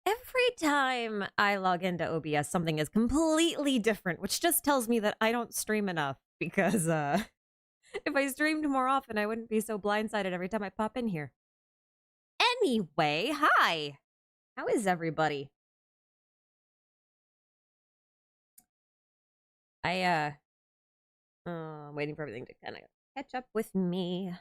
Every time I log into OBS, something is completely different, which just tells me that I don't stream enough because if I streamed more often, I wouldn't be so blindsided every time I pop in here. Anyway, hi! How is everybody? I'm waiting for everything to kind of catch up with me.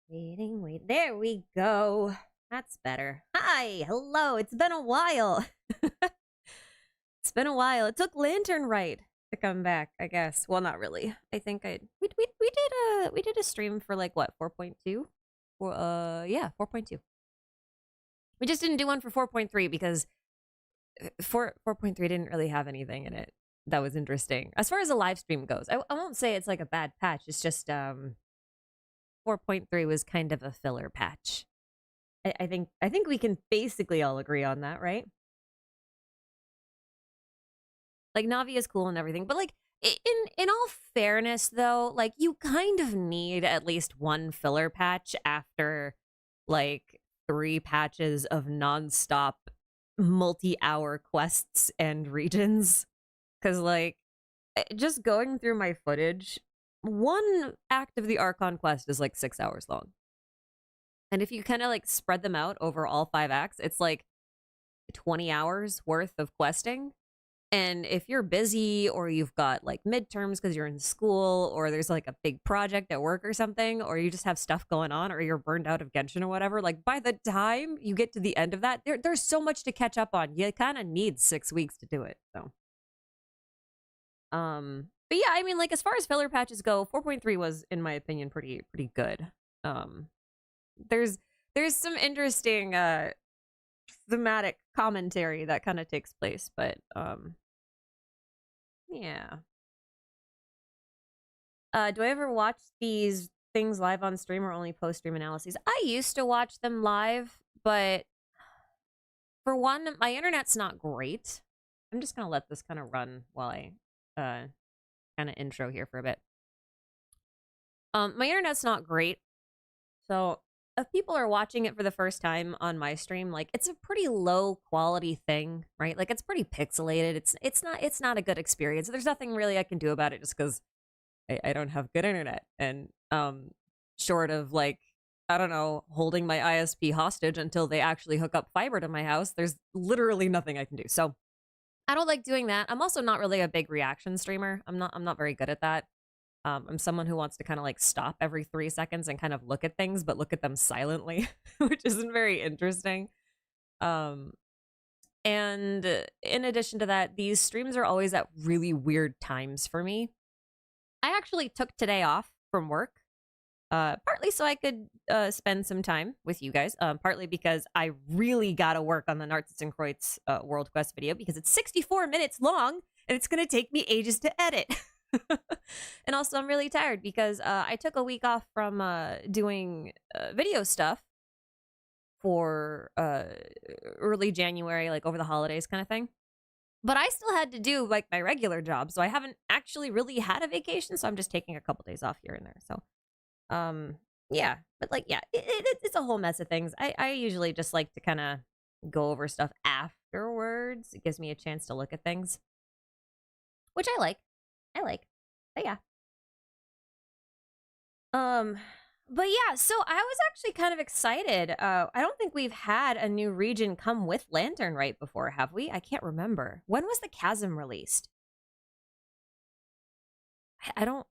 Wait. There we go. That's better. Hi, hello. It's been a while. It's been a while. It took Lantern Rite to come back, I guess. Well, not really. I think we did a stream for like what, 4.2? Yeah, 4.2. We just didn't do one for 4.3 because 4.3 didn't really have anything in it that was interesting. As far as a live stream goes, I won't say it's like a bad patch. It's just 4.3 was kind of a filler patch. I think we can basically all agree on that, right? Like, Navi is cool and everything, but like in all fairness though, like you kind of need at least one filler patch after like 3 patches of nonstop multi-hour quests and regions. Cause like just going through my footage, one act of the Archon quest is like 6 hours long. And if you kind of like spread them out over all 5 acts, it's like 20 hours worth of questing. And if you're busy or you've got like midterms because you're in school or there's like a big project at work or something, or you just have stuff going on or you're burned out of Genshin or whatever, like by the time you get to the end of that, there's so much to catch up on. You kind of need 6 weeks to do it. So, but yeah, I mean, like as far as filler patches go, 4.3 was, in my opinion, pretty good. There's some interesting thematic commentary that kind of takes place, but yeah. Do I ever watch these things live on stream or only post-stream analyses? I used to watch them live, but for one, my internet's not great. I'm just gonna let this kind of run while I kind of intro here for a bit. My internet's not great, so if people are watching it for the first time on my stream, like it's a pretty low quality thing, right? Like it's pretty pixelated. It's not a good experience. There's nothing really I can do about it just because I don't have good internet. And short of like, I don't know, holding my ISP hostage until they actually hook up fiber to my house, there's literally nothing I can do. So I don't like doing that. I'm also not really a big reaction streamer. I'm not very good at that. I'm someone who wants to kind of like stop every 3 seconds and kind of look at things, but look at them silently, which isn't very interesting. And in addition to that, these streams are always at really weird times for me. I actually took today off from work, partly so I could spend some time with you guys, partly because I really got to work on the Narcissus and Kreutz World Quest video because it's 64 minutes long and it's going to take me ages to edit. And also I'm really tired because I took a week off from doing video stuff for early January, like over the holidays kind of thing. But I still had to do like my regular job, so I haven't actually really had a vacation, so I'm just taking a couple days off here and there. So yeah, but like yeah, it's a whole mess of things. I usually just like to kind of go over stuff afterwards. It gives me a chance to look at things, which I like. But yeah. But yeah, so I was actually kind of excited. I don't think we've had a new region come with Lantern Rite before, have we? I can't remember. When was the Chasm released? I don't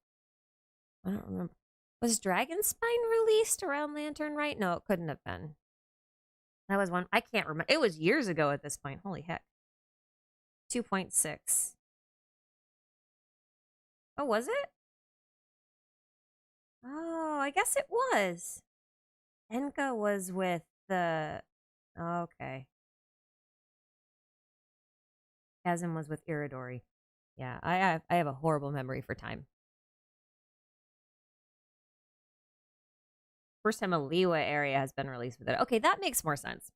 remember. Was Dragonspine released around Lantern Rite? No, it couldn't have been. That was one. I can't remember. It was years ago at this point. Holy heck. 2.6. Oh, was it? Oh, I guess it was. Enka was with the... Okay. Chasm was with Iridori. Yeah, I have a horrible memory for time. First time a Liyue area has been released with it. Okay, that makes more sense.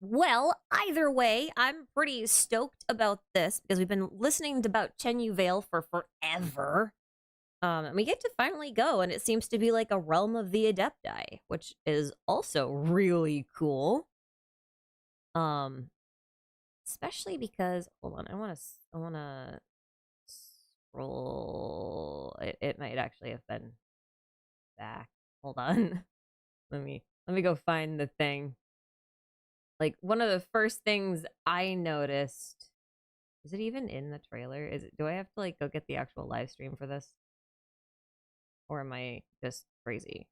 Well, either way, I'm pretty stoked about this because we've been listening about Chenyu Vale for forever. And we get to finally go, and it seems to be like a realm of the adepti, which is also really cool. Especially because, hold on, I want to scroll. It might actually have been back. Hold on. Let me go find the thing. Like, one of the first things I noticed, is it even in the trailer? Do I have to like go get the actual live stream for this? Or am I just crazy?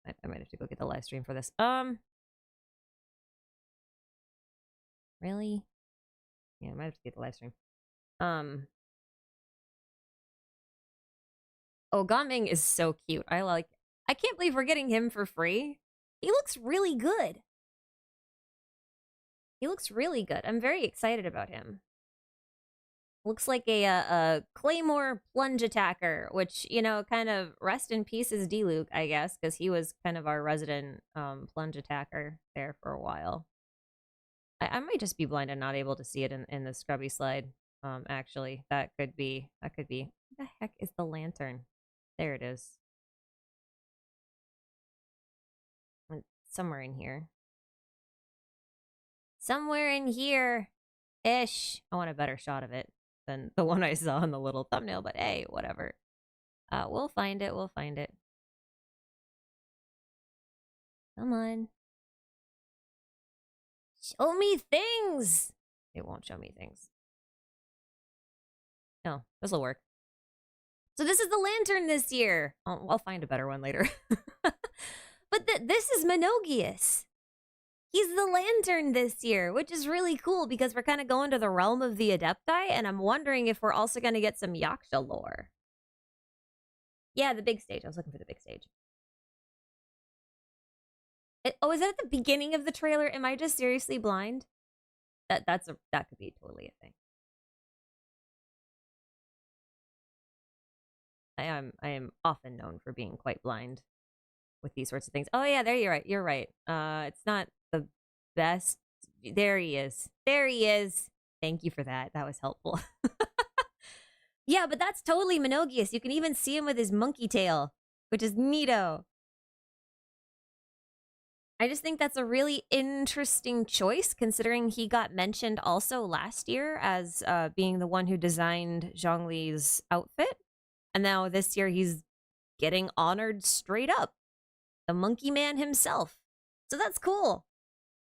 I might have to go get the live stream for this. Really? Yeah, I might have to get the live stream. Oh, Gaming is so cute. I can't believe we're getting him for free. He looks really good. He looks really good. I'm very excited about him. Looks like a Claymore plunge attacker, which, you know, kind of rest in peace is D-Luke, I guess, because he was kind of our resident plunge attacker there for a while. I might just be blind and not able to see it in the scrubby slide. Actually, that could be. What the heck is the lantern? There it is. Somewhere in here. Somewhere in here-ish. I want a better shot of it than the one I saw in the little thumbnail, but hey, whatever. We'll find it. We'll find it. Come on. Show me things! It won't show me things. No, this'll work. So this is the lantern this year. I'll find a better one later. But this is Mogus. He's the lantern this year, which is really cool because we're kind of going to the realm of the adepti, and I'm wondering if we're also going to get some Yaksha lore. Yeah, the big stage. I was looking for the big stage. Oh, is that at the beginning of the trailer? Am I just seriously blind? That could be totally a thing. I am often known for being quite blind with these sorts of things. Oh yeah, there you're right. You're right. It's not the best. There he is. There he is. Thank you for that. That was helpful. Yeah, but that's totally Mogus. You can even see him with his monkey tail, which is neato. I just think that's a really interesting choice, considering he got mentioned also last year as being the one who designed Zhongli's outfit. And now this year he's getting honored straight up. The monkey man himself. So that's cool.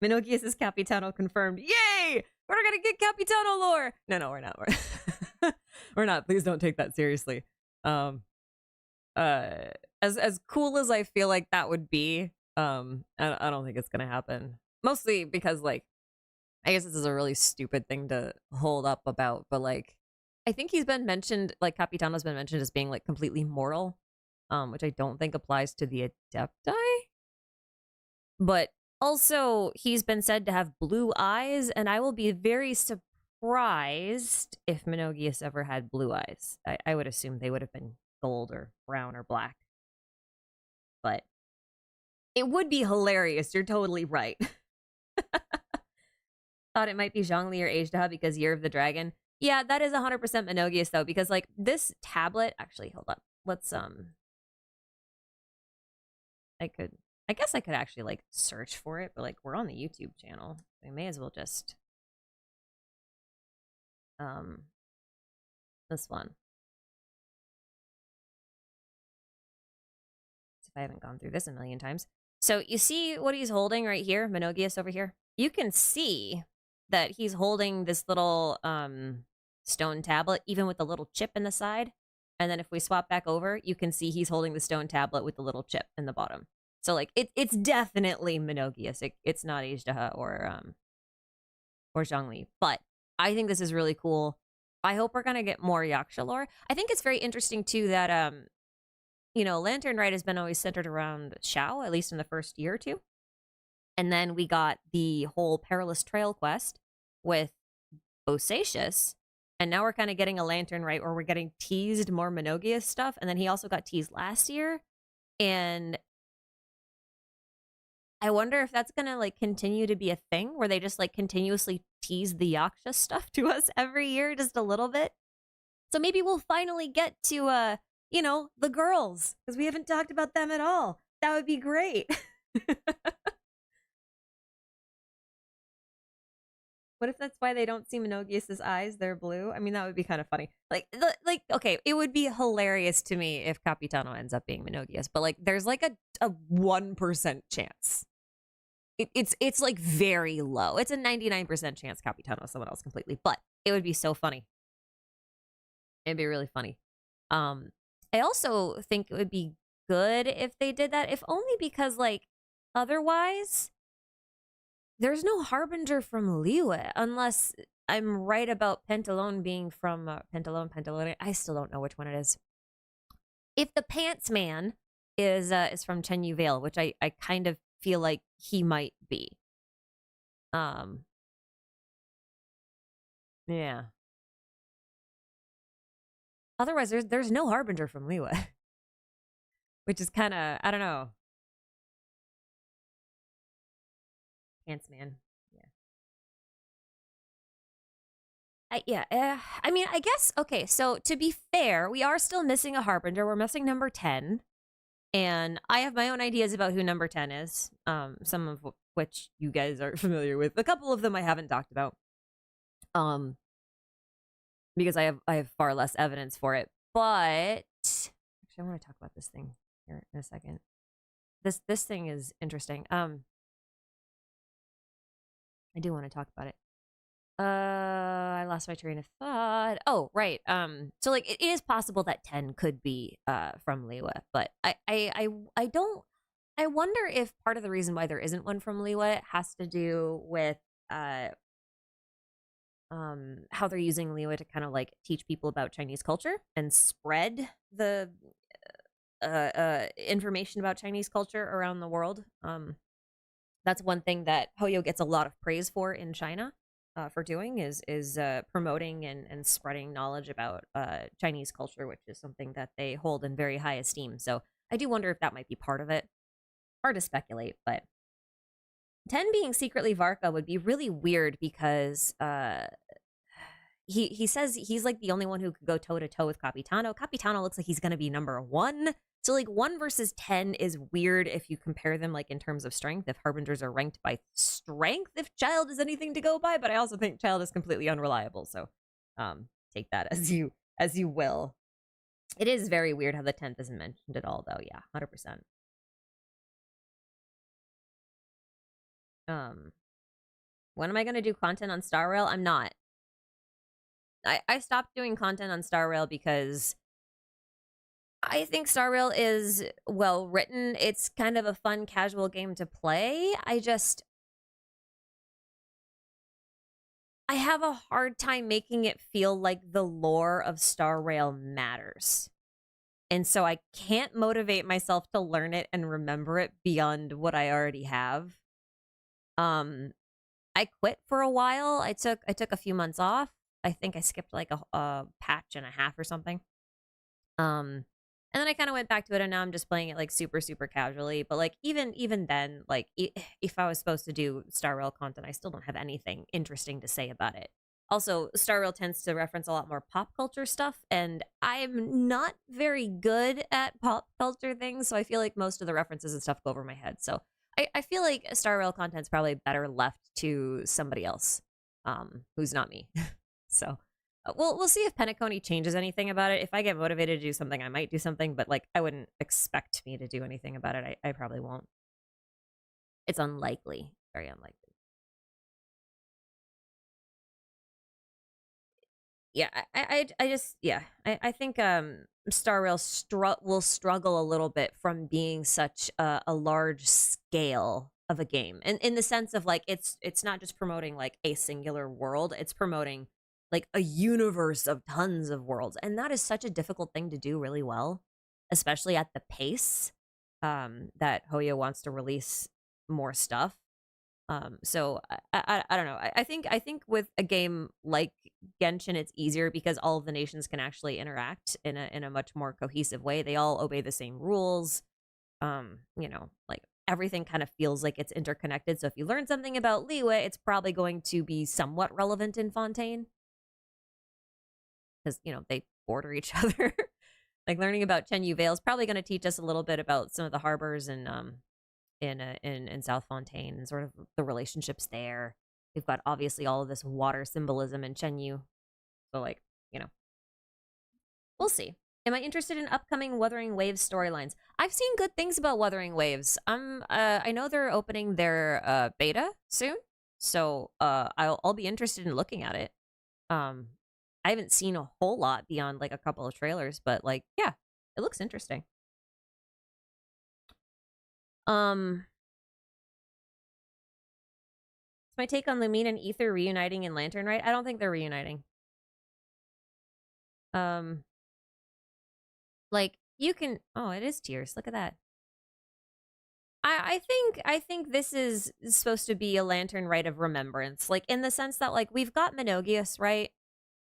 Mogus is Capitano confirmed. Yay! We're gonna get Capitano lore! No, we're not. We're not. Please don't take that seriously. As cool as I feel like that would be, I don't think it's gonna happen. Mostly because, like, I guess this is a really stupid thing to hold up about, but, like, I think he's been mentioned, like, Capitano's been mentioned as being, like, completely mortal, which I don't think applies to the adepti. But also, he's been said to have blue eyes, and I will be very surprised if Mogus ever had blue eyes. I would assume they would have been gold or brown or black. But it would be hilarious. You're totally right. Thought it might be Zhongli or Azhdaha because Year of the Dragon. Yeah, that is 100% Mogus, though, because, like, this tablet... Actually, hold up. Let's, I guess I could actually, like, search for it, but, like, we're on the YouTube channel. We may as well just... This one. If I haven't gone through this a million times. So, you see what he's holding right here? Mogus over here? You can see that he's holding this little, stone tablet, even with the little chip in the side. And then if we swap back over, you can see he's holding the stone tablet with the little chip in the bottom. So, like, it's definitely Mogus. It's not Azhdaha or Zhongli. But I think this is really cool. I hope we're gonna get more Yaksha lore. I think it's very interesting too that you know, Lantern Rite has been always centered around Xiao, at least in the first year or two. And then we got the whole Perilous Trail quest with Bosacius. And now we're kind of getting a Lantern Rite where we're getting teased more Mogus stuff. And then he also got teased last year. And I wonder if that's going to, like, continue to be a thing where they just, like, continuously tease the Yaksha stuff to us every year just a little bit. So maybe we'll finally get to you know, the girls, because we haven't talked about them at all. That would be great. What if that's why they don't see Menogias's eyes? They're blue. I mean, that would be kind of funny. Like, okay, it would be hilarious to me if Capitano ends up being Menogias, but like, there's like a 1% chance. It's like very low. It's a 99% chance Capitano is someone else completely, but it would be so funny. It'd be really funny. I also think it would be good if they did that, if only because like otherwise there's no Harbinger from Liyue unless I'm right about Pentalone being from Pentalone. I still don't know which one it is. If the Pants Man is from Chenyu Vale, which I kind of feel like he might be. Yeah. Otherwise, there's no Harbinger from Liyue, which is kind of, I don't know. Pants Man. I mean, I guess, okay, so to be fair, we are still missing a Harbinger. We're missing number 10. And I have my own ideas about who number 10 is, some of which you guys are familiar with. A couple of them I haven't talked about, because I have far less evidence for it. But actually, I want to talk about this thing here in a second. This thing is interesting. I do want to talk about it. I lost my train of thought. Oh, right. So like it is possible that 10 could be from Liyue, but I don't. I wonder if part of the reason why there isn't one from Liyue has to do with how they're using Liyue to kind of like teach people about Chinese culture and spread the information about Chinese culture around the world. That's one thing that Hoyo gets a lot of praise for in China. For doing is promoting and spreading knowledge about Chinese culture, which is something that they hold in very high esteem. So I do wonder if that might be part of it. Hard to speculate, but 10 being secretly Varka would be really weird because he says he's like the only one who could go toe to toe with Capitano. Capitano looks like he's going to be number 1. So like 1 versus 10 is weird if you compare them like in terms of strength, if Harbingers are ranked by strength, if Child is anything to go by, but I also think Child is completely unreliable. So take that as you will. It is very weird how the 10th isn't mentioned at all though. Yeah, 100%. When am I going to do content on Star Rail? I'm not. I stopped doing content on Star Rail because I think Star Rail is well written. It's kind of a fun, casual game to play. I have a hard time making it feel like the lore of Star Rail matters. And so I can't motivate myself to learn it and remember it beyond what I already have. I quit for a while. I took a few months off. I think I skipped like a patch and a half or something. And then I kind of went back to it, and now I'm just playing it like super, super casually. But like even then, like if I was supposed to do Star Rail content, I still don't have anything interesting to say about it. Also, Star Rail tends to reference a lot more pop culture stuff, and I'm not very good at pop culture things, so I feel like most of the references and stuff go over my head. So I feel like Star Rail content's probably better left to somebody else, who's not me. So we'll see if Penacony changes anything about it. If I get motivated to do something, I might do something, but like I wouldn't expect me to do anything about it. I probably won't. It's unlikely, very unlikely. Yeah, I think Star Rail will struggle a little bit from being such a large scale of a game, and in the sense of like it's not just promoting like a singular world, it's promoting like a universe of tons of worlds, and that is such a difficult thing to do really well, especially at the pace that Hoyo wants to release more stuff. So I don't know. I think with a game like Genshin, it's easier because all of the nations can actually interact in a much more cohesive way. They all obey the same rules. You know, like everything kind of feels like it's interconnected. So if you learn something about Liyue, it's probably going to be somewhat relevant in Fontaine because you know they border each other. Like learning about Chenyu Vale is probably going to teach us a little bit about some of the harbors and in South Fontaine and sort of the relationships there. We've got obviously all of this water symbolism in Chenyu. So like, you know, we'll see. Am I interested in upcoming Wuthering Waves storylines? I've seen good things about Wuthering Waves. I know they're opening their beta soon, so I'll be interested in looking at it. I haven't seen a whole lot beyond like a couple of trailers, but like, yeah, it looks interesting. It's my take on Lumine and Ether reuniting in Lantern, right? I don't think they're reuniting. Like you can. Oh, it is tears. Look at that. I think this is supposed to be a Lantern Rite of remembrance, like in the sense that like we've got Monogius, right?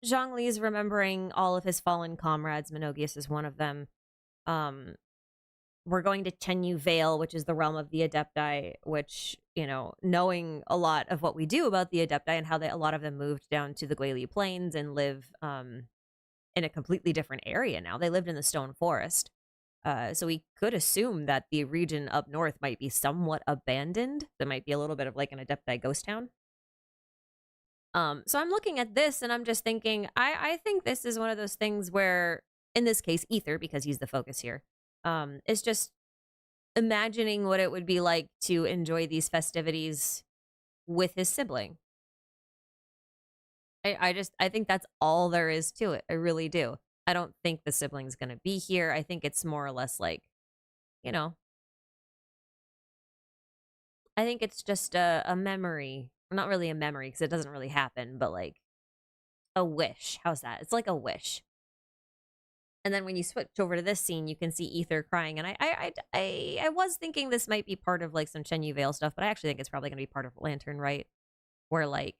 Zhongli is remembering all of his fallen comrades. Monogius is one of them. We're going to Chenyu Vale, which is the realm of the adepti, which, you know, knowing a lot of what we do about the adepti and how a lot of them moved down to the Guili Plains and live in a completely different area now. They lived in the Stone Forest. So we could assume that the region up north might be somewhat abandoned. There might be a little bit of like an adepti ghost town. So I'm looking at this and I'm just thinking, I think this is one of those things where, in this case, Ether, because he's the focus here, is just imagining what it would be like to enjoy these festivities with his sibling. I think that's all there is to it. I really do. I don't think the sibling's gonna be here. I think it's more or less like, you know, I think it's just a memory. Not really a memory because it doesn't really happen, but like a wish. How's that? It's like a wish. And then when you switch over to this scene, you can see Ether crying. And I was thinking this might be part of like some Chenyu Vale stuff, but I actually think it's probably going to be part of Lantern Rite, where like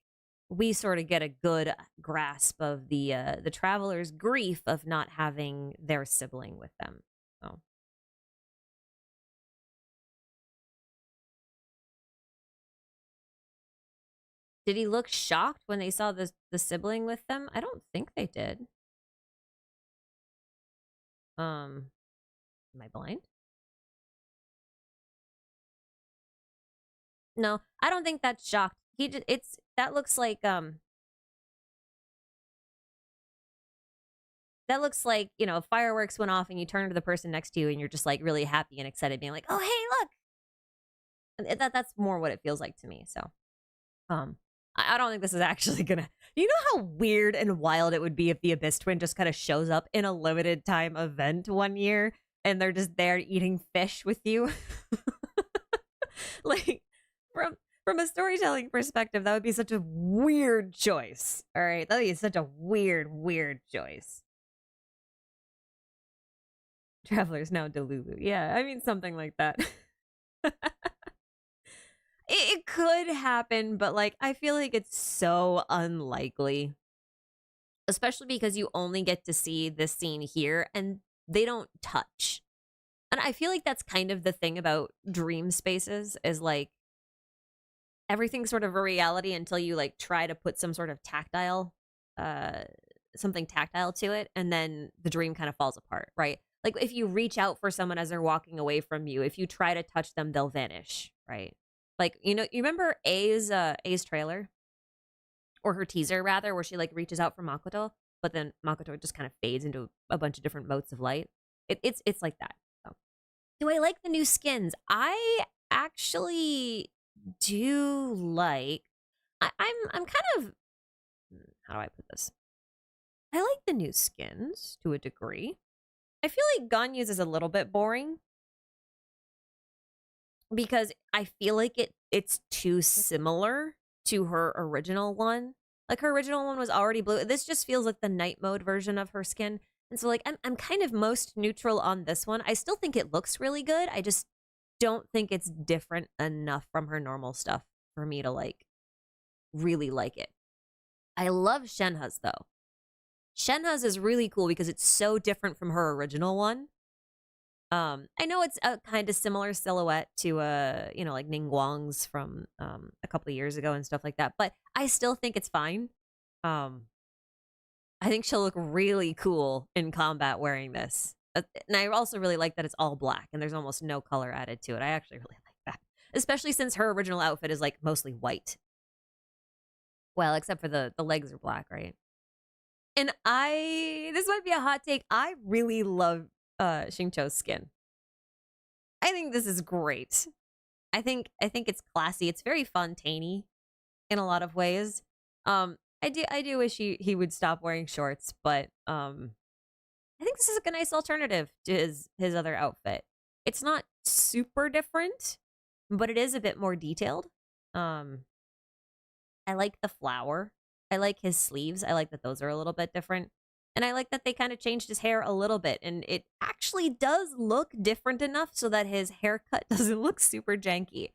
we sort of get a good grasp of the traveler's grief of not having their sibling with them. So. Did he look shocked when they saw the sibling with them? I don't think they did. Am I blind? No, I don't think that's shocked. That looks like that looks like, you know, fireworks went off and you turn to the person next to you and you're just like really happy and excited, being like, "Oh, hey, look!" That's more what it feels like to me. So, I don't think this is actually gonna. You know how weird and wild it would be if the Abyss Twin just kind of shows up in a limited time event one year and they're just there eating fish with you. Like from a storytelling perspective, that would be such a weird choice. All right, that would be such a weird choice. Travelers now Delulu. Yeah, I mean something like that. It could happen, but like I feel like it's so unlikely. Especially because you only get to see this scene here and they don't touch. And I feel like that's kind of the thing about dream spaces, is like everything's sort of a reality until you like try to put some sort of tactile something tactile to it, and then the dream kind of falls apart, right? Like if you reach out for someone as they're walking away from you, if you try to touch them, they'll vanish, right? Like, you know, you remember A's trailer, or her teaser rather, where she like reaches out for Makoto, but then Makoto just kind of fades into a bunch of different motes of light. It's like that. So. Do I like the new skins? I actually do like. I'm kind of, how do I put this? I like the new skins to a degree. I feel like Ganyu's is a little bit boring because I feel like it's too similar to her original one. Like her original one was already blue. This just feels like the night mode version of her skin. And so like I'm kind of most neutral on this one. I still think it looks really good. I just don't think it's different enough from her normal stuff for me to like really like it. I love Shenha's though. Shenha's is really cool because it's so different from her original one. I know it's a kind of similar silhouette to you know, like Ningguang's from a couple of years ago and stuff like that, but I still think it's fine. I think she'll look really cool in combat wearing this. And I also really like that it's all black and there's almost no color added to it. I actually really like that, especially since her original outfit is like mostly white. Well, except for the legs are black, right? And this might be a hot take. I really love Xingqiu's skin. I think this is great. I think it's classy. It's very Fontaine-y in a lot of ways. I do wish he would stop wearing shorts, but I think this is a nice alternative to his other outfit. It's not super different, but it is a bit more detailed. I like the flower. I like his sleeves. I like that those are a little bit different. And I like that they kind of changed his hair a little bit. And it actually does look different enough so that his haircut doesn't look super janky.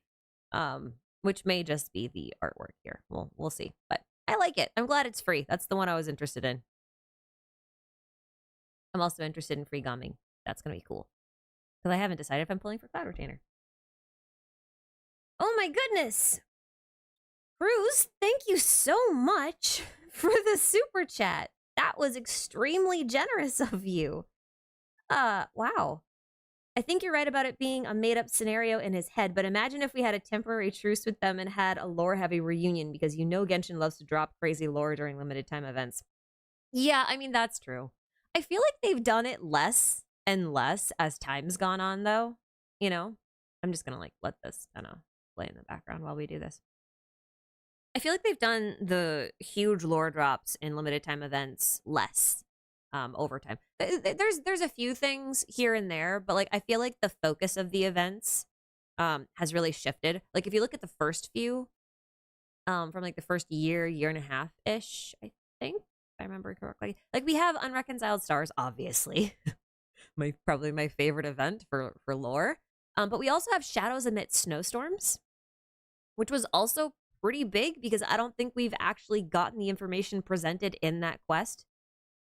Which may just be the artwork here. We'll see. But I like it. I'm glad it's free. That's the one I was interested in. I'm also interested in free gumming. That's going to be cool. Because I haven't decided if I'm pulling for Cloud Retainer. Oh my goodness! Cruz, thank you so much for the super chat. That was extremely generous of you. Wow. I think you're right about it being a made-up scenario in his head, but imagine if we had a temporary truce with them and had a lore-heavy reunion, because you know Genshin loves to drop crazy lore during limited-time events. Yeah, I mean, that's true. I feel like they've done it less and less as time's gone on, though. You know? I'm just gonna, like, let this kind of play in the background while we do this. I feel like they've done the huge lore drops in limited-time events less. Over time. There's a few things here and there, but like I feel like the focus of the events has really shifted. Like if you look at the first few, from like the first year and a half ish, I think, if I remember correctly. Like we have Unreconciled Stars, obviously. Probably my favorite event for lore. But we also have Shadows Amidst Snowstorms, which was also pretty big because I don't think we've actually gotten the information presented in that quest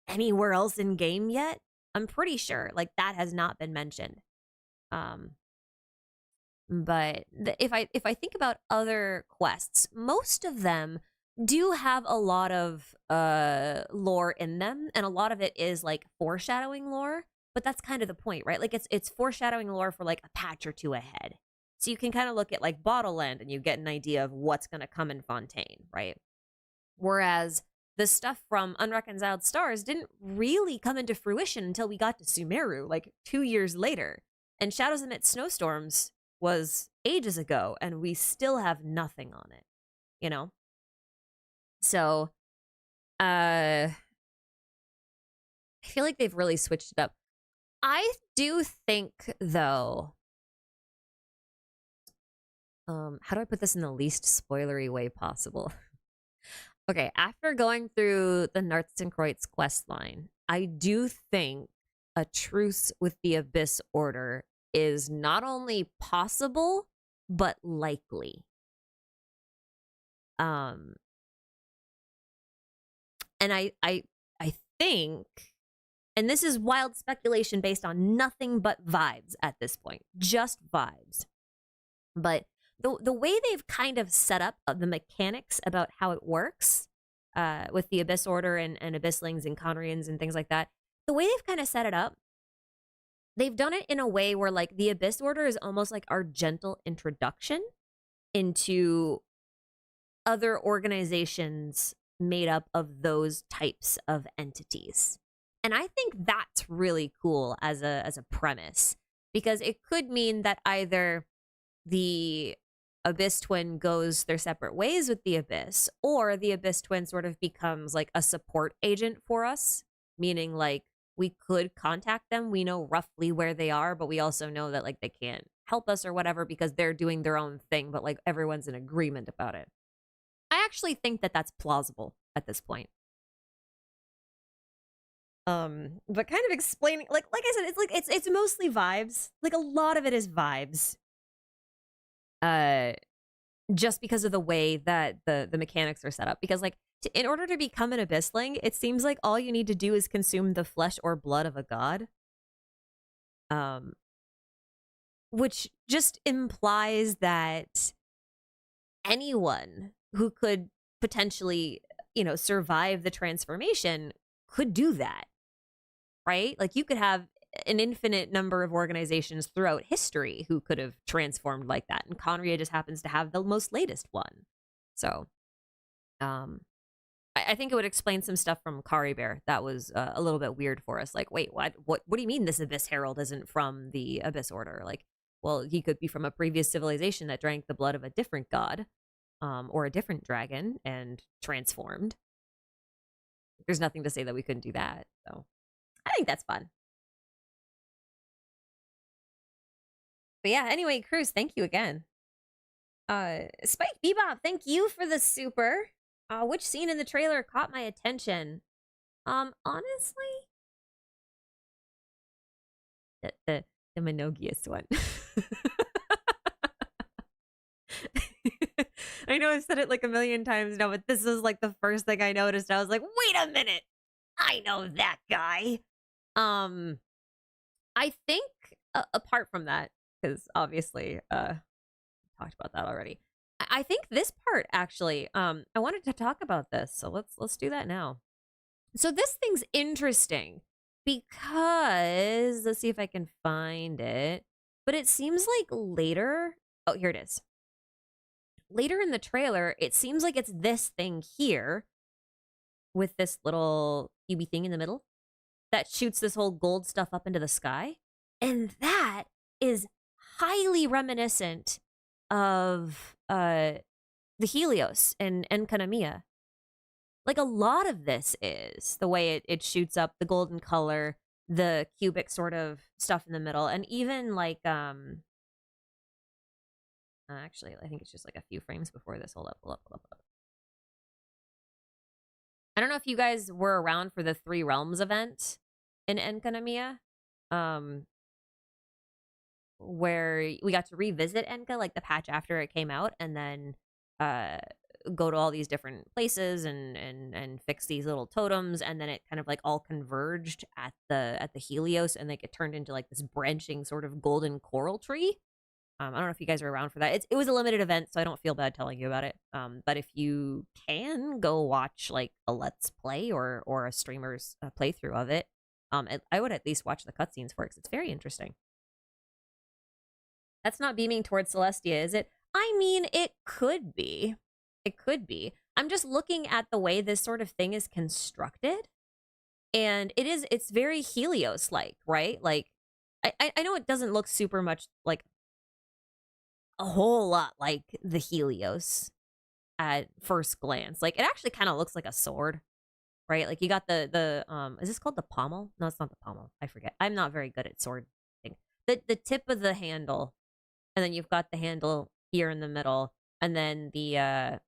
anywhere else in game yet. I'm pretty sure like that has not been mentioned. But if I think about other quests, most of them do have a lot of lore in them, and a lot of it is like foreshadowing lore, but that's kind of the point, right? Like it's foreshadowing lore for like a patch or two ahead. So you can kind of look at like Bottleland and you get an idea of what's going to come in Fontaine, right? Whereas the stuff from Unreconciled Stars didn't really come into fruition until we got to Sumeru, like 2 years later. And Shadows Amidst Snowstorms was ages ago, and we still have nothing on it, you know? So, I feel like they've really switched it up. I do think, though, how do I put this in the least spoilery way possible? Okay, after going through the Nartzenkreuz quest line, I do think a truce with the Abyss Order is not only possible, but likely. And I think, and this is wild speculation based on nothing but vibes at this point, just vibes. But the way they've kind of set up the mechanics about how it works with the Abyss Order and Abysslings and Conrians and things like that, the way they've kind of set it up, they've done it in a way where like the Abyss Order is almost like our gentle introduction into other organizations made up of those types of entities. And I think that's really cool as a premise, because it could mean that either the Abyss Twin goes their separate ways with the Abyss, or the Abyss Twin sort of becomes like a support agent for us, meaning like we could contact them. We know roughly where they are, but we also know that like they can't help us or whatever because they're doing their own thing, but like everyone's in agreement about it. I actually think that that's plausible at this point. But kind of explaining, like I said, it's like it's mostly vibes. Like a lot of it is vibes. Just because of the way that the mechanics are set up. Because like in order to become an Abyssling, it seems like all you need to do is consume the flesh or blood of a god. Which just implies that anyone who could potentially, you know, survive the transformation could do that. Right? Like you could have an infinite number of organizations throughout history who could have transformed like that, and Conria just happens to have the most latest one. So, I think it would explain some stuff from Kari Bear that was a little bit weird for us. Like, wait, what? What do you mean this Abyss Herald isn't from the Abyss Order? Like, well, he could be from a previous civilization that drank the blood of a different god, or a different dragon and transformed. There's nothing to say that we couldn't do that. So, I think that's fun. But yeah, anyway, Cruz, thank you again. Spike Bebop, thank you for the super. Which scene in the trailer caught my attention? Honestly, the Minogius one. I know I've said it like a million times now, but this is like the first thing I noticed. I was like, wait a minute, I know that guy. I think apart from that, because obviously, talked about that already. I think this part actually, I wanted to talk about this, so let's do that now. So this thing's interesting because let's see if I can find it. But it seems like later, oh, here it is. Later in the trailer, it seems like it's this thing here with this little cubey thing in the middle that shoots this whole gold stuff up into the sky. And that is highly reminiscent of the Helios and Enkanomiya. Like, a lot of this is the way it shoots up, the golden color, the cubic sort of stuff in the middle, and even like actually, I think it's just like a few frames before this. Hold up. I don't know if you guys were around for the Three Realms event in Enkanomiya, where we got to revisit Enka, like the patch after it came out, and then go to all these different places and fix these little totems, and then it kind of like all converged at the Helios, and like it turned into like this branching sort of golden coral tree. I don't know if you guys are around for that. It was a limited event, so I don't feel bad telling you about it. But if you can go watch like a let's play or a streamer's playthrough of it, I would at least watch the cutscenes for it because it's very interesting. That's not beaming towards Celestia, is it? I mean, it could be. It could be. I'm just looking at the way this sort of thing is constructed, and it's very Helios-like, right? Like, I know it doesn't look super much like a whole lot like the Helios at first glance. Like, it actually kind of looks like a sword, right? Like, you got the is this called the pommel? No, it's not the pommel. I forget. I'm not very good at sword thing. The tip of the handle, and then you've got the handle here in the middle, and then the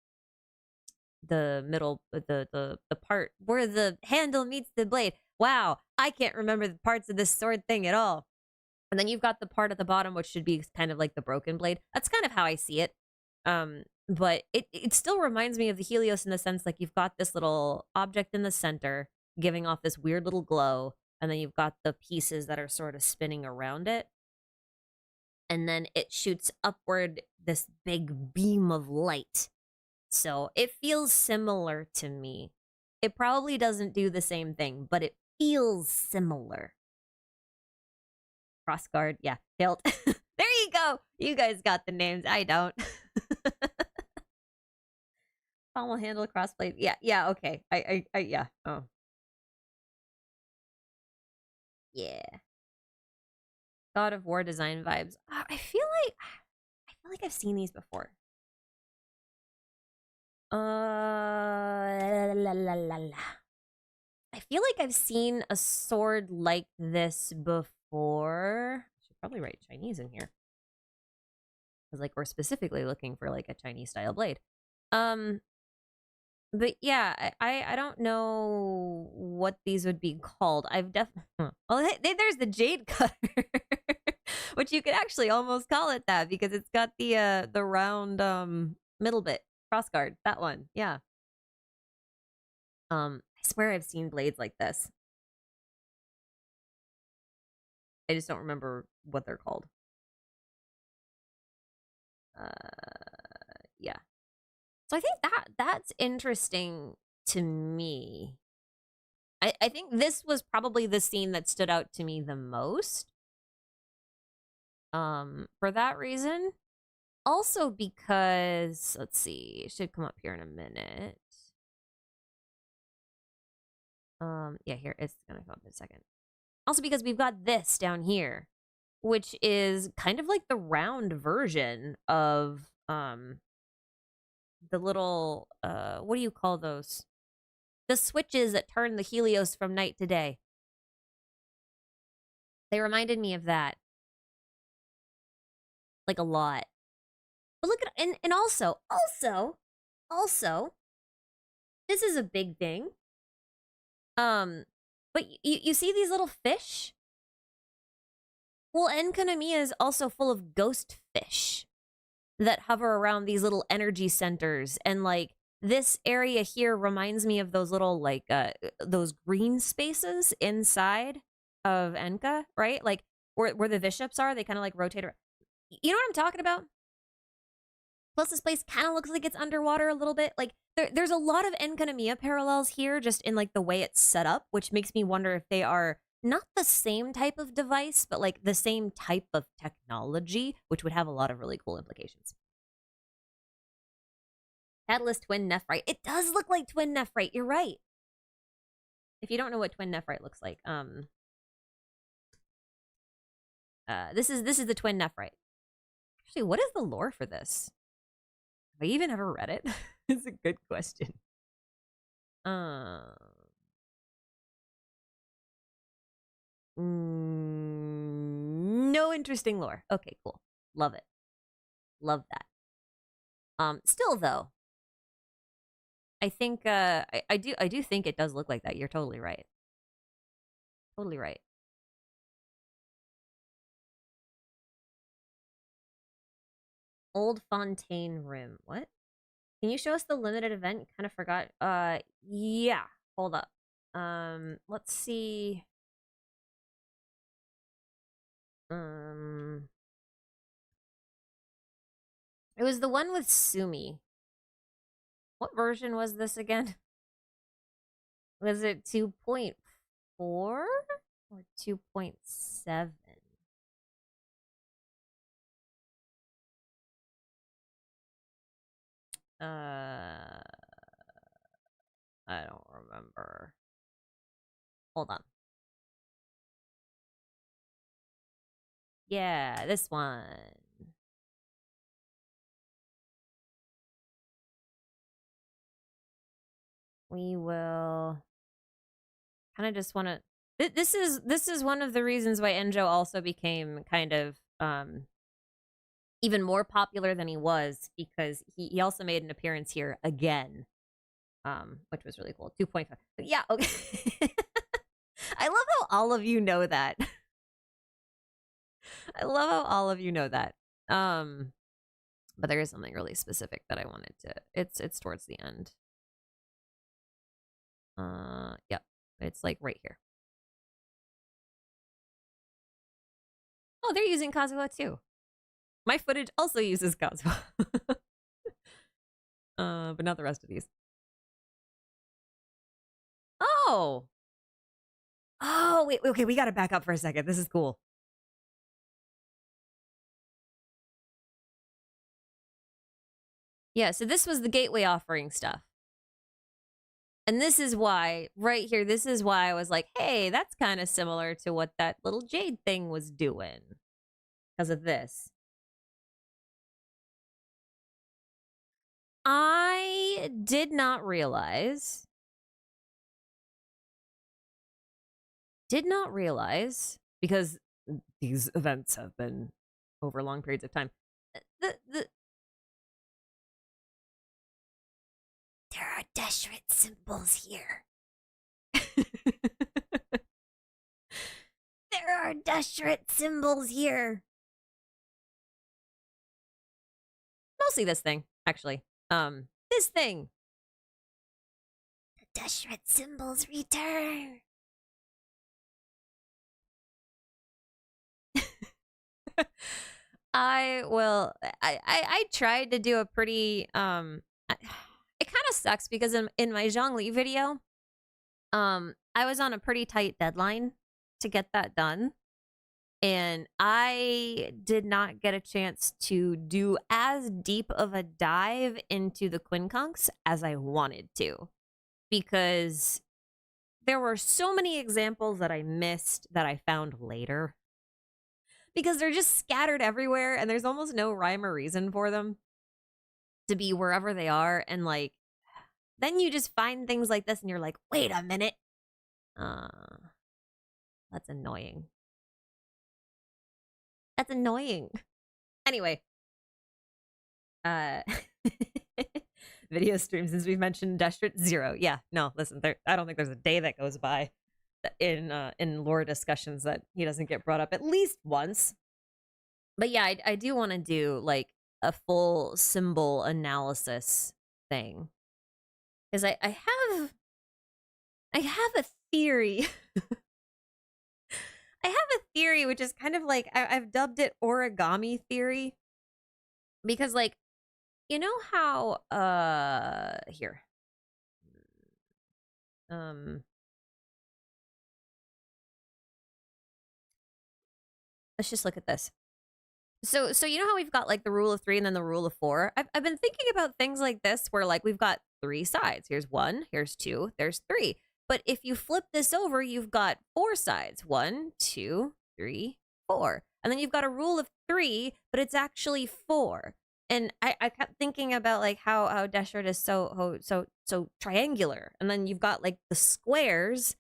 middle, the part where the handle meets the blade. Wow, I can't remember the parts of this sword thing at all. And then you've got the part at the bottom, which should be kind of like the broken blade. That's kind of how I see it. But it still reminds me of the Helios in the sense like you've got this little object in the center giving off this weird little glow, and then you've got the pieces that are sort of spinning around it. And then it shoots upward this big beam of light. So it feels similar to me. It probably doesn't do the same thing, but it feels similar. Crossguard, yeah, hilt. There you go. You guys got the names. I don't. Pommel handle, crossblade. Yeah, okay. I yeah. Oh. Yeah. God of War design vibes. I feel like I've seen these before. La, la, la, la. I feel like I've seen a sword like this before. I should probably write Chinese in here. Because like we're specifically looking for like a Chinese style blade. But yeah, I don't know what these would be called. I've definitely well, there's the jade cutter, which you could actually almost call it that because it's got the round middle bit crossguard. That one, yeah. I swear I've seen blades like this. I just don't remember what they're called. Yeah. So I think that's interesting to me. I think this was probably the scene that stood out to me the most. For that reason. Also because, let's see, it should come up here in a minute. Yeah, here, it's gonna come up in a second. Also because we've got this down here, which is kind of like the round version of, the little, what do you call those? The switches that turn the Helios from night to day. They reminded me of that. Like, a lot. But look at, and also, this is a big thing. But you see these little fish? Well, Enkanomiya is also full of ghost fish that hover around these little energy centers. And, like, this area here reminds me of those little, like, those green spaces inside of Enka, right? Like, where the bishops are, they kind of, like, rotate around. You know what I'm talking about? Plus, this place kind of looks like it's underwater a little bit. Like, there's a lot of Enkanomiya parallels here, just in, like, the way it's set up, which makes me wonder if they are not the same type of device, but, like, the same type of technology, which would have a lot of really cool implications. Catalyst Twin Nephrite. It does look like Twin Nephrite. You're right. If you don't know what Twin Nephrite looks like, this is the Twin Nephrite. Actually, what is the lore for this? Have I even ever read it? It's a good question. No interesting lore. Okay, cool. Love it. Love that. Still though, I think I do think it does look like that. You're totally right. Totally right. Old Fontaine Rim. What? Can you show us the limited event? Kind of forgot. Yeah. Hold up. Let's see. It was the one with Sumi. What version was this again? Was it 2.4 or 2.7? I don't remember. Hold on. Yeah, this one. We will kind of just want to. This is one of the reasons why Enjo also became kind of even more popular than he was, because he also made an appearance here again, which was really cool. 2.5. But yeah, okay. I love how all of you know that. I love how all of you know that. But there is something really specific that I wanted to. It's towards the end. Yep. It's like right here. Oh, they're using Kazuha too. My footage also uses Kazuha. But not the rest of these. Oh. Oh, wait, okay, we gotta back up for a second. This is cool. Yeah, so this was the gateway offering stuff. And this is why, right here, this is why I was like, hey, that's kind of similar to what that little jade thing was doing. Because of this. I did not realize, because these events have been over long periods of time, there are Deshret symbols here. There are Deshret symbols here. Mostly this thing, actually. This thing. The Deshret symbols return. I tried to do a pretty it kind of sucks because in my Zhongli video I was on a pretty tight deadline to get that done. And I did not get a chance to do as deep of a dive into the quincunx as I wanted to, because there were so many examples that I missed that I found later, because they're just scattered everywhere and there's almost no rhyme or reason for them to be wherever they are. And like, then you just find things like this and you're like, wait a minute. That's annoying. That's annoying. Anyway. Video stream, since we've mentioned Destrit, 0. Yeah, no, listen, I don't think there's a day that goes by in lore discussions that he doesn't get brought up at least once. But yeah, I do want to do like a full symbol analysis thing. Because I have a theory. I have a theory, which is kind of like, I've dubbed it origami theory. Because like, you know how, here. Let's just look at this. So you know how we've got like the rule of 3 and then the rule of 4? I've been thinking about things like this where like we've got 3 sides. Here's 1, here's 2, there's 3. But if you flip this over, you've got 4 sides. 1, 2, 3, 4. And then you've got a rule of 3, but it's actually 4. And I kept thinking about like how Deshret is so triangular. And then you've got like the squares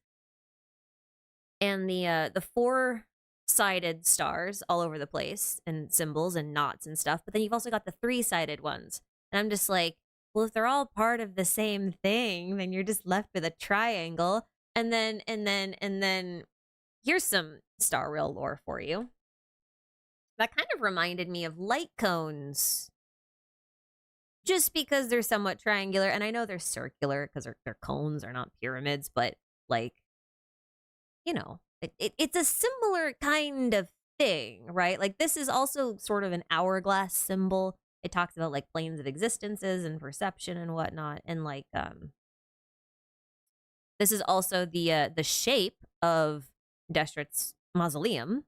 and the 4-sided stars all over the place and symbols and knots and stuff. But then you've also got the 3-sided ones. And I'm just like, well, if they're all part of the same thing, then you're just left with a triangle. And then here's some Star Rail lore for you. That kind of reminded me of light cones. Just because they're somewhat triangular, and I know they're circular because they're cones, are not pyramids, but like, you know, it's a similar kind of thing, right? Like this is also sort of an hourglass symbol. It talks about like planes of existences and perception and whatnot, and like this is also the shape of Destret's mausoleum,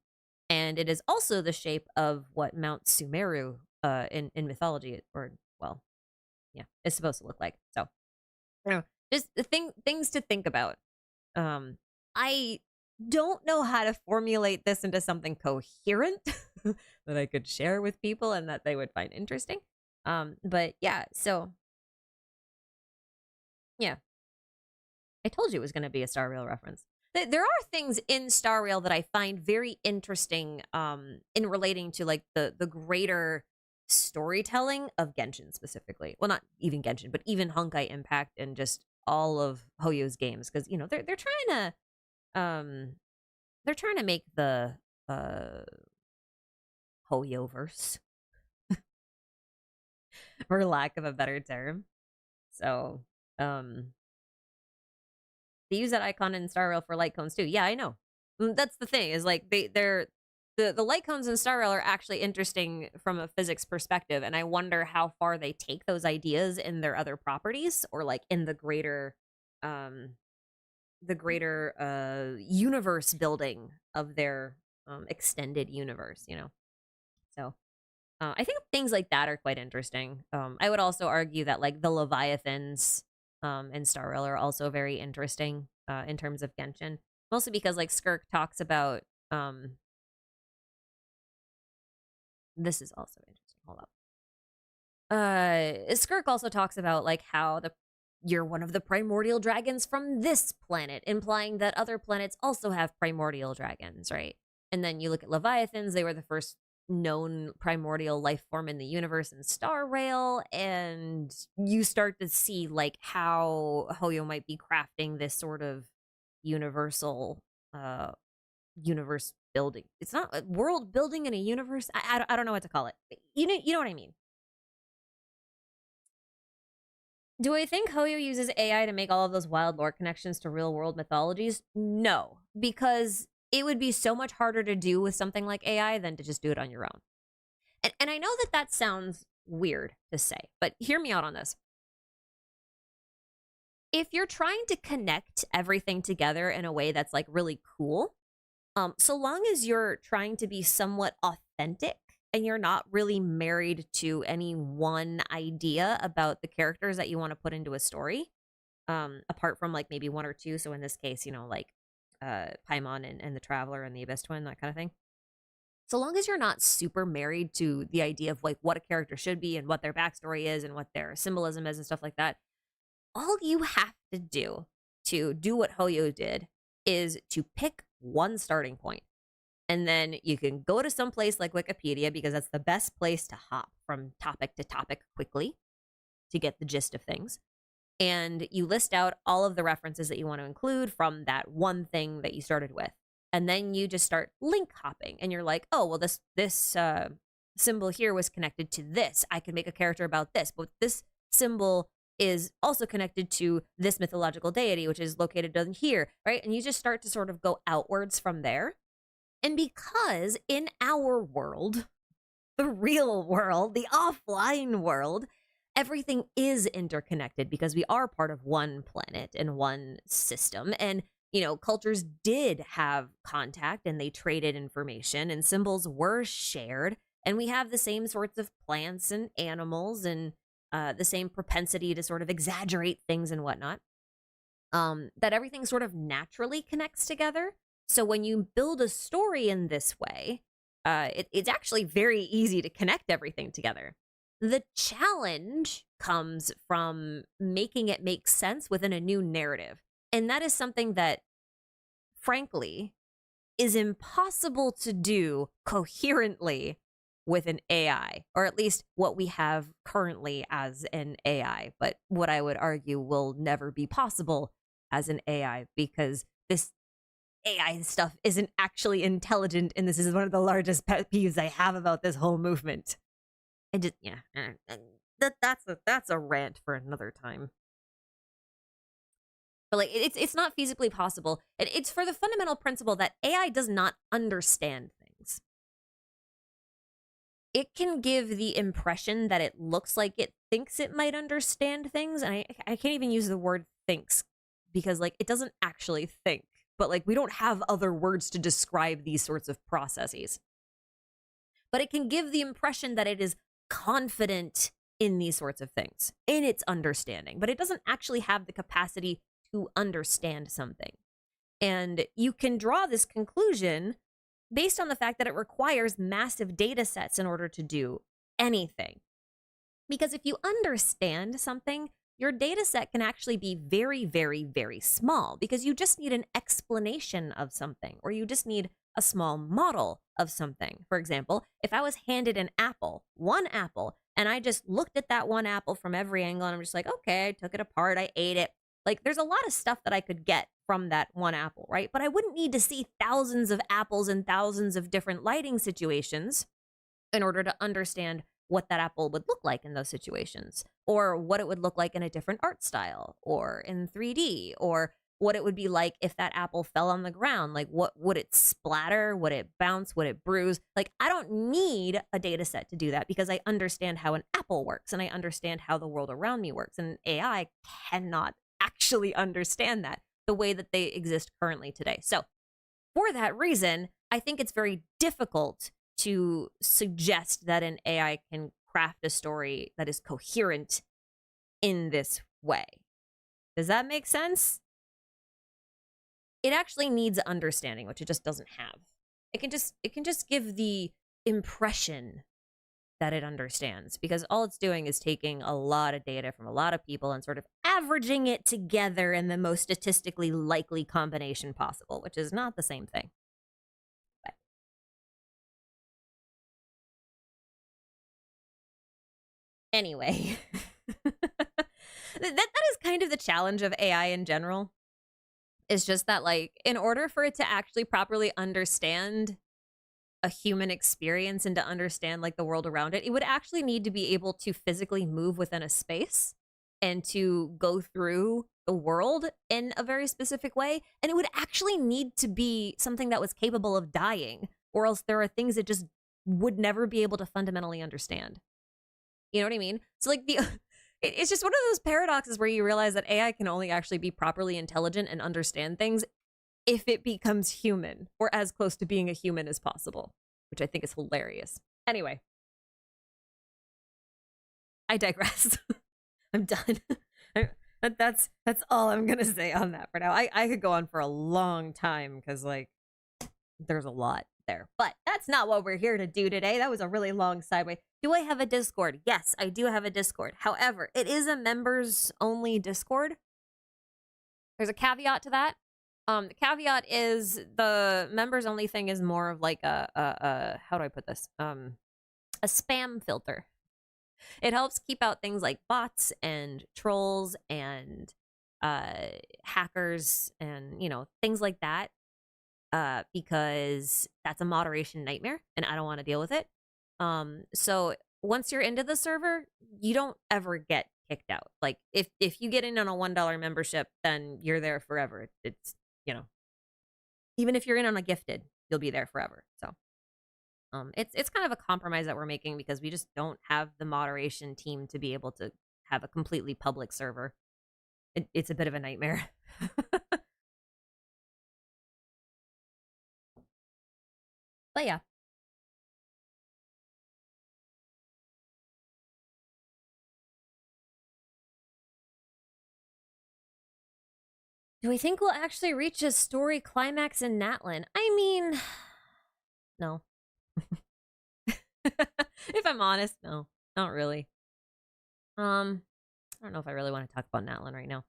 and it is also the shape of what Mount Sumeru in mythology, or well, yeah, it's supposed to look like. So, you know, just things to think about. I don't know how to formulate this into something coherent that I could share with people and that they would find interesting. But yeah, so yeah, I told you it was going to be a Star Rail reference. There are things in Star Rail that I find very interesting in relating to like the greater storytelling of Genshin specifically. Well, not even Genshin, but even Honkai Impact and just all of Hoyo's games, because you know they're trying to make the Hoyoverse, for lack of a better term. So they use that icon in Star Rail for light cones too. Yeah, I know. That's the thing, is like the light cones in Star Rail are actually interesting from a physics perspective, and I wonder how far they take those ideas in their other properties, or like in the greater universe building of their extended universe, you know. So I think things like that are quite interesting. I would also argue that like the Leviathans in Star Rail are also very interesting in terms of Genshin, mostly because like Skirk talks about this is also interesting. Hold up. Skirk also talks about like how you're one of the primordial dragons from this planet, implying that other planets also have primordial dragons, right? And then you look at Leviathans, they were the first known primordial life form in the universe in Star Rail, and you start to see like how Hoyo might be crafting this sort of universal universe building. It's not a world building in a universe. I don't know what to call it. You know what I mean. Do I think Hoyo uses AI to make all of those wild lore connections to real world mythologies? No, because it would be so much harder to do with something like AI than to just do it on your own. And I know that sounds weird to say, but hear me out on this. if you're trying to connect everything together in a way that's like really cool, so long as you're trying to be somewhat authentic and you're not really married to any one idea about the characters that you want to put into a story, apart from like maybe one or two. So in this case, you know, like Paimon and the Traveler and the Abyss Twin, that kind of thing. So long as you're not super married to the idea of like what a character should be and what their backstory is and what their symbolism is and stuff like that, all you have to do what Hoyo did is to pick one starting point. And then you can go to some place like Wikipedia, because that's the best place to hop from topic to topic quickly to get the gist of things. And you list out all of the references that you want to include from that one thing that you started with. And then you just start link hopping. And you're like, oh, well, this symbol here was connected to this. I can make a character about this. But this symbol is also connected to this mythological deity, which is located down here, right? And you just start to sort of go outwards from there. And because in our world, the real world, the offline world, everything is interconnected because we are part of one planet and one system. And, you know, cultures did have contact and they traded information and symbols were shared. And we have the same sorts of plants and animals and the same propensity to sort of exaggerate things and whatnot. That everything sort of naturally connects together. So when you build a story in this way, it's actually very easy to connect everything together. The challenge comes from making it make sense within a new narrative. And that is something that, frankly, is impossible to do coherently with an AI, or at least what we have currently as an AI. But what I would argue will never be possible as an AI, because this AI stuff isn't actually intelligent, and this is one of the largest pet peeves I have about this whole movement. I just, yeah, that's a rant for another time. But like, it's not feasibly possible. It's for the fundamental principle that AI does not understand things. It can give the impression that it looks like it thinks it might understand things, and I can't even use the word thinks, because like it doesn't actually think. But like we don't have other words to describe these sorts of processes. But it can give the impression that it is confident in these sorts of things, in its understanding, but it doesn't actually have the capacity to understand something. And you can draw this conclusion based on the fact that it requires massive data sets in order to do anything. Because if you understand something, your data set can actually be very, very, very small, because you just need an explanation of something, or you just need a small model of something. For example, if I was handed an apple, one apple, and I just looked at that one apple from every angle, and I'm just like, okay, I took it apart, I ate it. Like, there's a lot of stuff that I could get from that one apple, right? But I wouldn't need to see thousands of apples in thousands of different lighting situations in order to understand what that apple would look like in those situations, or what it would look like in a different art style, or in 3D, or what it would be like if that apple fell on the ground. Like, what would it splatter? Would it bounce? Would it bruise? Like, I don't need a data set to do that, because I understand how an apple works and I understand how the world around me works. And AI cannot actually understand that the way that they exist currently today. So for that reason, I think it's very difficult to suggest that an AI can craft a story that is coherent in this way. Does that make sense? It actually needs understanding, which it just doesn't have. It can just give the impression that it understands, because all it's doing is taking a lot of data from a lot of people and sort of averaging it together in the most statistically likely combination possible, which is not the same thing. But anyway, that is kind of the challenge of AI in general. It's just that, like, in order for it to actually properly understand a human experience and to understand like the world around it, it would actually need to be able to physically move within a space and to go through the world in a very specific way. And it would actually need to be something that was capable of dying, or else there are things it just would never be able to fundamentally understand. You know what I mean? So like It's just one of those paradoxes where you realize that AI can only actually be properly intelligent and understand things if it becomes human, or as close to being a human as possible, which I think is hilarious. Anyway, I digress. I'm done. That's all I'm gonna say on that for now. I could go on for a long time because like there's a lot there, but that's not what we're here to do today. That was a really long sideway. Do I have a Discord? Yes, I do have a Discord. However, it is a members only Discord. There's a caveat to that. The caveat is the members only thing is more of like a how do I put this? A spam filter. It helps keep out things like bots and trolls and hackers and, you know, things like that, because that's a moderation nightmare and I don't want to deal with it. So once you're into the server, you don't ever get kicked out. Like if you get in on a $1 membership, then you're there forever. It's, you know, even if you're in on a gifted, you'll be there forever. So it's kind of a compromise that we're making because we just don't have the moderation team to be able to have a completely public server. It's a bit of a nightmare. But yeah. Do we think we'll actually reach a story climax in Natlan? I mean, no. If I'm honest, no, not really. I don't know if I really want to talk about Natlan right now.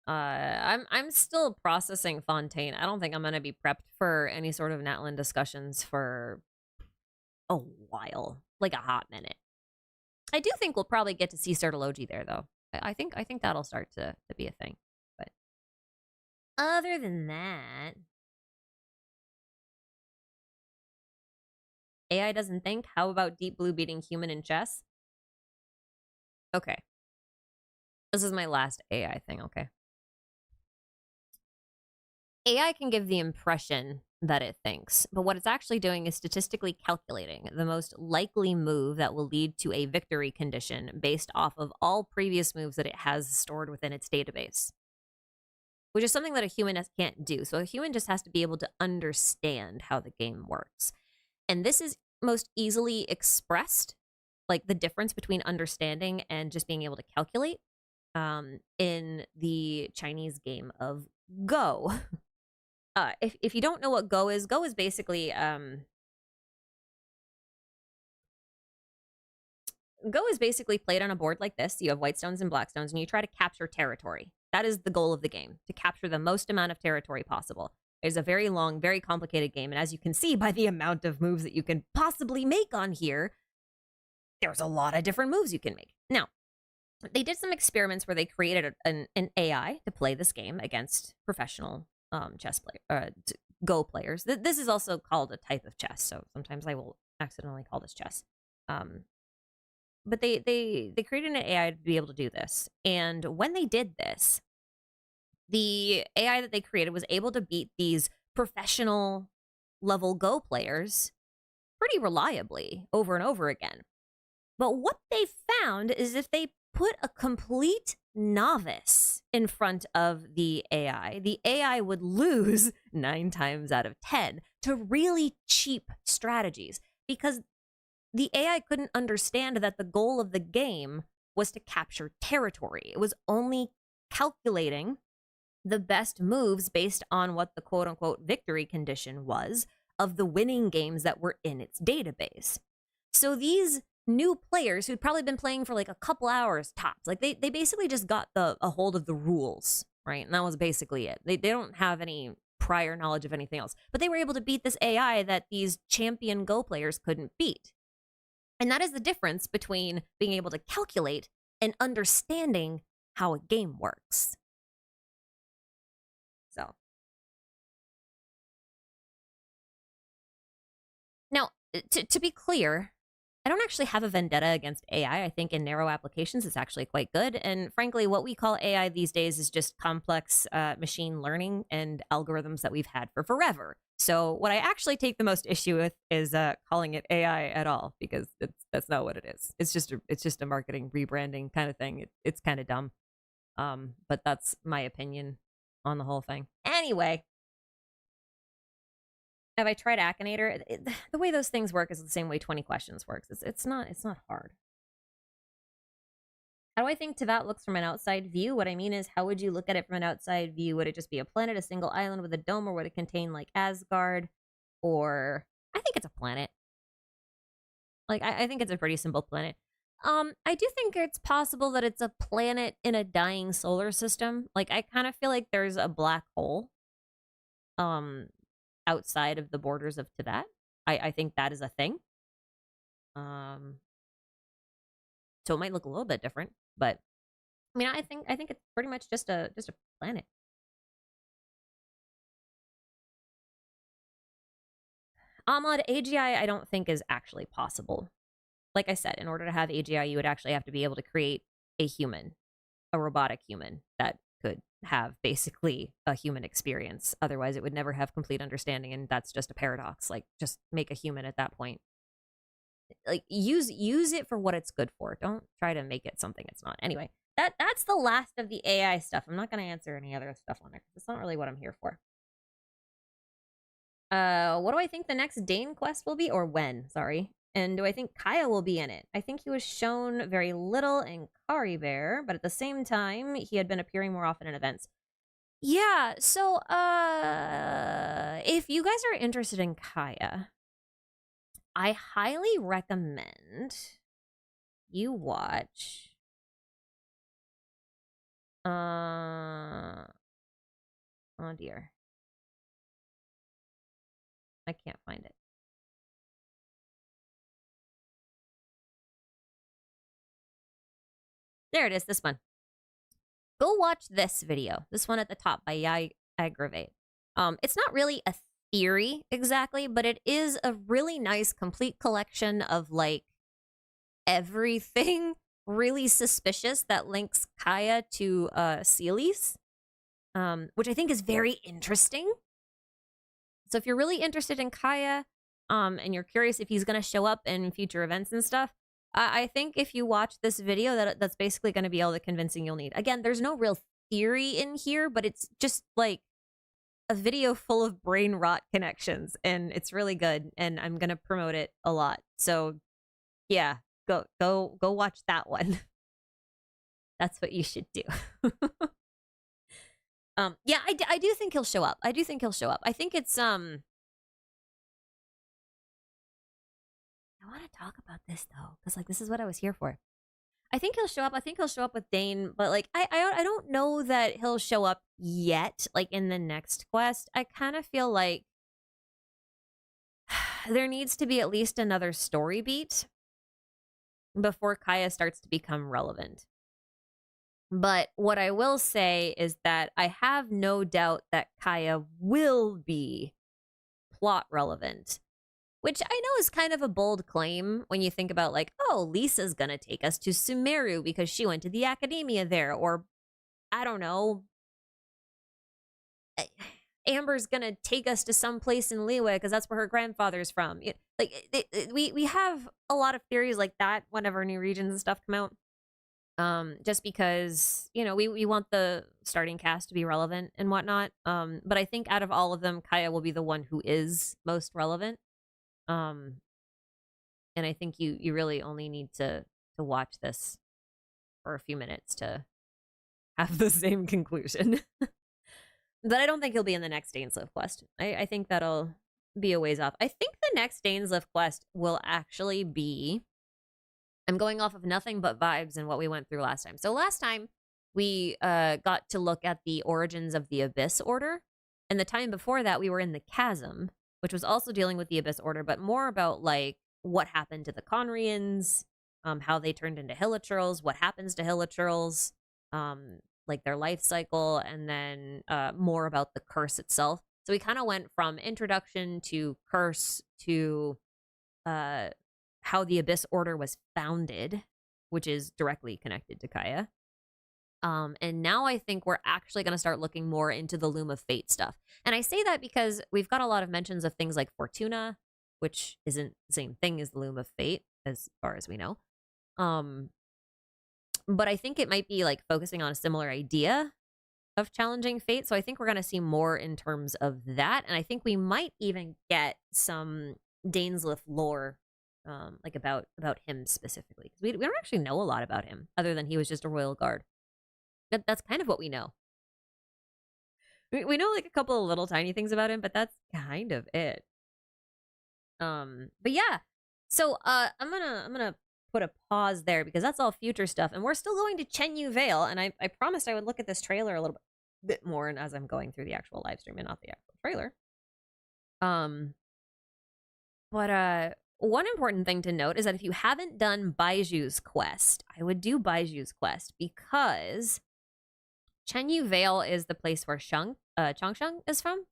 I'm still processing Fontaine. I don't think I'm gonna be prepped for any sort of Natlan discussions for a while, like a hot minute. I do think we'll probably get to see Sertology there, though. I think that'll start to be a thing. But other than that, AI doesn't think. How about Deep Blue beating human in chess? Okay. This is my last AI thing, okay? AI can give the impression that it thinks, but what it's actually doing is statistically calculating the most likely move that will lead to a victory condition based off of all previous moves that it has stored within its database, which is something that a human can't do. So a human just has to be able to understand how the game works. And this is most easily expressed, like the difference between understanding and just being able to calculate, in the Chinese game of Go. If you don't know what Go is basically Go is basically played on a board like this. You have white stones and black stones, and you try to capture territory. That is the goal of the game, to capture the most amount of territory possible. It's a very long, very complicated game, and as you can see by the amount of moves that you can possibly make on here, there's a lot of different moves you can make. Now, they did some experiments where they created an AI to play this game against professional chess Go players. This is also called a type of chess, so sometimes I will accidentally call this chess. But they created an AI to be able to do this, and when they did this, the AI that they created was able to beat these professional level Go players pretty reliably over and over again. But what they found is if they put a complete novice in front of the AI would lose 9 times out of 10 to really cheap strategies, because the AI couldn't understand that the goal of the game was to capture territory. It was only calculating the best moves based on what the quote-unquote victory condition was of the winning games that were in its database. So these new players who'd probably been playing for like a couple hours tops, like they basically just got a hold of the rules, right? And that was basically it. They don't have any prior knowledge of anything else, but they were able to beat this AI that these champion Go players couldn't beat. And that is the difference between being able to calculate and understanding how a game works. So now, to be clear, I don't actually have a vendetta against AI. I think in narrow applications, it's actually quite good. And frankly, what we call AI these days is just complex machine learning and algorithms that we've had for forever. So what I actually take the most issue with is calling it AI at all, because that's not what it is. It's just a marketing rebranding kind of thing. It's kind of dumb. But that's my opinion on the whole thing. Anyway, have I tried Akinator? The way those things work is the same way 20 questions works. It's not hard. How do I think Teyvat looks from an outside view? What I mean is, how would you look at it from an outside view? Would it just be a planet, a single island with a dome, or would it contain like Asgard? Or I think it's a planet. Like I think it's a pretty simple planet. I do think it's possible that it's a planet in a dying solar system. Like I kind of feel like there's a black hole outside of the borders of Teyvat. I think that is a thing. So it might look a little bit different, but I mean, I think it's pretty much just a planet. AGI I don't think is actually possible. Like I said, in order to have AGI, you would actually have to be able to create a human, a robotic human that could have basically a human experience. Otherwise, it would never have complete understanding, and that's just a paradox. Like, just make a human at that point. Like, use it for what it's good for. Don't try to make it something it's not. Anyway, that's the last of the AI stuff. I'm not going to answer any other stuff on there, because it's not really what I'm here for. What do I think the next Dane quest will be? Or when, sorry. And do I think Kaeya will be in it? I think he was shown very little in Kari Bear, but at the same time, he had been appearing more often in events. Yeah, so, if you guys are interested in Kaeya, I highly recommend you watch, oh dear. I can't find it. There it is, this one. Go watch this video. This one at the top by Yai Aggravate. It's not really a theory exactly, but it is a really nice complete collection of like everything really suspicious that links Kaeya to Celes, which I think is very interesting. So if you're really interested in Kaeya, and you're curious if he's going to show up in future events and stuff, I think if you watch this video, that's basically going to be all the convincing you'll need. Again, there's no real theory in here, but it's just like a video full of brain rot connections, and it's really good, and I'm going to promote it a lot. So yeah, go watch that one. That's what you should do. Yeah, I do think he'll show up. I do think he'll show up. I think it's I want to talk about this though, because like this is what I was here for. I think he'll show up. I think he'll show up with Dane, but like I don't know that he'll show up yet. Like in the next quest, I kind of feel like there needs to be at least another story beat before Kaeya starts to become relevant. But what I will say is that I have no doubt that Kaeya will be plot relevant, which I know is kind of a bold claim when you think about like, oh, Lisa's gonna take us to Sumeru because she went to the academia there, or I don't know, Amber's gonna take us to some place in Liyue because that's where her grandfather's from. We have a lot of theories like that whenever new regions and stuff come out. Just because, you know, we want the starting cast to be relevant and whatnot. But I think out of all of them, Kaeya will be the one who is most relevant. And I think you really only need to watch this for a few minutes to have the same conclusion. But I don't think he'll be in the next Dainsleif quest. I think that'll be a ways off. I think the next Dainsleif quest will actually be, I'm going off of nothing but vibes and what we went through last time. So last time we got to look at the origins of the Abyss Order. And the time before that, we were in the Chasm, which was also dealing with the Abyss Order, but more about like what happened to the Conrians, how they turned into Hilichurls, what happens to Hilichurls, like their life cycle, and then more about the curse itself. So we kind of went from introduction to curse to how the Abyss Order was founded, which is directly connected to Kaeya. And now I think we're actually going to start looking more into the Loom of Fate stuff. And I say that because we've got a lot of mentions of things like Fortuna, which isn't the same thing as the Loom of Fate, as far as we know. But I think it might be like focusing on a similar idea of challenging fate. So I think we're going to see more in terms of that. And I think we might even get some Daneslith lore, like about him specifically. Because we don't actually know a lot about him, other than he was just a royal guard. That's kind of what we know. We know like a couple of little tiny things about him, but that's kind of it. But yeah. So I'm gonna put a pause there because that's all future stuff, and we're still going to Chenyu Vale, and I promised I would look at this trailer a little bit more, and as I'm going through the actual live stream and not the actual trailer. But one important thing to note is that if you haven't done Baiju's quest, I would do Baiju's quest because Chenyu Vale is the place where Changsheng is from.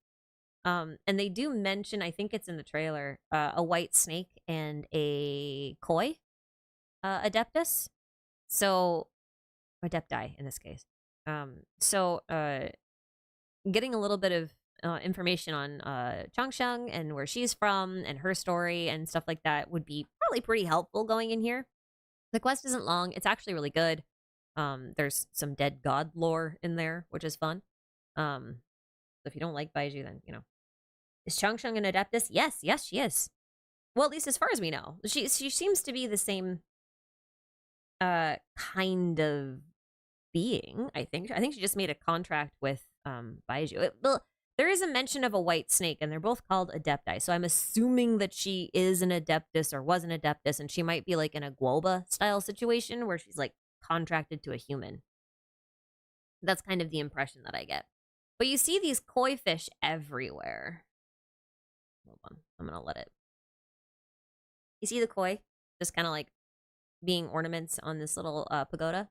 And they do mention, I think it's in the trailer, a white snake and a koi adeptus. So, adepti in this case. So, getting a little bit of information on Changsheng and where she's from and her story and stuff like that would be probably pretty helpful going in here. The quest isn't long. It's actually really good. There's some dead god lore in there, which is fun. So if you don't like Baiju, then, you know. Is Changsheng an adeptus? Yes, she is. Well, at least as far as we know. She seems to be the same kind of being, I think. I think she just made a contract with Baiju. Well, there is a mention of a white snake, and they're both called adepti. So I'm assuming that she is an adeptus or was an adeptus, and she might be like in a Guoba style situation where she's like contracted to a human. That's kind of the impression that I get. But you see these koi fish everywhere. Hold on, I'm gonna let it. You see the koi just kind of like being ornaments on this little pagoda.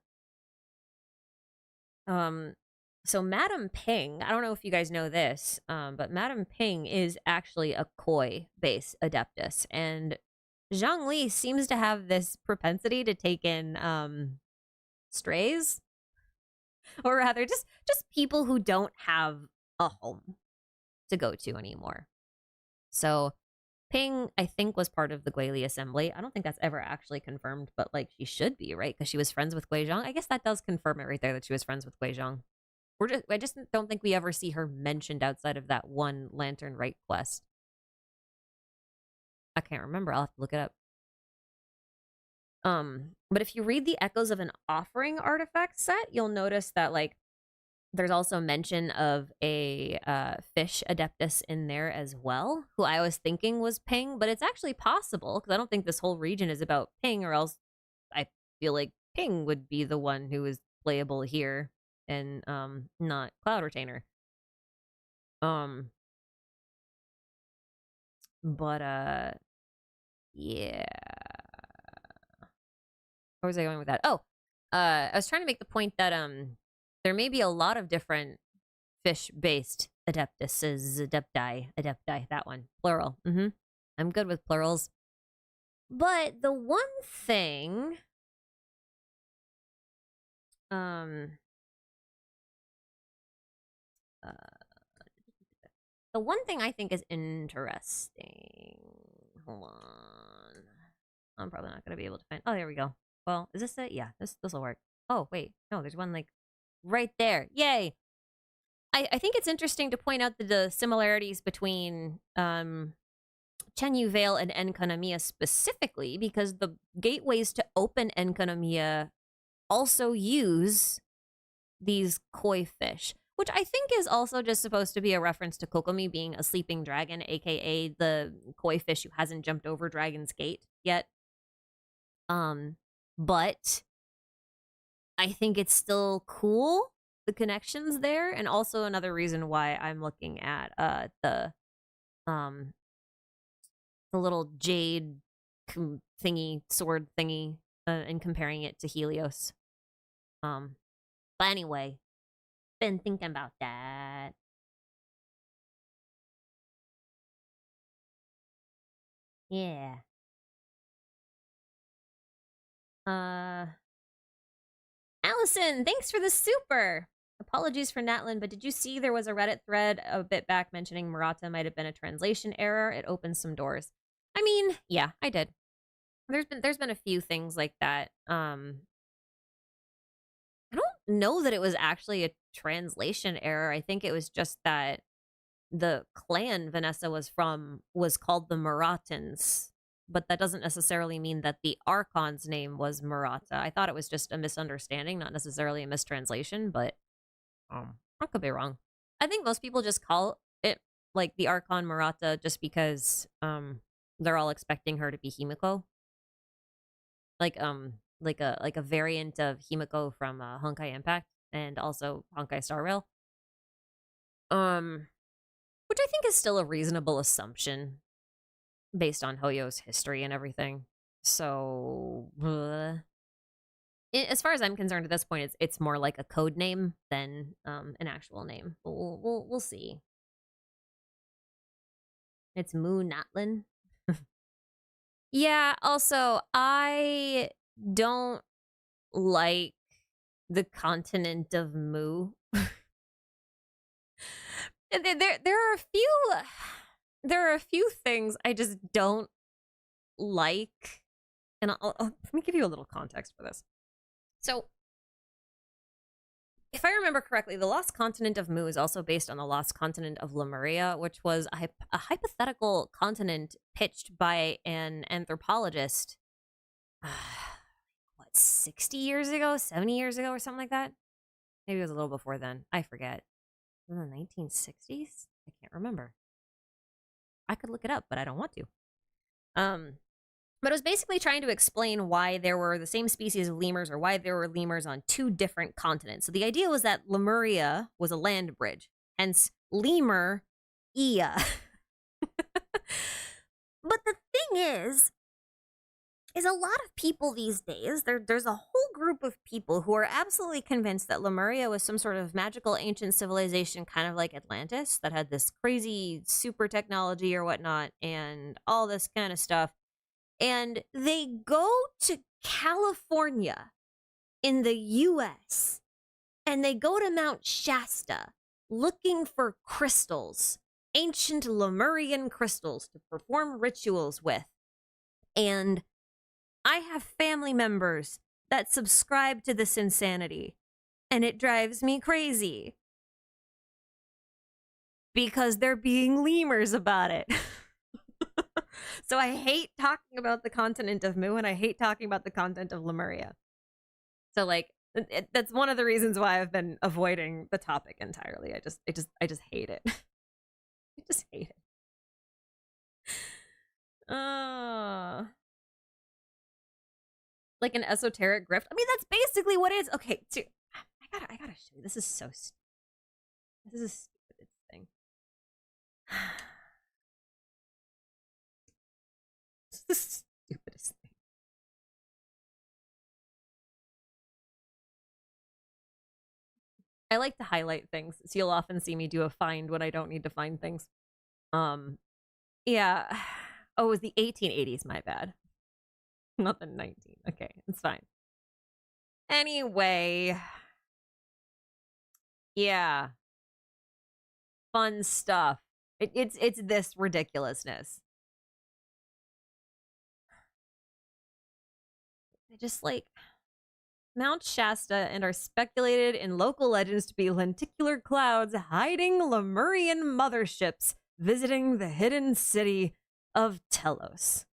So Madam Ping, I don't know if you guys know this, but Madam Ping is actually a koi base adeptus, and Zhang Li seems to have this propensity to take in strays, or rather just people who don't have a home to go to anymore. So Ping, I think, was part of the Guili Assembly. I don't think that's ever actually confirmed, but like she should be, right? Because she was friends with Guizhong. I guess that does confirm it right there that she was friends with Guizhong. I just don't think we ever see her mentioned outside of that one Lantern Rite quest. I can't remember. I'll have to look it up. But if you read the Echoes of an Offering artifact set, you'll notice that like there's also mention of a fish adeptus in there as well, who I was thinking was Ping, but it's actually possible because I don't think this whole region is about Ping, or else I feel like Ping would be the one who is playable here and not Cloud Retainer. But yeah. Where was I going with that? Oh, I was trying to make the point that there may be a lot of different fish-based adeptuses, adepti, that one, plural. I'm good with plurals. But the one thing, the one thing I think is interesting. Hold on. I'm probably not going to be able to find. Oh, there we go. Well, is this it? Yeah, this will work. Oh, wait. No, there's one like right there. Yay. I think it's interesting to point out the similarities between Chenyu Vale and Enkanomiya specifically, because the gateways to open Enkanomiya also use these koi fish, which I think is also just supposed to be a reference to Kokomi being a sleeping dragon, aka the koi fish who hasn't jumped over Dragon's Gate yet. But I think it's still cool, the connections there, and also another reason why I'm looking at the little jade thingy, sword thingy, and comparing it to Helios. But anyway, been thinking about that. Yeah. Allison, thanks for the super. Apologies for Natlan, but did you see there was a Reddit thread a bit back mentioning Murata might have been a translation error? It opens some doors. I mean, yeah, I did. There's been a few things like that. I don't know that it was actually a translation error. I think it was just that the clan Vanessa was from was called the Muratans, but that doesn't necessarily mean that the Archon's name was Murata. I thought it was just a misunderstanding, not necessarily a mistranslation, but I could be wrong. I think most people just call it like the Archon Murata just because they're all expecting her to be Himiko. Like a variant of Himiko from Honkai Impact and also Honkai Star Rail. Which I think is still a reasonable assumption based on Hoyo's history and everything. So, as far as I'm concerned at this point, it's more like a code name than an actual name. We'll see. It's Mu Natlan. Yeah, also, I don't like the continent of Mu. There are a few things I just don't like, and let me give you a little context for this. So, if I remember correctly, the lost continent of Mu is also based on the lost continent of Lemuria, which was a hypothetical continent pitched by an anthropologist, 60 years ago, 70 years ago, or something like that? Maybe it was a little before then. I forget. In the 1960s? I can't remember. I could look it up, but I don't want to. But it was basically trying to explain why there were the same species of lemurs or why there were lemurs on two different continents. So the idea was that Lemuria was a land bridge, hence lemur Ia. But the thing is a lot of people these days, there's a whole group of people who are absolutely convinced that Lemuria was some sort of magical ancient civilization, kind of like Atlantis, that had this crazy super technology or whatnot, and all this kind of stuff. And they go to California in the US, and they go to Mount Shasta looking for crystals, ancient Lemurian crystals to perform rituals with. And I have family members that subscribe to this insanity, and it drives me crazy because they're being lemurs about it. So I hate talking about the continent of Mu, and I hate talking about the continent of Lemuria. So like that's one of the reasons why I've been avoiding the topic entirely. I just hate it. I just hate it. Like an esoteric grift. I mean, that's basically what it is. Okay, I gotta show you. This is so stupid. This is a stupid thing. This is the stupidest thing. I like to highlight things, so you'll often see me do a find when I don't need to find things. Yeah. Oh, it was the 1880s, my bad. Not the 19. Okay, it's fine. Anyway. Yeah. Fun stuff. It's this ridiculousness. I just like Mount Shasta and are speculated in local legends to be lenticular clouds hiding Lemurian motherships visiting the hidden city of Telos.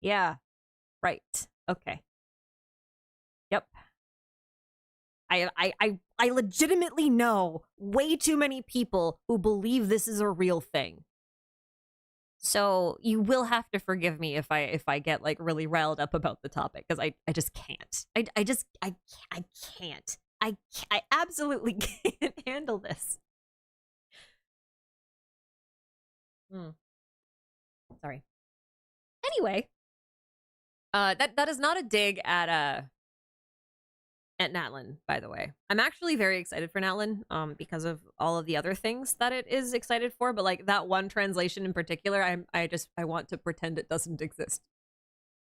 Yeah, right. Okay. Yep. I legitimately know way too many people who believe this is a real thing. So you will have to forgive me if I get like really riled up about the topic, because I just can't. I can't. I absolutely can't handle this. Sorry. Anyway, that is not a dig at Natlan, by the way. I'm actually very excited for Natlan, because of all of the other things that it is excited for, but like that one translation in particular, I want to pretend it doesn't exist.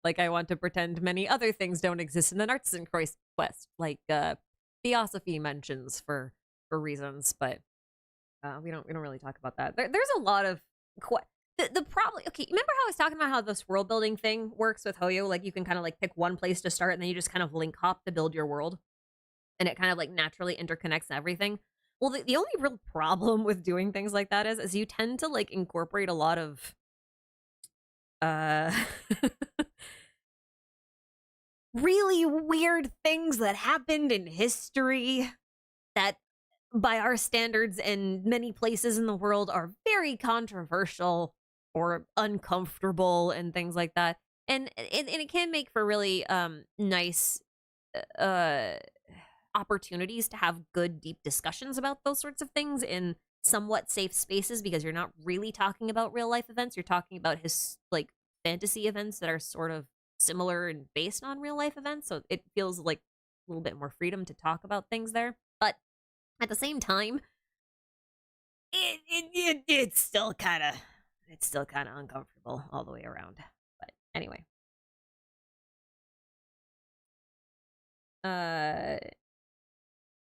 Like, I want to pretend many other things don't exist in an artisan quest, like theosophy mentions for reasons, but we don't really talk about that. There's a lot of the problem. Okay, remember how I was talking about how this world building thing works with Hoyo? Like, you can kind of like pick one place to start, and then you just kind of link hop to build your world, and it kind of like naturally interconnects everything. Well, the only real problem with doing things like that is you tend to like incorporate a lot of really weird things that happened in history that by our standards in many places in the world are very controversial or uncomfortable and things like that. And it can make for really nice opportunities to have good deep discussions about those sorts of things in somewhat safe spaces, because you're not really talking about real life events. You're talking about like fantasy events that are sort of similar and based on real life events. So it feels like a little bit more freedom to talk about things there. But at the same time, it's still kind of uncomfortable all the way around. But anyway,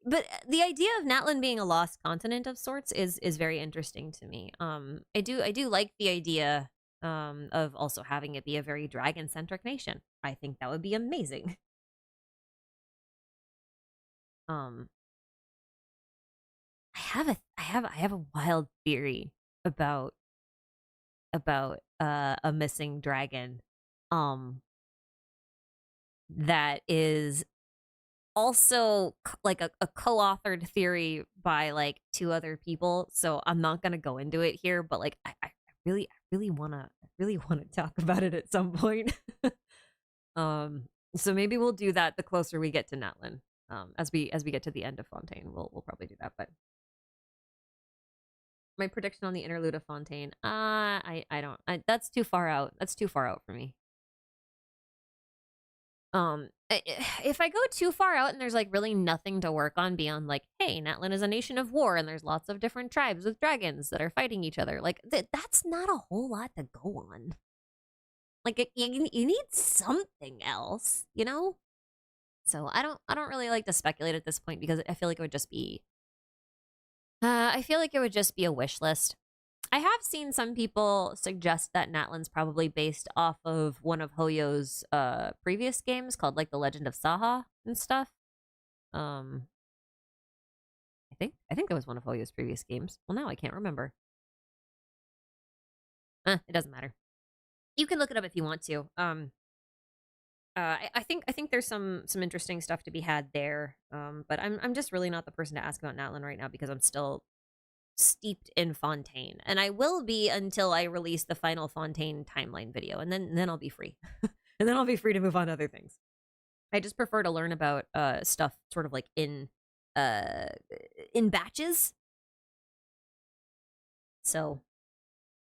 but the idea of Natlan being a lost continent of sorts is very interesting to me. I do like the idea of also having it be a very dragon centric nation. I think that would be amazing. I have a wild theory about a missing dragon that is also like a co-authored theory by like two other people, so I'm not gonna go into it here, but like I really wanna talk about it at some point. So maybe we'll do that the closer we get to Natlan. As we get to the end of Fontaine, we'll probably do that. But my prediction on the interlude of Fontaine, I don't. That's too far out. That's too far out for me. If I go too far out and there's like really nothing to work on beyond like, hey, Natlan is a nation of war and there's lots of different tribes with dragons that are fighting each other, like that's not a whole lot to go on. Like you need something else, you know? So I don't really like to speculate at this point, because I feel like it would just be a wish list. I have seen some people suggest that Natlan's probably based off of one of Hoyo's previous games called like The Legend of Saha and stuff. I think that was one of Hoyo's previous games. Well, now I can't remember. It doesn't matter. You can look it up if you want to. I think there's some interesting stuff to be had there. But I'm just really not the person to ask about Natlan right now, because I'm still steeped in Fontaine, and I will be until I release the final Fontaine timeline video, and then I'll be free. And then I'll be free to move on to other things. I just prefer to learn about stuff sort of like in batches. So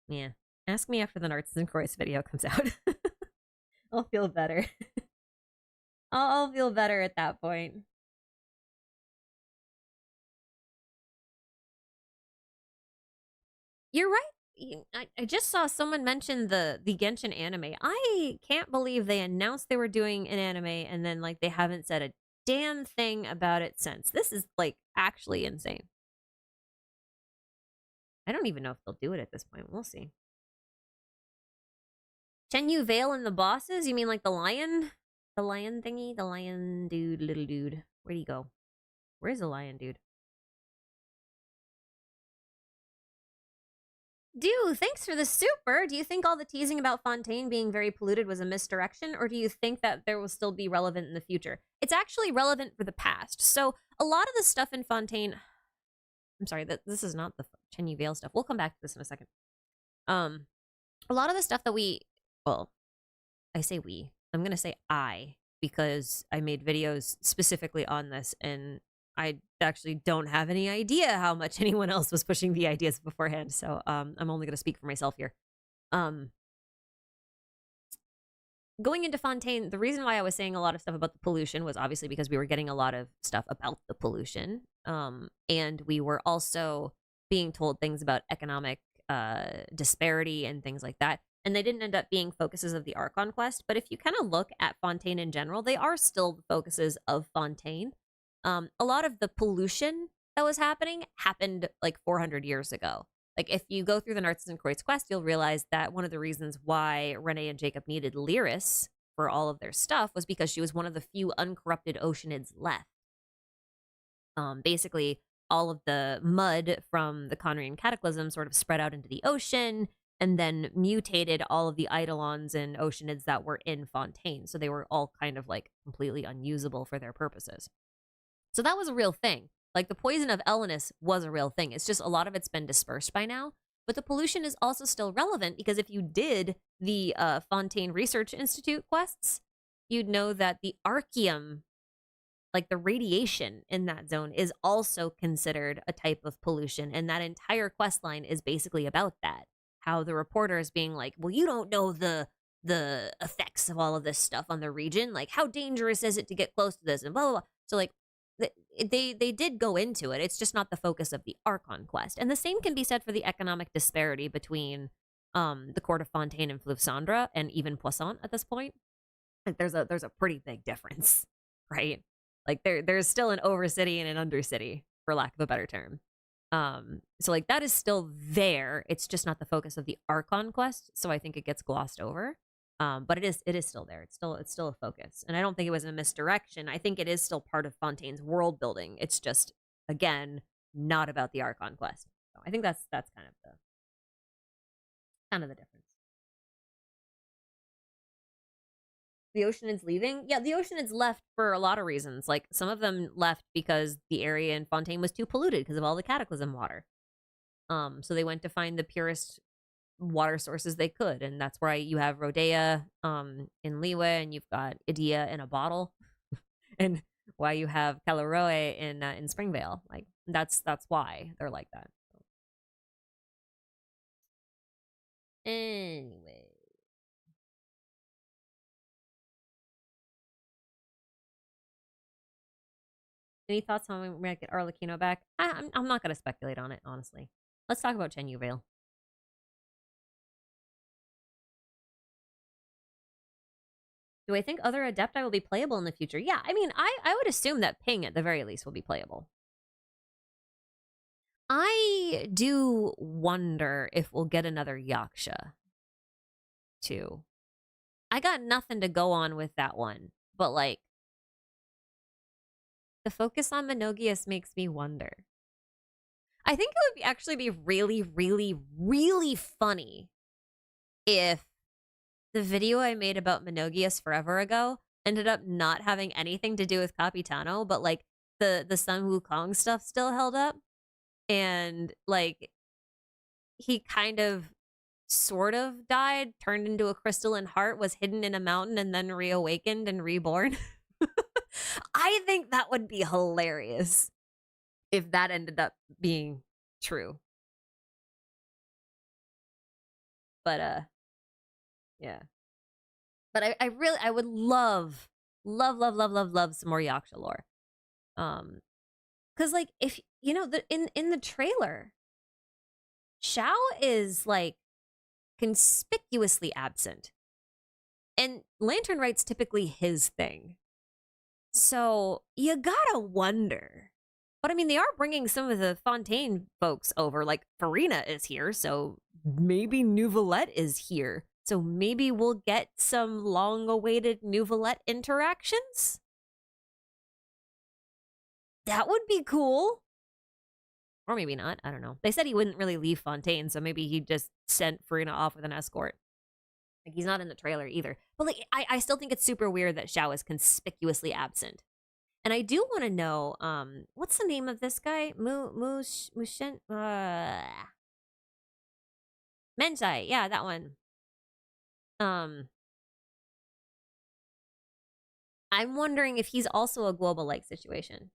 yeah, ask me after the Narts and Croix video comes out. I'll feel better. I'll feel better at that point. You're right. I just saw someone mention the Genshin anime. I can't believe they announced they were doing an anime and then like they haven't said a damn thing about it since. This is like actually insane. I don't even know if they'll do it at this point. We'll see. Chenyu Vale and the bosses? You mean like the lion? The lion thingy? The lion dude, little dude. Where'd he go? Where's the lion dude? Dude, thanks for the super. Do you think all the teasing about Fontaine being very polluted was a misdirection, or do you think that there will still be relevant in the future? It's actually relevant for the past. So a lot of the stuff in Fontaine... I'm sorry, this is not the Chenyu Vale stuff. We'll come back to this in a second. A lot of the stuff that we... Well, I say we. I'm going to say I, because I made videos specifically on this, and I actually don't have any idea how much anyone else was pushing the ideas beforehand. So I'm only going to speak for myself here. Going into Fontaine, the reason why I was saying a lot of stuff about the pollution was obviously because we were getting a lot of stuff about the pollution. And we were also being told things about economic disparity and things like that. and they didn't end up being focuses of the Archon quest. But if you kind of look at Fontaine in general, they are still the focuses of Fontaine. A lot of the pollution that was happened like 400 years ago. Like, if you go through the Narcissus and Croix quest, you'll realize that one of the reasons why Renee and Jacob needed Lyris for all of their stuff was because she was one of the few uncorrupted Oceanids left. Basically, all of the mud from the Conrian Cataclysm sort of spread out into the ocean and then mutated all of the Eidolons and Oceanids that were in Fontaine. So they were all kind of like completely unusable for their purposes. So that was a real thing. Like, the poison of Elenus was a real thing. It's just a lot of it's been dispersed by now. But the pollution is also still relevant because if you did the Fontaine Research Institute quests, you'd know that the Archeum, like the radiation in that zone, is also considered a type of pollution. And that entire quest line is basically about that. How the reporter is being like, well, you don't know the effects of all of this stuff on the region. Like, how dangerous is it to get close to this? And blah, blah, blah. So, like, they did go into it. It's just not the focus of the Archon quest. And the same can be said for the economic disparity between the court of Fontaine and Fleuve Cendres and even Poisson at this point. Like, there's a pretty big difference, right? Like, there's still an overcity and an undercity, for lack of a better term. So like, that is still there. It's just not the focus of the Archon quest, so I think it gets glossed over. But it is still there. It's still a focus. And I don't think it was a misdirection. I think it is still part of Fontaine's world building. It's just, again, not about the Archon quest. So I think that's kind of the difference. The Oceanids leaving? Yeah, the Oceanids left for a lot of reasons. Like, some of them left because the area in Fontaine was too polluted because of all the Cataclysm water. So they went to find the purest water sources they could, and that's why you have Rodea in Liyue, and you've got Idia in a bottle, and why you have Calaroe in Springvale. Like, that's why they're like that. Anyway, any thoughts on when we might get Arlecchino back? I'm not gonna speculate on it, honestly. Let's talk about Chenyu Vale. Do I think other adepti will be playable in the future? Yeah, I mean, I would assume that Ping, at the very least, will be playable. I do wonder if we'll get another Yaksha, too. I got nothing to go on with that one, but, like, the focus on Monogius makes me wonder. I think it would actually be really, really, really funny if the video I made about Monogius forever ago ended up not having anything to do with Capitano, but like the Sun Wukong stuff still held up. And like, he kind of sort of died, turned into a crystalline heart, was hidden in a mountain, and then reawakened and reborn. I think that would be hilarious if that ended up being true. But yeah. But I would love some more Yaksha lore. Cause like, if you know, in the trailer, Xiao is like conspicuously absent. And Lantern Rite's typically his thing. So you gotta wonder. But I mean, they are bringing some of the Fontaine folks over. Like, Furina is here, so maybe Nouvelette is here. So maybe we'll get some long-awaited Nouvelette interactions? That would be cool. Or maybe not. I don't know. They said he wouldn't really leave Fontaine, so maybe he just sent Furina off with an escort. Like, he's not in the trailer either. But like, I still think it's super weird that Xiao is conspicuously absent. And I do want to know, what's the name of this guy? Mushen? Mensai. Yeah, that one. I'm wondering if he's also a global-like situation.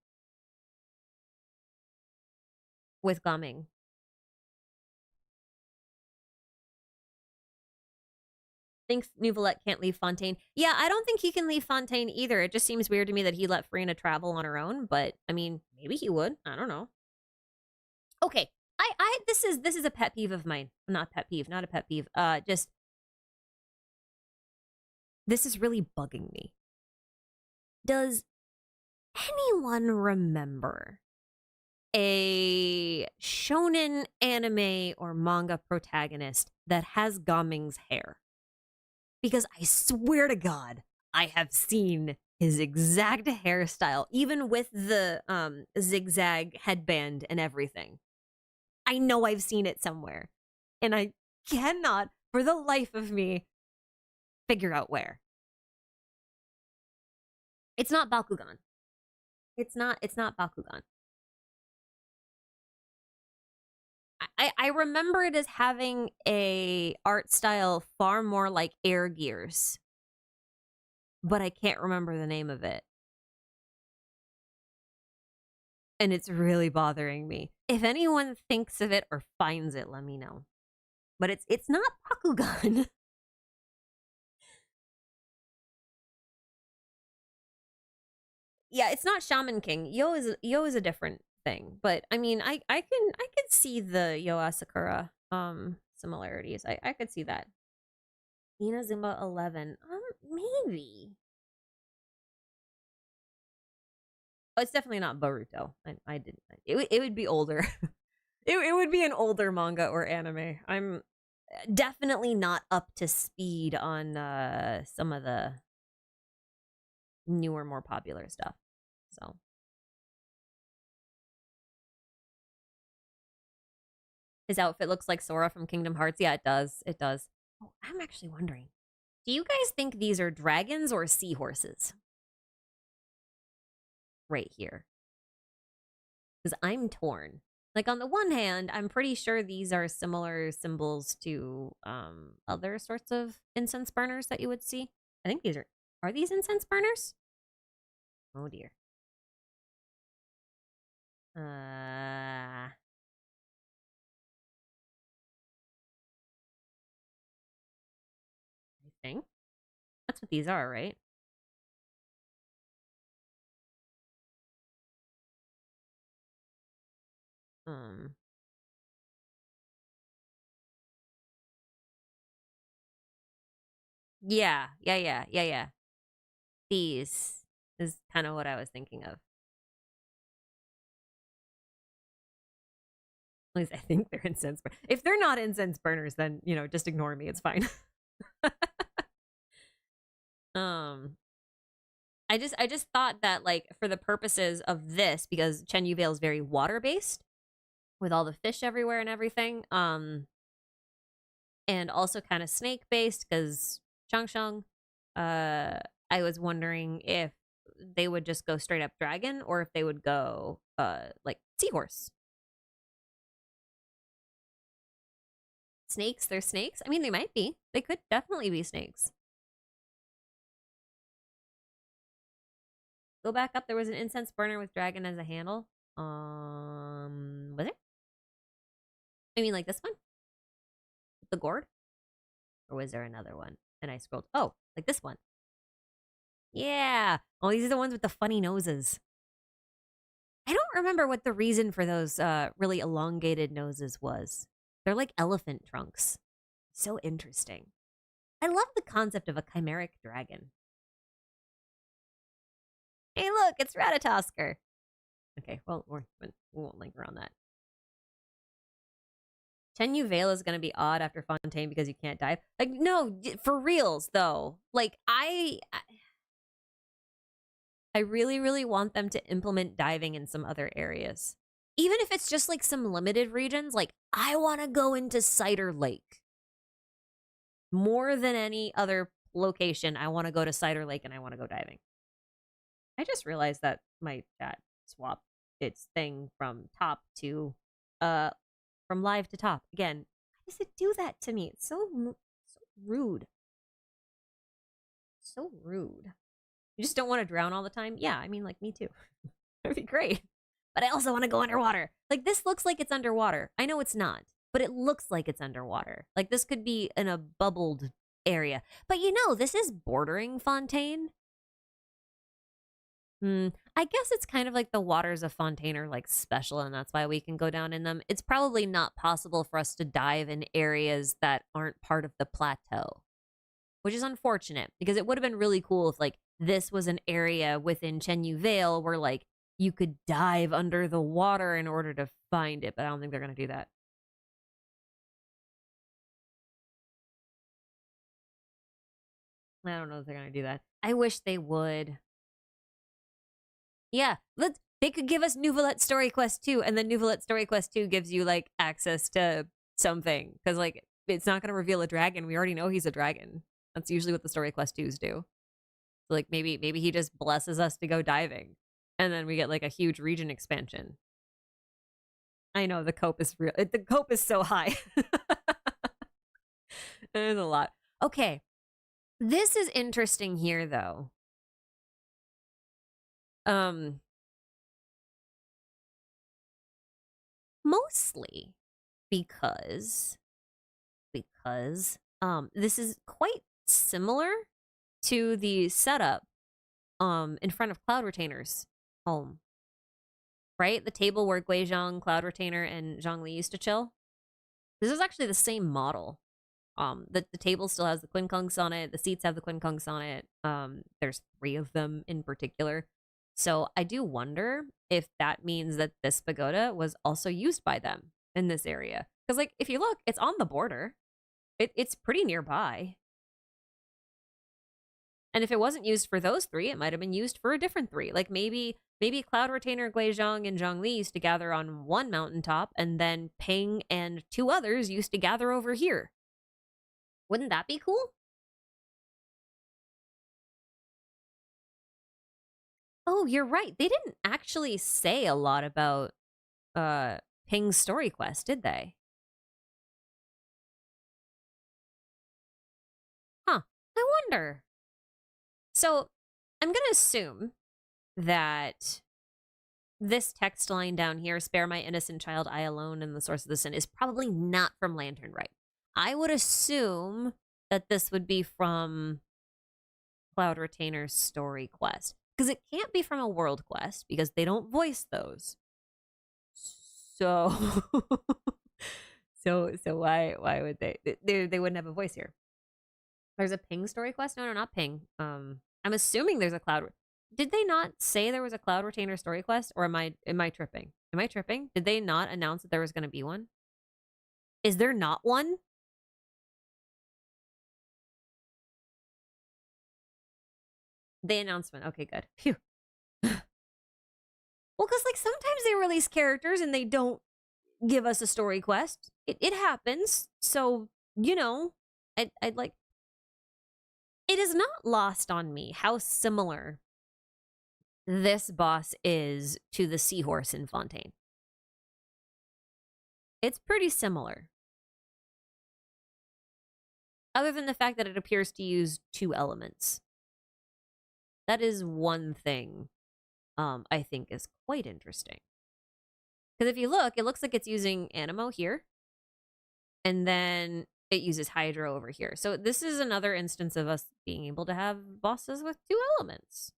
With Gumming. Thinks Nouvelette can't leave Fontaine. Yeah, I don't think he can leave Fontaine either. It just seems weird to me that he let Furina travel on her own, but I mean, maybe he would. I don't know. Okay. This is a pet peeve of mine. Not a pet peeve. Just this is really bugging me. Does anyone remember a shonen anime or manga protagonist that has Gaming's hair? Because I swear to God, I have seen his exact hairstyle, even with the zigzag headband and everything. I know I've seen it somewhere, and I cannot, for the life of me, figure out where. It's not Bakugan. It's not Bakugan. I remember it as having a art style far more like Air Gears, but I can't remember the name of it. And it's really bothering me. If anyone thinks of it or finds it, let me know. But it's not Bakugan. Yeah, it's not Shaman King. Yo is a different thing. But I mean, I can see the Yo Asakura similarities. I could see that. Inazuma 11. Maybe. Oh, it's definitely not Boruto. I didn't. It would be older. it would be an older manga or anime. I'm definitely not up to speed on some of the newer, more popular stuff. So his outfit looks like Sora from Kingdom Hearts. Yeah, it does. It does. Oh, I'm actually wondering, do you guys think these are dragons or seahorses? Right here. Because I'm torn. Like, on the one hand, I'm pretty sure these are similar symbols to other sorts of incense burners that you would see. I think these are these incense burners? Oh dear. I think that's what these are, right? Um, yeah. These is kind of what I was thinking of. At least I think they're incense burners. If they're not incense burners, then just ignore me. It's fine. um, I just thought that, like, for the purposes of this, because Chenyu Vale is very water based with all the fish everywhere and everything. And also kind of snake based because Changsheng. I was wondering if they would just go straight up dragon or if they would go like seahorse. Snakes, they're snakes. I mean, they might be. They could definitely be snakes. Go back up. There was an incense burner with dragon as a handle. Was there? I mean, like this one? The gourd? Or was there another one? And I scrolled. Oh, like this one. Yeah. Oh, these are the ones with the funny noses. I don't remember what the reason for those really elongated noses was. They're like elephant trunks. So interesting. I love the concept of a chimeric dragon. Hey, look, it's Ratatosker. Okay, well, we won't linger on that. Chenyu Vale is going to be odd after Fontaine because you can't dive. Like, no, for reals, though. Like, I really, really want them to implement diving in some other areas. Even if it's just like some limited regions, like, I want to go into Cider Lake. More than any other location, I want to go to Cider Lake and I want to go diving. I just realized that my chat swapped its thing from top to from live to top. Again, why does it do that to me? It's so rude. So rude. You just don't want to drown all the time? Yeah, I mean, like, me too. That'd be great. But I also want to go underwater. Like, this looks like it's underwater. I know it's not, but it looks like it's underwater. Like, this could be in a bubbled area. But this is bordering Fontaine. I guess it's kind of like the waters of Fontaine are like special, and that's why we can go down in them. It's probably not possible for us to dive in areas that aren't part of the plateau. which is unfortunate because it would have been really cool if like this was an area within Chenyu Vale where like you could dive under the water in order to find it, but I don't think they're going to do that. I don't know if they're going to do that. I wish they would. Yeah, they could give us Nouvelette Story Quest 2, and then Nouvelette Story Quest 2 gives you like access to something. Because like it's not gonna reveal a dragon. We already know he's a dragon. That's usually what the Story Quest 2s do. So like maybe he just blesses us to go diving. And then we get like a huge region expansion. I know the cope is real. The cope is so high. There's a lot. Okay. This is interesting here though. Mostly because this is quite similar to the setup in front of Cloud Retainer's home. Right? The table where Guizhong, Cloud Retainer, and Zhongli used to chill. This is actually the same model. The table still has the quincunx on it. The seats have the quincunx on it. There's 3 of them in particular. So I do wonder if that means that this pagoda was also used by them in this area. Because like if you look, it's on the border. It's pretty nearby. And if it wasn't used for those 3, it might have been used for a different 3. Like maybe Cloud Retainer, Guizhong, and Zhongli used to gather on one mountaintop, and then Ping and 2 others used to gather over here. Wouldn't that be cool? Oh, you're right. They didn't actually say a lot about Ping's story quest, did they? Huh. I wonder. So, I'm going to assume that this text line down here, spare my innocent child, I alone am the source of the sin, is probably not from Lantern Rite. I would assume that this would be from Cloud Retainer's story quest. Because it can't be from a world quest, because they don't voice those. So, so why would they wouldn't have a voice here? There's a Ping story quest? No, not Ping. I'm assuming there's a Cloud. Did they not say there was a Cloud Retainer story quest, or am I tripping? Am I tripping? Did they not announce that there was going to be one? Is there not one? The announcement. Okay, good. Phew. Well, because like sometimes they release characters and they don't give us a story quest. It happens. So, you know, I'd like. It is not lost on me how similar this boss is to the seahorse in Fontaine. It's pretty similar. Other than the fact that it appears to use 2 elements. That is one thing I think is quite interesting. Because if you look, it looks like it's using Animo here. And then it uses Hydro over here. So this is another instance of us being able to have bosses with 2 elements.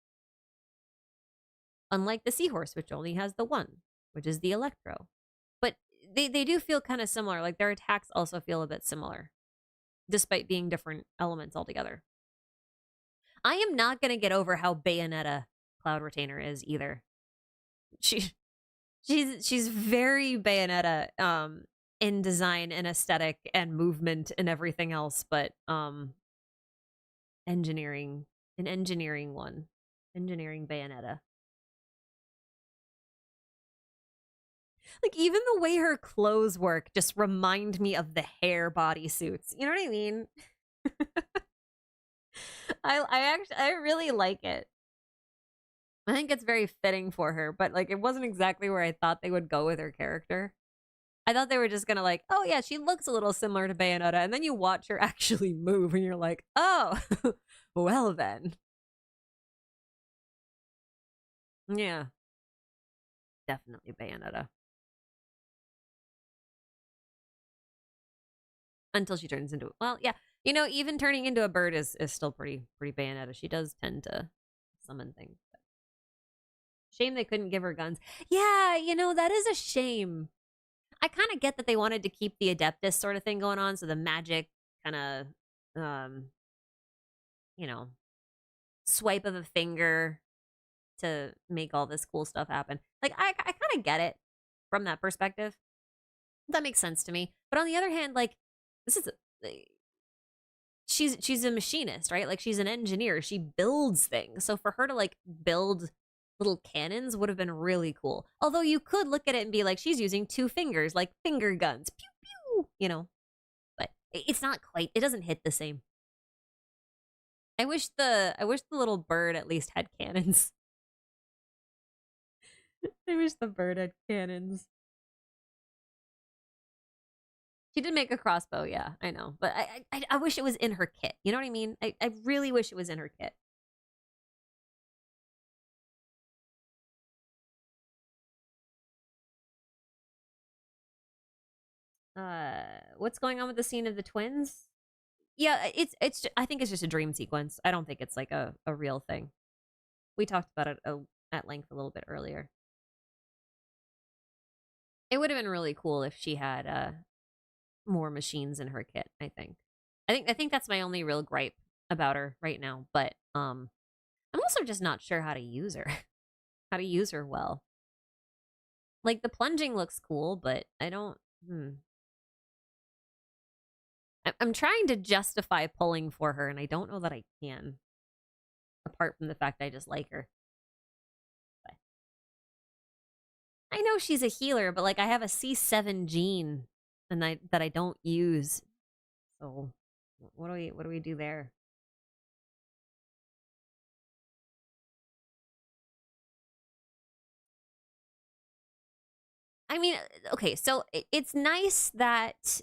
Unlike the Seahorse, which only has the 1, which is the Electro. But they do feel kind of similar. Like their attacks also feel a bit similar. Despite being different elements altogether. I am not going to get over how Bayonetta Cloud Retainer is either. She's very Bayonetta in design and aesthetic and movement and everything else, but engineering Bayonetta. Like even the way her clothes work just remind me of the hair bodysuits. You know what I mean? I really like it. I think it's very fitting for her, but like it wasn't exactly where I thought they would go with her character. I thought they were just gonna like, oh yeah, she looks a little similar to Bayonetta, and then you watch her actually move, and you're like, oh, well then. Yeah. Definitely Bayonetta. Until she turns into, well, yeah. You know, even turning into a bird is still pretty Bayonetta. She does tend to summon things. Shame they couldn't give her guns. Yeah, you know, that is a shame. I kind of get that they wanted to keep the Adeptus sort of thing going on, so the magic kind of you know, swipe of a finger to make all this cool stuff happen. Like, I kind of get it from that perspective. That makes sense to me. But on the other hand, like, this is she's a machinist, right? Like, she's an engineer. She builds things. So for her to like build little cannons would have been really cool. Although you could look at it and be like, she's using 2 fingers, like finger guns, pew pew, you know. But it's not quite. It doesn't hit the same. I wish the little bird at least had cannons. I wish the bird had cannons. She did make a crossbow, yeah, I know. But I wish it was in her kit. You know what I mean? I really wish it was in her kit. What's going on with the scene of the twins? Yeah, it's I think it's just a dream sequence. I don't think it's like a real thing. We talked about it at length a little bit earlier. It would have been really cool if she had more machines in her kit, I think. I think that's my only real gripe about her right now, but I'm also just not sure how to use her. How to use her well. Like, the plunging looks cool, but I don't I'm trying to justify pulling for her, and I don't know that I can. Apart from the fact I just like her. But I know she's a healer, but like, I have a C7 gene and that I don't use. So what do we do there? I mean, okay, so it's nice that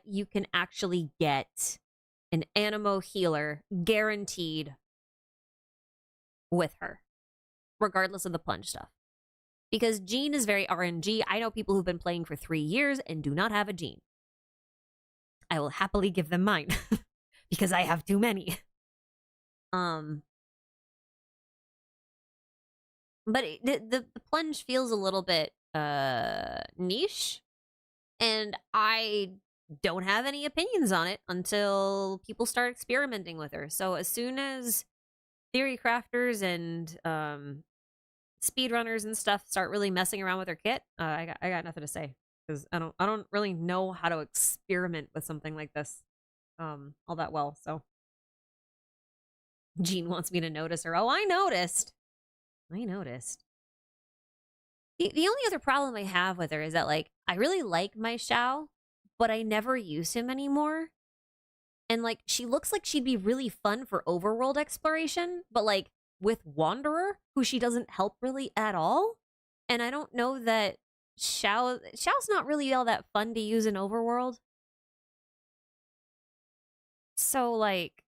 you can actually get an Animo healer guaranteed with her, regardless of the plunge stuff. Because Jean is very RNG. I know people who've been playing for 3 years and do not have a Jean. I will happily give them mine because I have too many. But the plunge feels a little bit niche, and I don't have any opinions on it until people start experimenting with her. So as soon as theory crafters and speedrunners and stuff start really messing around with her kit, I got nothing to say, because I don't really know how to experiment with something like this all that well. So Jean wants me to notice her. Oh, I noticed. The only other problem I have with her is that, like, I really like my Xiao, but I never use him anymore. And like, she looks like she'd be really fun for overworld exploration, but like with Wanderer, who she doesn't help really at all. And I don't know that Xiao's not really all that fun to use in overworld. So like,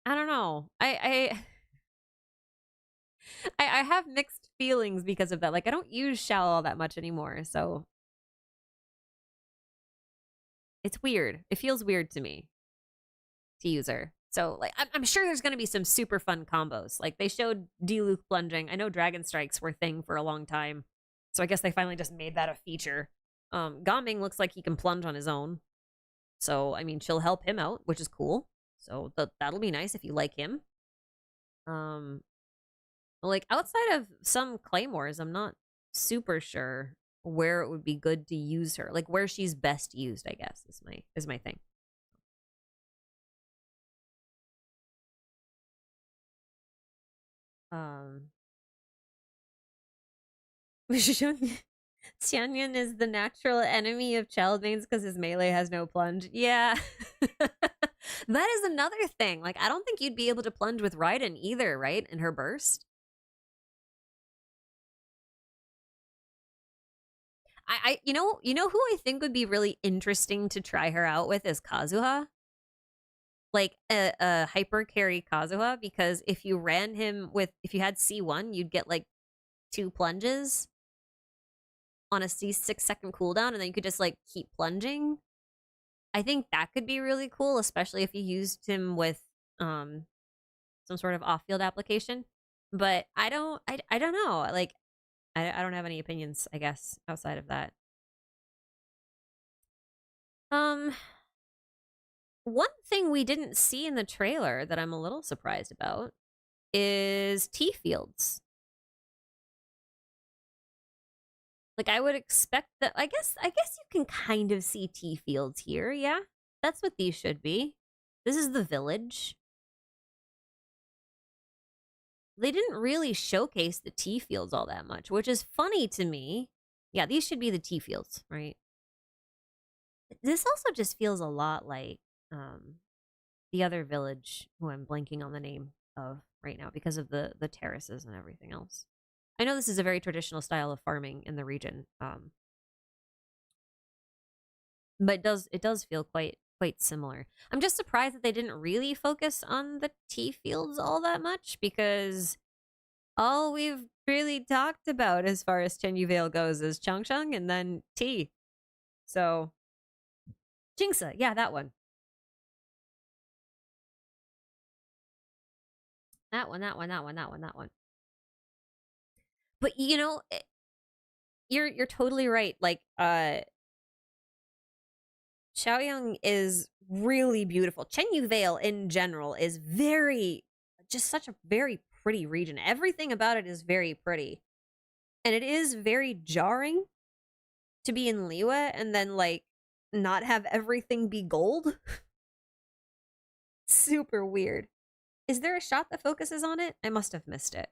I don't know. I have mixed feelings because of that. Like, I don't use Xiao all that much anymore, so it's weird. It feels weird to me to use her. So like, I'm sure there's going to be some super fun combos. Like, they showed Diluc plunging. I know Dragon Strikes were a thing for a long time, so I guess they finally just made that a feature. Gaming looks like he can plunge on his own, so I mean, she'll help him out, which is cool. So that'll be nice if you like him. Like, outside of some claymores, I'm not super sure where it would be good to use her. Like, where she's best used, I guess, is my thing. Xianyun is the natural enemy of Childmanes because his melee has no plunge. Yeah. That is another thing. Like, I don't think you'd be able to plunge with Rite either, right? In her burst. You know who I think would be really interesting to try her out with is Kazuha. Like a hyper carry Kazuha, because if you ran him with, if you had C1, you'd get like 2 plunges on a C6-second cooldown, and then you could just like keep plunging. I think that could be really cool, especially if you used him with some sort of off-field application. But I don't know. Like, I don't have any opinions, I guess, outside of that. one thing we didn't see in the trailer that I'm a little surprised about is tea fields. Like, I would expect that. I guess you can kind of see tea fields here. Yeah, that's what these should be. This is the village. They didn't really showcase the tea fields all that much, which is funny to me. Yeah, these should be the tea fields, right? This also just feels a lot like the other village, who I'm blanking on the name of right now because of the terraces and everything else. I know this is a very traditional style of farming in the region, but it does feel quite similar. I'm just surprised that they didn't really focus on the tea fields all that much, because all we've really talked about as far as Chenyu Vale goes is Changcheng and then tea. So, Jingsa, yeah, that one. That one. But you know, you're totally right. Like, Xiaoyang is really beautiful. Chenyu Vale in general is just such a very pretty region. Everything about it is very pretty. And it is very jarring to be in Liyue and then, like, not have everything be gold. Super weird. Is there a shot that focuses on it? I must have missed it.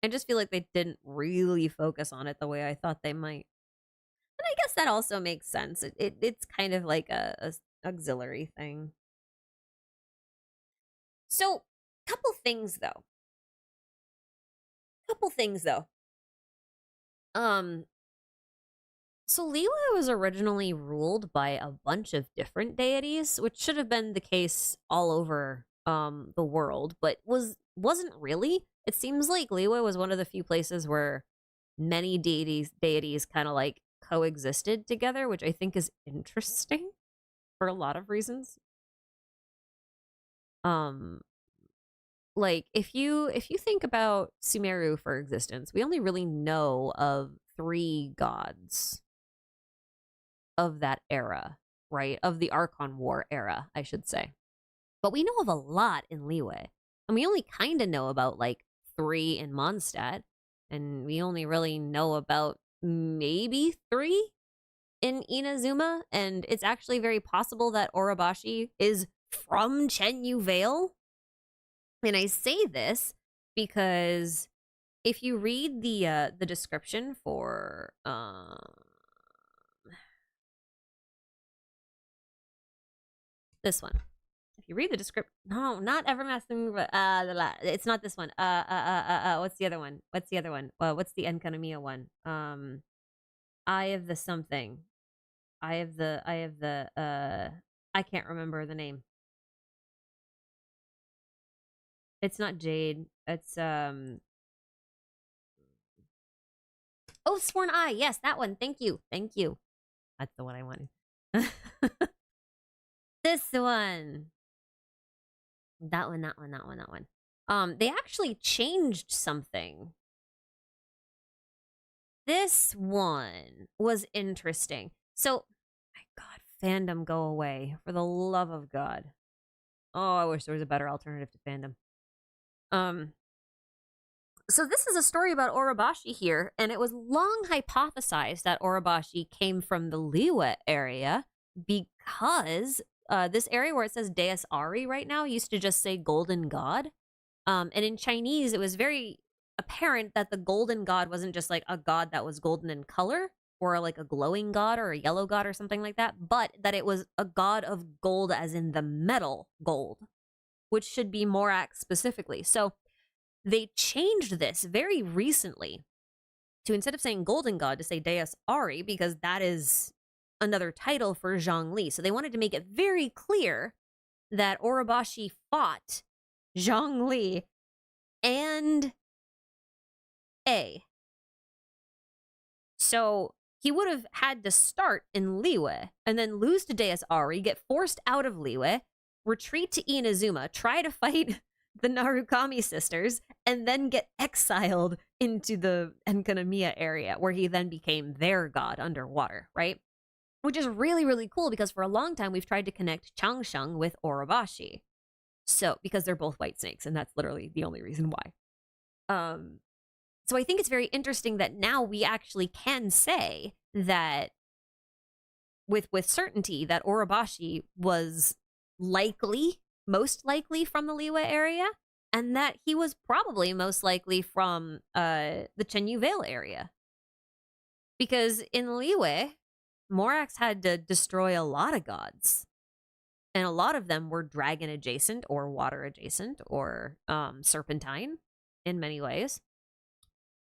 I just feel like they didn't really focus on it the way I thought they might. And I guess that also makes sense. It's kind of like a auxiliary thing. So, couple things though. So Liyue was originally ruled by a bunch of different deities, which should have been the case all over the world, but wasn't really. It seems like Liyue was one of the few places where many deities kind of like coexisted together, which I think is interesting for a lot of reasons. Like, if you think about Sumeru for existence, we only really know of 3 gods of that era, right? Of the Archon War era, I should say. But we know of a lot in Liyue. And we only kind of know about like 3 in Mondstadt. And we only really know about maybe 3 in Inazuma. And it's actually very possible that Orobashi is from Chenyu Vale. And I say this because if you read the description for this one, if you read the description, no, not Evermasting, but it's not this one. What's the other one? What's the Enkanomiya one? Eye of the something. I can't remember the name. It's not Jade. It's oh, Sworn Eye. Yes, that one. Thank you. That's the one I wanted. This one. That one. They actually changed something. This one was interesting. So, my God, fandom, go away. For the love of God. Oh, I wish there was a better alternative to fandom. So this is a story about Orobashi here, and it was long hypothesized that Orobashi came from the Liyue area because this area where it says Deus Ari right now used to just say Golden God. And in Chinese, it was very apparent that the Golden God wasn't just like a god that was golden in color, or like a glowing god or a yellow god or something like that, but that it was a god of gold as in the metal gold, which should be Morak specifically. So they changed this very recently to, instead of saying Golden God, to say Deus Ari, because that is another title for Zhongli. So they wanted to make it very clear that Orobashi fought Zhongli and A. So he would have had to start in Liyue and then lose to Deus Ari, get forced out of Liyue, retreat to Inazuma, try to fight the Narukami sisters, and then get exiled into the Enkanomiya area, where he then became their god underwater, right? which is really, really cool because for a long time we've tried to connect Changsheng with Orobashi. So, because they're both white snakes, and that's literally the only reason why. So I think it's very interesting that now we actually can say that with certainty that Orobashi was most likely from the Liyue area, and that he was probably most likely from the Chenyu Vale area. Because in Liyue, Morax had to destroy a lot of gods. And a lot of them were dragon adjacent or water adjacent or serpentine in many ways.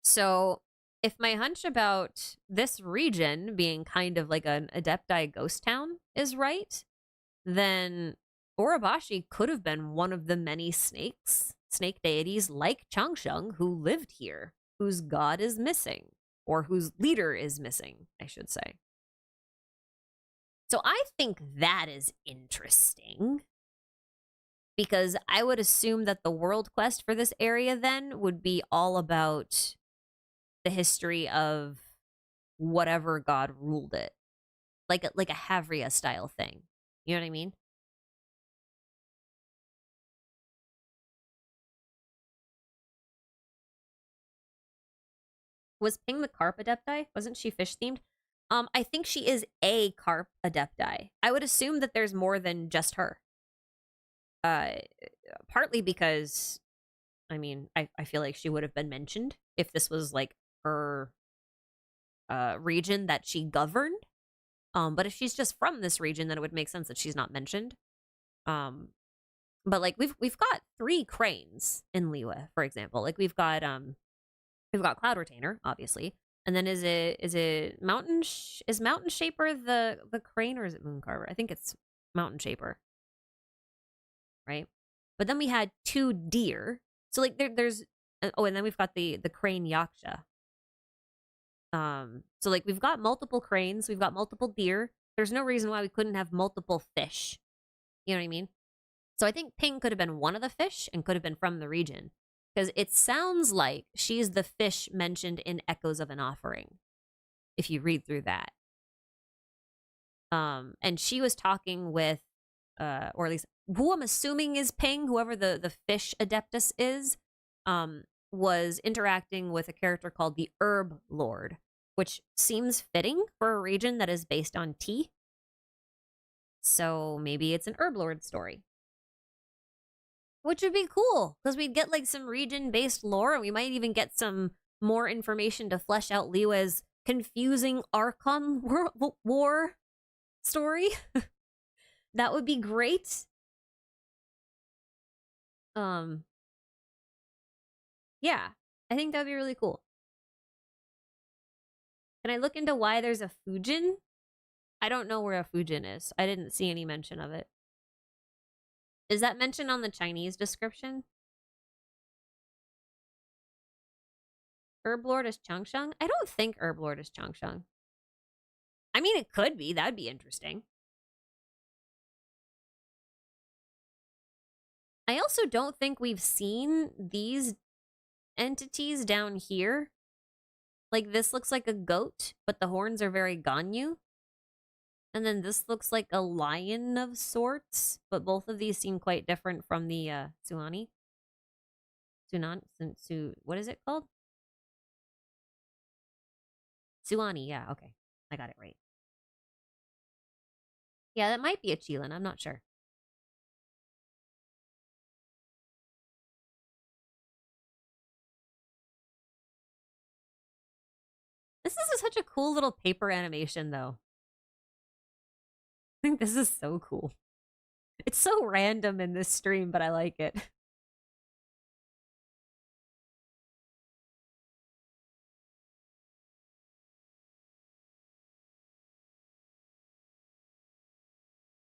So if my hunch about this region being kind of like an adepti ghost town is right, then Orobashi could have been one of the many snake deities like Changsheng who lived here, whose god is missing, or whose leader is missing, I should say. So I think that is interesting, because I would assume that the world quest for this area then would be all about the history of whatever god ruled it, like a Havria style thing. You know what I mean? Was Ping the carp adepti? Wasn't she fish themed? I think she is a carp adepti. I would assume that there's more than just her. Partly because, I mean, I feel like she would have been mentioned if this was like her region that she governed. But if she's just from this region, then it would make sense that she's not mentioned. But like we've got 3 cranes in Liyue, for example. Like we've got Cloud Retainer, obviously. And then is it Mountain Shaper the crane, or is it Moon Carver? I think it's Mountain Shaper. Right? But then we had 2 deer. So like there's and then we've got the crane Yaksha. So like we've got multiple cranes, we've got multiple deer. There's no reason why we couldn't have multiple fish. You know what I mean? So I think Ping could have been one of the fish and could have been from the region. Because it sounds like she's the fish mentioned in Echoes of an Offering, if you read through that. And she was talking with, or at least who I'm assuming is Ping, whoever the fish adeptus is, was interacting with a character called the Herb Lord, which seems fitting for a region that is based on tea. So maybe it's an Herb Lord story. Which would be cool, because we'd get like some region-based lore, and we might even get some more information to flesh out Liyue's confusing Archon war story. That would be great. Yeah, I think that would be really cool. Can I look into why there's a Fujin? I don't know where a Fujin is. I didn't see any mention of it. Is that mentioned on the Chinese description? Herblord is Changsheng? I don't think Herblord is Changsheng. I mean, it could be. That'd be interesting. I also don't think we've seen these entities down here. Like, this looks like a goat, but the horns are very Ganyu. And then this looks like a lion of sorts, but both of these seem quite different from the Suani. What is it called? Suani, yeah, okay. I got it right. Yeah, that might be a Qilin, I'm not sure. This is such a cool little paper animation, though. I think this is so cool. It's so random in this stream, but I like it.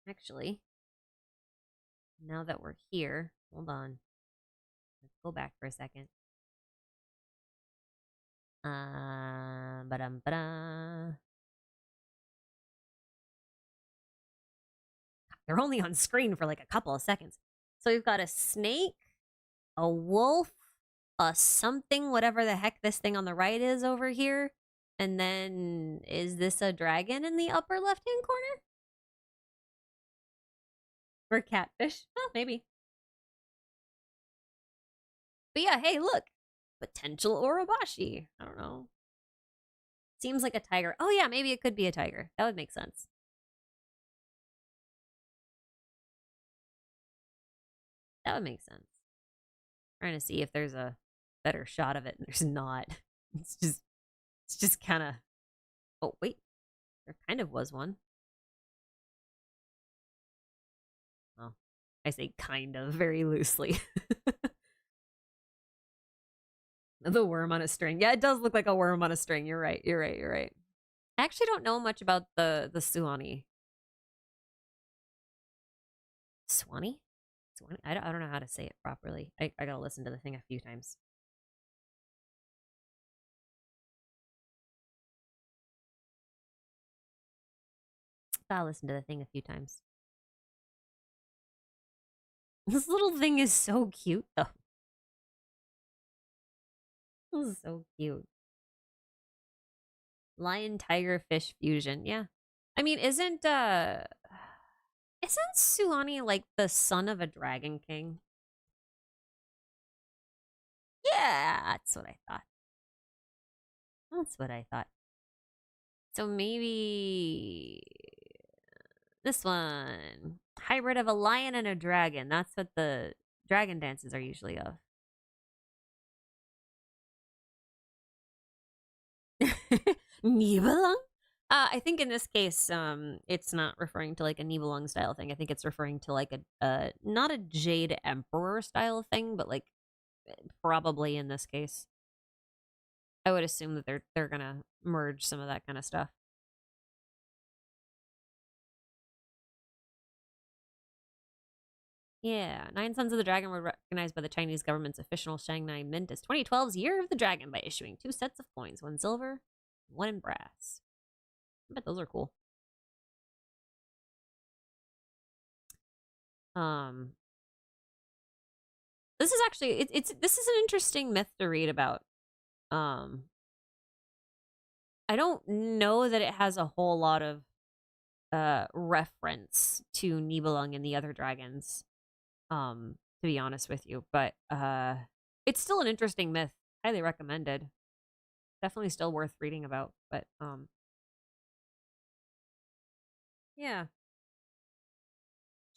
Actually, now that we're here, hold on. Let's go back for a second. Ba-dum-ba-da. They're only on screen for like a couple of seconds. So we've got a snake, a wolf, a something, whatever the heck this thing on the right is over here, And then, is this a dragon in the upper left-hand corner? Or catfish? Well, maybe. But yeah, hey, look. Potential Orobashi. I don't know. Seems like a tiger. Oh yeah, maybe it could be a tiger. That would make sense. That would make sense. Trying to see if there's a better shot of it. There's not. It's just kind of. Oh wait, there kind of was one. Well, I say kind of very loosely. The worm on a string. Yeah, it does look like a worm on a string. You're right. You're right. You're right. I actually don't know much about the Suwani. Swanee? Swanee? I don't know how to say it properly. I gotta listen to the thing a few times. Gotta listen to the thing a few times. This little thing is so cute, though. This is so cute. Lion tiger fish fusion. Yeah. I mean, isn't Suwani like the son of a dragon king? Yeah, that's what I thought. That's what I thought. So maybe this one. Hybrid of a lion and a dragon. That's what the dragon dances are usually of. Nibelung? I think in this case, it's not referring to like a Nibelung style thing. I think it's referring to like a not a Jade Emperor style thing, but like probably in this case. I would assume that they're gonna merge some of that kind of stuff. Yeah, Nine Sons of the Dragon were recognized by the Chinese government's official Shanghai Mint as 2012's Year of the Dragon by issuing 2 sets of coins, one silver, one in brass. I bet those are cool. This is actually this is an interesting myth to read about. I don't know that it has a whole lot of reference to Nibelung and the other dragons. To be honest with you, but it's still an interesting myth. Highly recommended. Definitely still worth reading about, but yeah.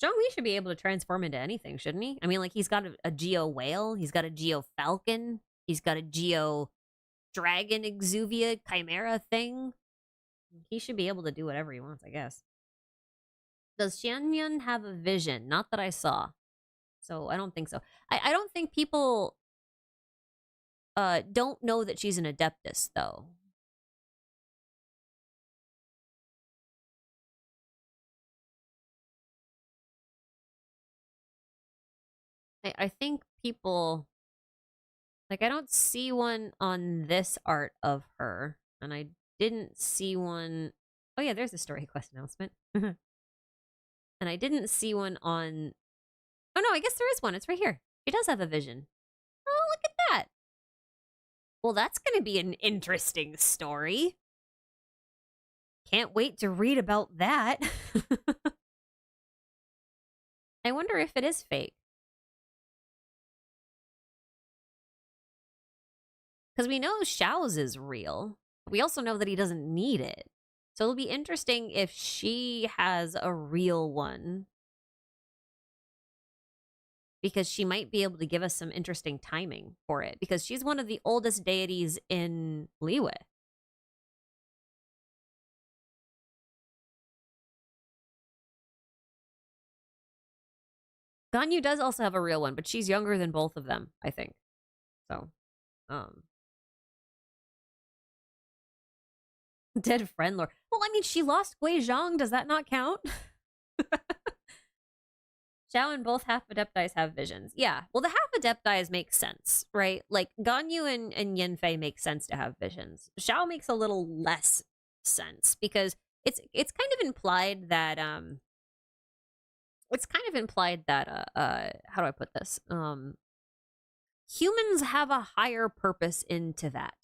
Zhongli should be able to transform into anything, shouldn't he? I mean, like he's got a Geo whale, he's got a Geo falcon, he's got a Geo dragon exuvia chimera thing. He should be able to do whatever he wants, I guess. Does Xianyun have a vision? Not that I saw. So I don't think so. I don't think people don't know that she's an adeptus, though. I think people like I don't see one on this art of her, and I didn't see one. Oh yeah, there's a story quest announcement. And I didn't see one on. Oh no, I guess there is one. It's right here. She does have a vision. Oh, look at that. Well, that's going to be an interesting story. Can't wait to read about that. I wonder if it is fake. Because we know Xiao's is real. We also know that he doesn't need it. So it'll be interesting if she has a real one. Because she might be able to give us some interesting timing for it. Because she's one of the oldest deities in Liyue. Ganyu does also have a real one, but she's younger than both of them, I think. So, dead friend lore. Well, I mean, she lost Guizhong. Does that not count? Xiao and both half adeptis have visions. Yeah. Well, the half adeptis make sense, right? Like Ganyu and Yanfei make sense to have visions. Xiao makes a little less sense because it's kind of implied that how do I put this? Humans have a higher purpose into that.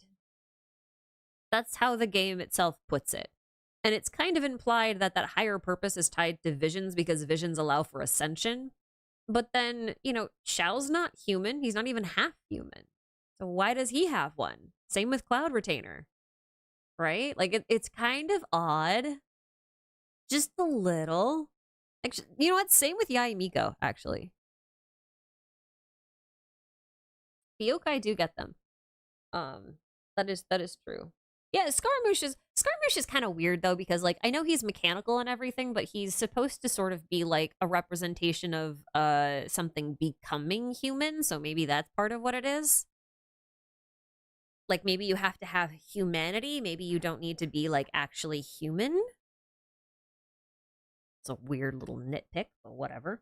That's how the game itself puts it. And it's kind of implied that that higher purpose is tied to visions because visions allow for ascension. But then, you know, Xiao's not human. He's not even half human. So why does he have one? Same with Cloud Retainer, right? Like, it's kind of odd. Just a little. Actually, you know what? Same with Yae Miko, actually. The yokai do get them. That is true. Yeah, Scaramouche is kind of weird though, because like I know he's mechanical and everything, but he's supposed to sort of be like a representation of something becoming human, so maybe that's part of what it is. Like maybe you have to have humanity, maybe you don't need to be like actually human. It's a weird little nitpick, but whatever.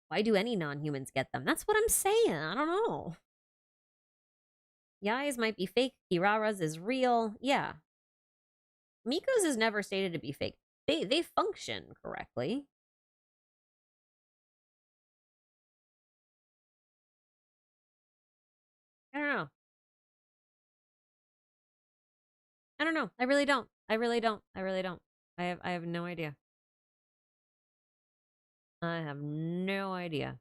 Why do any non-humans get them? That's what I'm saying. I don't know. Yae's might be fake. Kirara's is real. Yeah. Miko's is never stated to be fake. They function correctly. I don't know. I don't know. I really don't. I really don't. I really don't. I have no idea. I have no idea.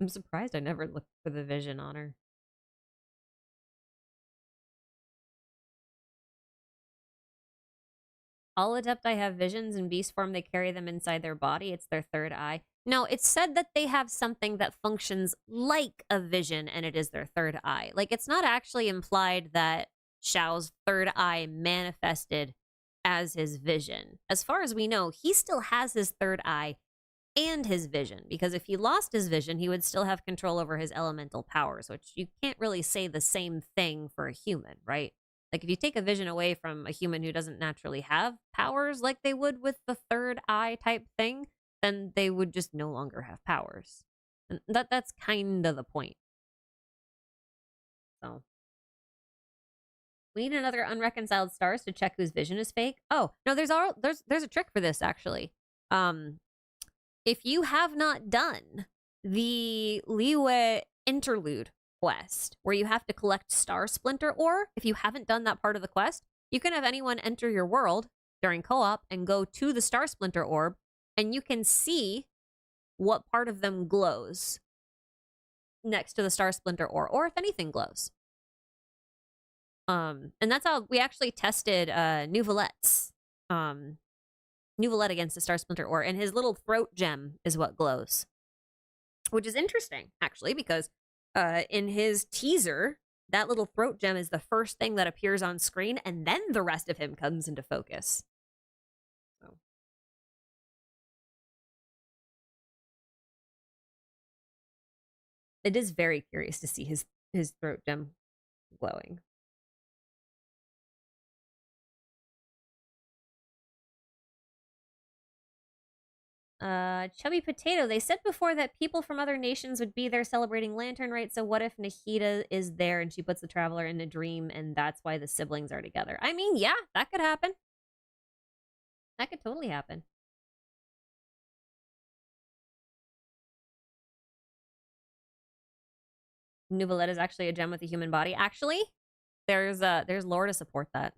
I'm surprised I never looked for the vision on her. All adepti have visions in beast form. They carry them inside their body. It's their third eye. No, it's said that they have something that functions like a vision, and it is their third eye. Like, it's not actually implied that Xiao's third eye manifested as his vision. As far as we know, he still has his third eye and his vision, because if he lost his vision, he would still have control over his elemental powers, which you can't really say the same thing for a human, right? Like, if you take a vision away from a human who doesn't naturally have powers like they would with the third eye type thing, then they would just no longer have powers. And that's kind of the point. So we need another unreconciled stars to check whose vision is fake. Oh, no, there's a trick for this, actually. If you have not done the Liyue interlude quest, where you have to collect Star Splinter ore, if you haven't done that part of the quest, you can have anyone enter your world during co-op and go to the Star Splinter orb, and you can see what part of them glows next to the Star Splinter ore, or if anything glows. And that's how we actually tested Nouvelette's Nouvelette against the Star Splinter ore, and his little throat gem is what glows. Which is interesting, actually, because in his teaser, that little throat gem is the first thing that appears on screen, and then the rest of him comes into focus. So. It is very curious to see his throat gem glowing. Chubby Potato, they said before that people from other nations would be there celebrating Lantern Rite, so what if Nahida is there and she puts the Traveler in a dream and that's why the siblings are together? I mean, yeah, that could happen. That could totally happen. Nouvelette is actually a gem with a human body. Actually, there's lore to support that.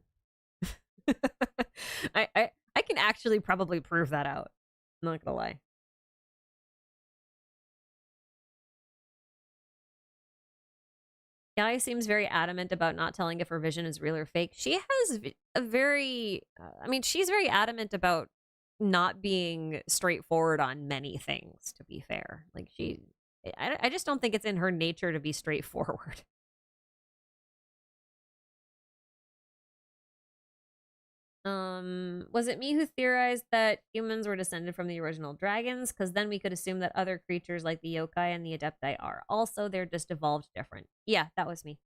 I can actually probably prove that out. I'm not gonna lie. Yae seems very adamant about not telling if her vision is real or fake. She has a very, I mean, she's very adamant about not being straightforward on many things, to be fair. Like, I just don't think it's in her nature to be straightforward. Was it me who theorized that humans were descended from the original dragons? Because then we could assume that other creatures like the yokai and the adepti are. Also, they're just evolved different. Yeah, that was me.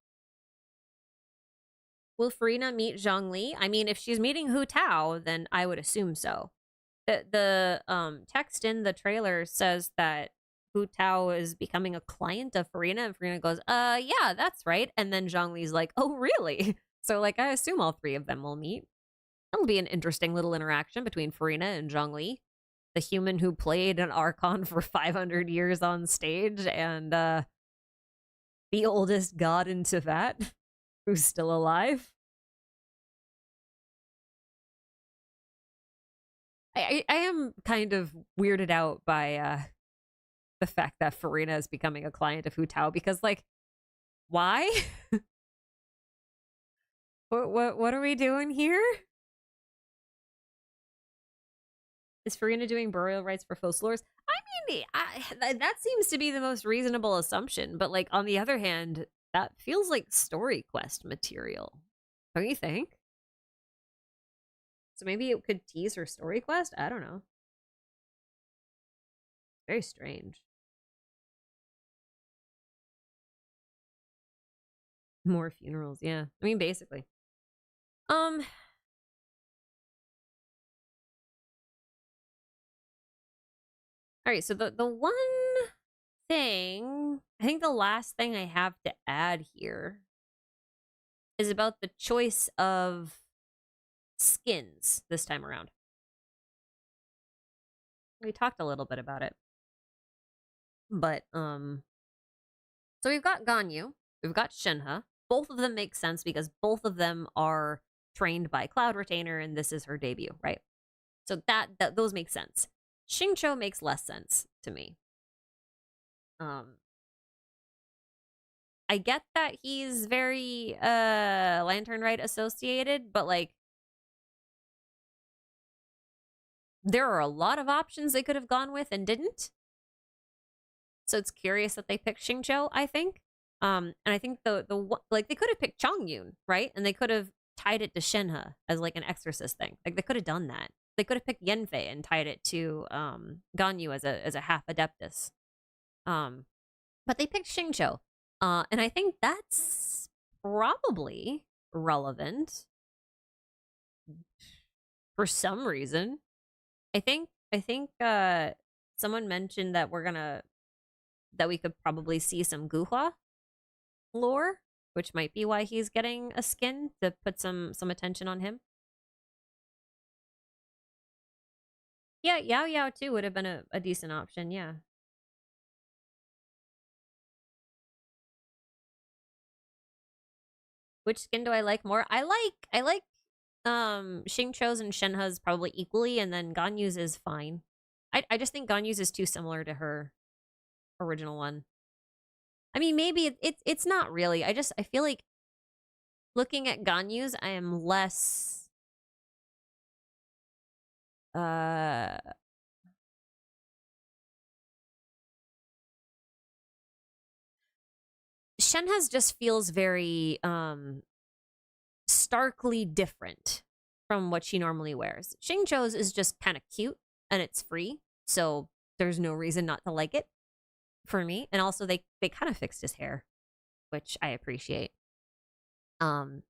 Will Furina meet Zhongli? I mean, if she's meeting Hu Tao, then I would assume so. The text in the trailer says that Hu Tao is becoming a client of Furina, and Furina goes, yeah, that's right. And then Zhongli's like, oh, really? So, like, I assume all three of them will meet. That'll be an interesting little interaction between Furina and Zhongli, the human who played an Archon for 500 years on stage, and the oldest god in Tibet, who's still alive. I am kind of weirded out by the fact that Furina is becoming a client of Hu Tao because, like, why? What are we doing here? Is Furina doing burial rites for Fossilors? I mean, that seems to be the most reasonable assumption. But, like, on the other hand, that feels like story quest material. Don't you think? So maybe it could tease her story quest? I don't know. Very strange. More funerals, yeah. I mean, basically. All right, so the one thing, I think the last thing I have to add here is about the choice of skins this time around. We talked a little bit about it. But so we've got Ganyu, we've got Shenhe. Both of them make sense because both of them are trained by Cloud Retainer and this is her debut, right? So that those make sense. Xingqiu makes less sense to me. I get that he's very Lantern Rite associated, but like there are a lot of options they could have gone with and didn't. So it's curious that they picked Xingqiu, I think. And I think the like they could have picked Chongyun, right? And they could have tied it to Shenhe as like an exorcist thing. Like they could have done that. They could have picked Yanfei and tied it to Ganyu as a half adeptus. But they picked Xingqiu. And I think that's probably relevant for some reason. I think someone mentioned that we could probably see some Guhua lore, which might be why he's getting a skin to put some attention on him. Yeah, Yao Yao too would have been a decent option, yeah. Which skin do I like more? I like Xingqiu's and Shenhe's probably equally, and then Ganyu's is fine. I just think Ganyu's is too similar to her original one. I mean, maybe it's not really. I feel like looking at Ganyu's, I am less Shenhe's just feels very starkly different from what she normally wears. Xingqiu's is just kind of cute and it's free, so there's no reason not to like it for me. And also they kind of fixed his hair, which I appreciate. I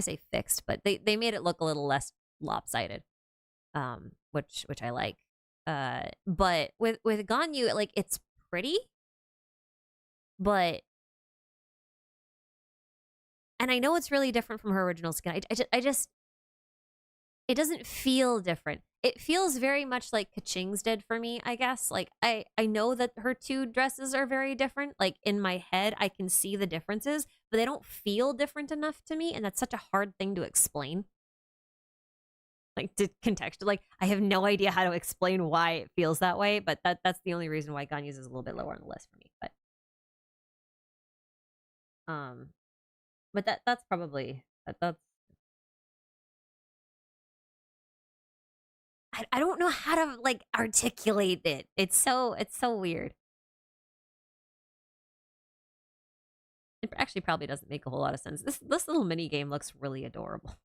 say fixed, but they made it look a little less lopsided. Which I like. But with Ganyu, like it's pretty, but and I know it's really different from her original skin. I just it doesn't feel different. It feels very much like Kaching's did for me, I guess. Like I know that her two dresses are very different. Like in my head, I can see the differences, but they don't feel different enough to me, and that's such a hard thing to explain. Like to contextual, like I have no idea how to explain why it feels that way, but that's the only reason why Ganyu's is a little bit lower on the list for me. But that's probably that's I don't know how to like articulate it. It's so weird. It actually probably doesn't make a whole lot of sense. This little mini game looks really adorable.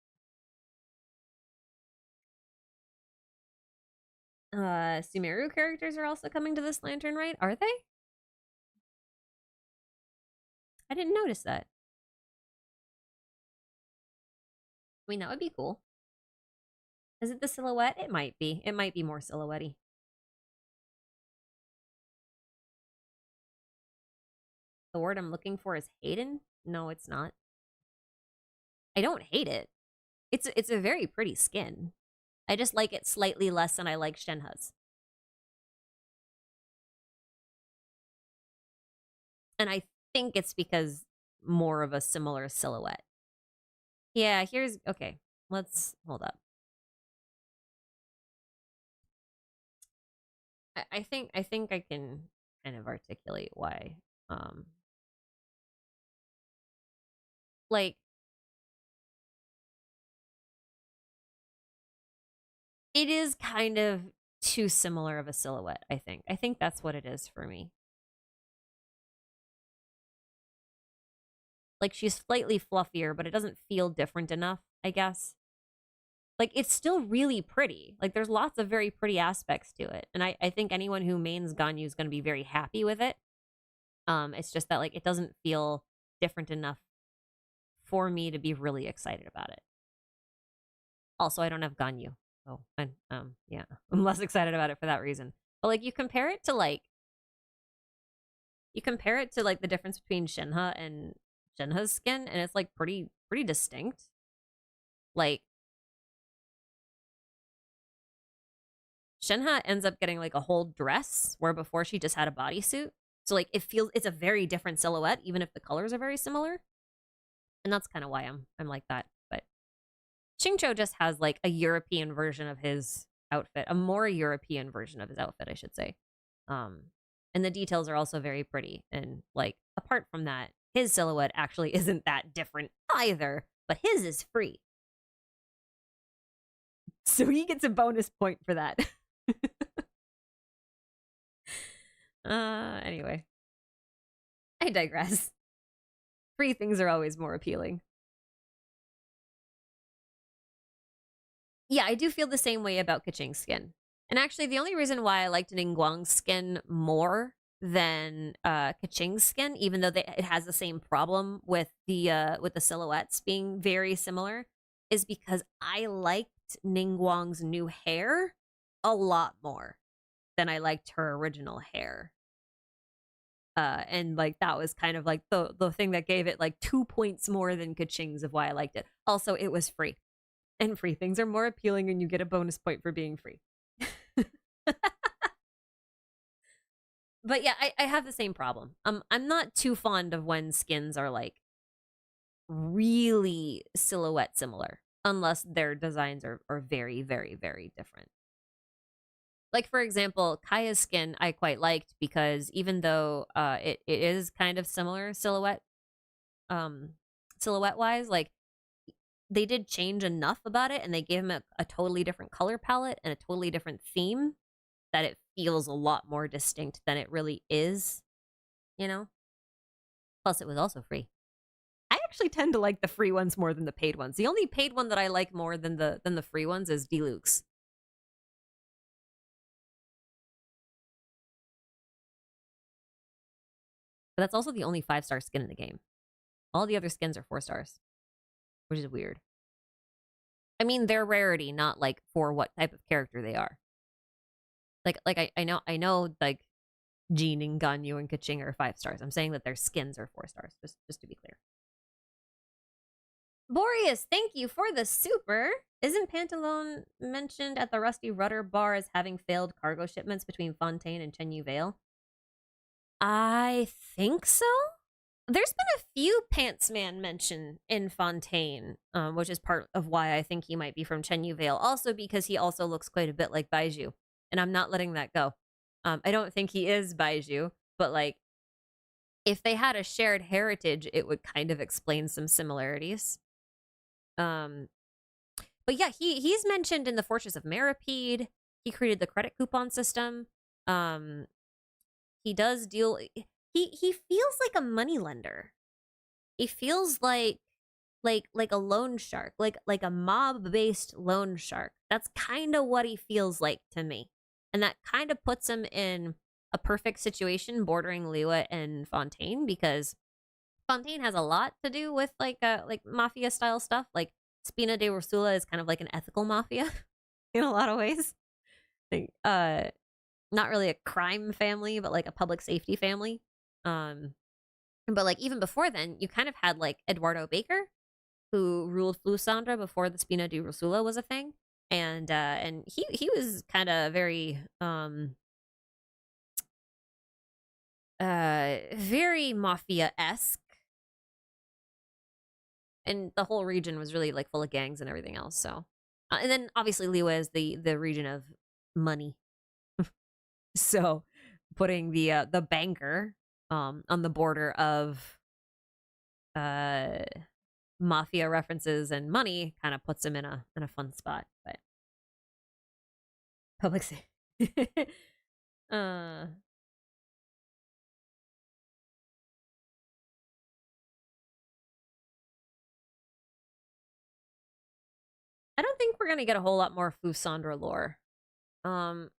Sumeru characters are also coming to this lantern, right? Are they? I didn't notice that. I mean, that would be cool. Is it the silhouette? It might be. It might be more silhouette-y. The word I'm looking for is Hayden? No, it's not. I don't hate it. It's a very pretty skin. I just like it slightly less than I like Shenhe's. And I think it's because more of a similar silhouette. Yeah, here's okay. Let's hold up. I think I can kind of articulate why. Like it is kind of too similar of a silhouette, I think. I think that's what it is for me. Like she's slightly fluffier, but it doesn't feel different enough, I guess. Like it's still really pretty. Like there's lots of very pretty aspects to it. And I think anyone who mains Ganyu is gonna be very happy with it. It's just that like it doesn't feel different enough for me to be really excited about it. Also, I don't have Ganyu. So yeah. I'm less excited about it for that reason. But like you compare it to like the difference between Shinha and Shinha's skin, and it's like pretty distinct. Like Shinha ends up getting like a whole dress where before she just had a bodysuit. So like it's a very different silhouette, even if the colors are very similar. And that's kind of why I'm like that. But Xingqiu just has like a European version of his outfit, a more European version of his outfit, I should say. And the details are also very pretty. And like apart from that, his silhouette actually isn't that different either, but his is free. So he gets a bonus point for that. Anyway. I digress. Free things are always more appealing. Yeah, I do feel the same way about Keqing's skin. And actually, the only reason why I liked Ningguang's skin more than Keqing's skin, even though it has the same problem with the silhouettes being very similar, is because I liked Ningguang's new hair a lot more than I liked her original hair. And like that was kind of like the thing that gave it like 2 points more than Keqing's of why I liked it. Also, it was free. And free things are more appealing and you get a bonus point for being free. But yeah, I have the same problem. I'm not too fond of when skins are like really silhouette similar, unless their designs are very, very, very different. Like for example, Kaeya's skin I quite liked because even though it is kind of similar silhouette wise, like they did change enough about it and they gave him a totally different color palette and a totally different theme that it feels a lot more distinct than it really is, you know? Plus, it was also free. I actually tend to like the free ones more than the paid ones. The only paid one that I like more than the free ones is Diluc's. But that's also the only 5-star skin in the game. All the other skins are 4 stars, which is weird. I mean, they're rarity, not like for what type of character they are. Like I know like Jean and Ganyu and Keqing are 5 stars. I'm saying that their skins are 4 stars, just to be clear. Boreas, thank you for the super. Isn't Pantalone mentioned at the Rusty Rudder bar as having failed cargo shipments between Fontaine and Chenyu Vale? I think so. There's been a few Pantsman mentioned in Fontaine, which is part of why I think he might be from Chenyu Vale. Also because he also looks quite a bit like Baizhu, and I'm not letting that go. I don't think he is Baizhu, but like, if they had a shared heritage, it would kind of explain some similarities. But yeah, he's mentioned in the Fortress of Meripede. He created the credit coupon system. He does deal. He feels like a moneylender. He feels like a loan shark, like a mob-based loan shark. That's kind of what he feels like to me, and that kind of puts him in a perfect situation bordering Liyue and Fontaine, because Fontaine has a lot to do with like mafia style stuff. Like Spina de Ursula is kind of like an ethical mafia in a lot of ways. Like, not really a crime family, but like a public safety family. But like even before then, you kind of had like Eduardo Baker, who ruled Flusandra before the Spina di Ursula was a thing, and he was kind of very very mafia-esque, and the whole region was really like full of gangs and everything else. So and then obviously Liyue is the region of money. So putting the banker on the border of mafia references and money kind of puts him in a fun spot. But public safety. I don't think we're gonna get a whole lot more Fusandra lore. I'm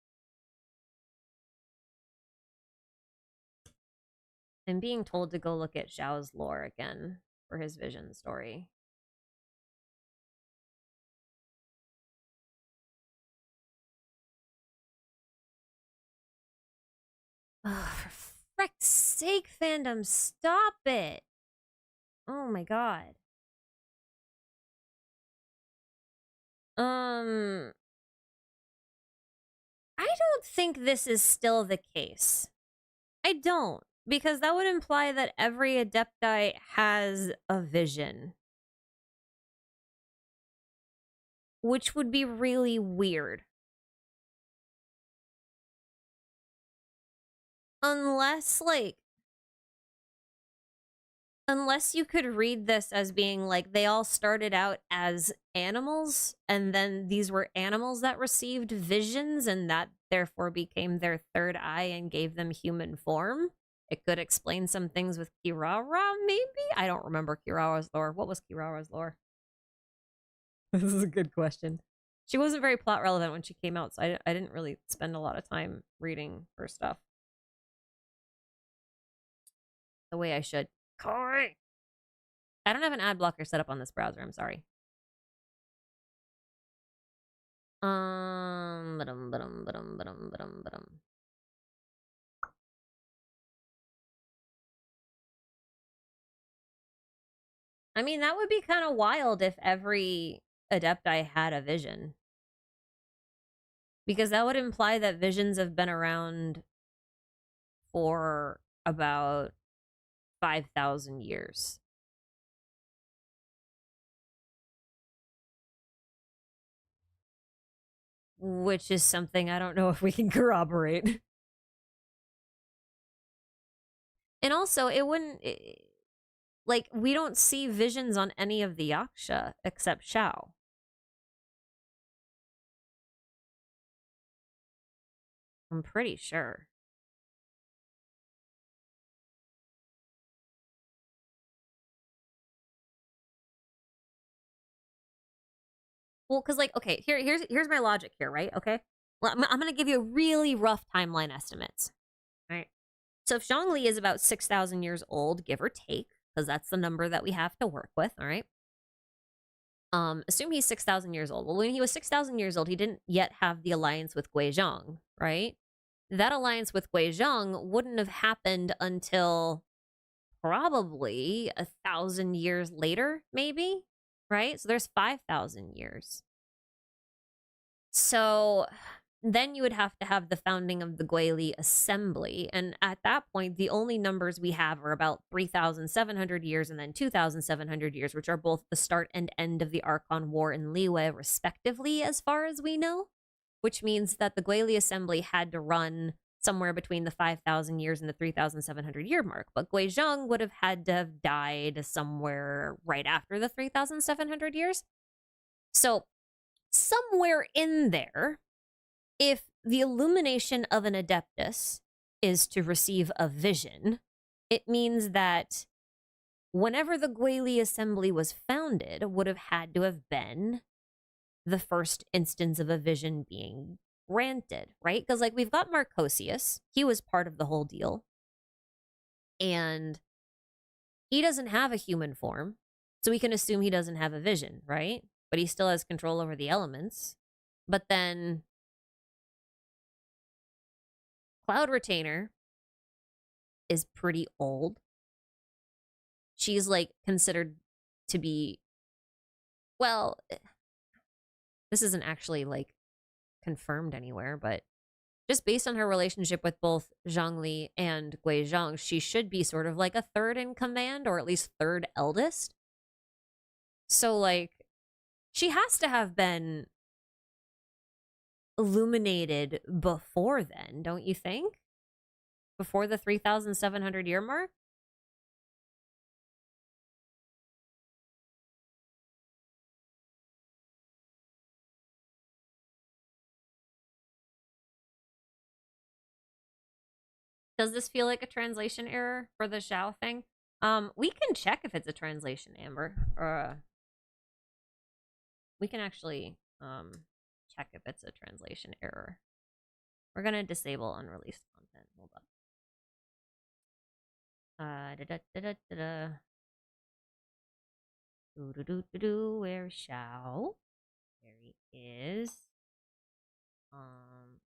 being told to go look at Xiao's lore again for his vision story. Oh, for frick's sake, fandom, stop it! Oh my god. I don't think this is still the case. I don't, because that would imply that every adepti has a vision, which would be really weird. Unless, like, unless you could read this as being like they all started out as animals, and then these were animals that received visions, and that therefore became their third eye and gave them human form. It could explain some things with Kirara, maybe? I don't remember Kirara's lore. What was Kirara's lore? This is a good question. She wasn't very plot relevant when she came out, so I didn't really spend a lot of time reading her stuff the way I should. Corey! I don't have an ad blocker set up on this browser, I'm sorry. Ba-dum, ba-dum, ba-dum, ba-dum, ba-dum, ba-dum. I mean, that would be kind of wild if every adepti had a vision. Because that would imply that visions have been around for about 5,000 years. Which is something I don't know if we can corroborate. And also, it wouldn't... like, we don't see visions on any of the Yaksha except Xiao. I'm pretty sure. Well, because, like, okay, here's my logic here, right? Okay, well, I'm gonna give you a really rough timeline estimates. Right. So if Zhongli is about 6,000 years old, give or take, because that's the number that we have to work with. All right. Assume he's 6,000 years old. Well, when he was 6,000 years old, he didn't yet have the alliance with Guizhong, right? That alliance with Guizhong wouldn't have happened until probably 1,000 years later, maybe, right? So there's 5,000 years. So then you would have to have the founding of the Guili Assembly. And at that point, the only numbers we have are about 3,700 years and then 2,700 years, which are both the start and end of the Archon War in Liyue, respectively, as far as we know. Which means that the Guili Assembly had to run somewhere between the 5,000 years and the 3,700 year mark. But Guizhong would have had to have died somewhere right after the 3,700 years. So somewhere in there, if the illumination of an adeptus is to receive a vision, it means that whenever the Guili Assembly was founded, would have had to have been the first instance of a vision being granted, right? Because, like, we've got Marcosius. He was part of the whole deal. And he doesn't have a human form, so we can assume he doesn't have a vision, right? But he still has control over the elements. But then Cloud Retainer is pretty old. She's, like, considered to be, well, this isn't actually, like, confirmed anywhere, but just based on her relationship with both Zhongli and Guizhong, she should be sort of like a third in command, or at least third eldest. So, like, she has to have been, illuminated before then, don't you think? Before the 3,700 year mark? Does this feel like a translation error for the Xiao thing? We can check if it's a translation, Amber. We can actually check if it's a translation error. We're gonna disable unreleased content. Hold up. Where's Xiao? There he is.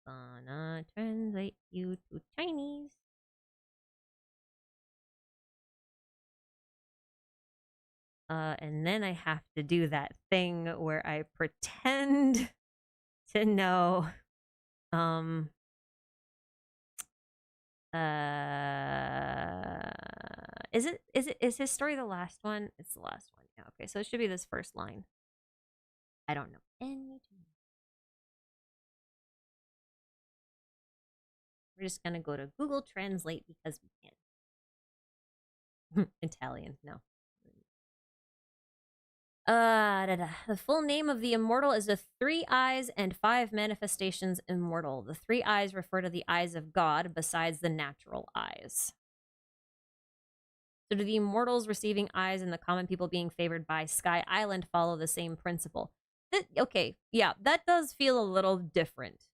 Gonna translate you to Chinese. And then I have to do that thing where I pretend to know. Is his story the last one? It's the last one. Yeah, okay, so it should be this first line. I don't know anything. We're just gonna go to Google Translate because we can. Italian, no. The full name of the immortal is the 3 eyes and 5 manifestations immortal. The 3 eyes refer to the eyes of God besides the natural eyes. So do the immortals receiving eyes and the common people being favored by Sky Island follow the same principle? Okay, yeah, that does feel a little different.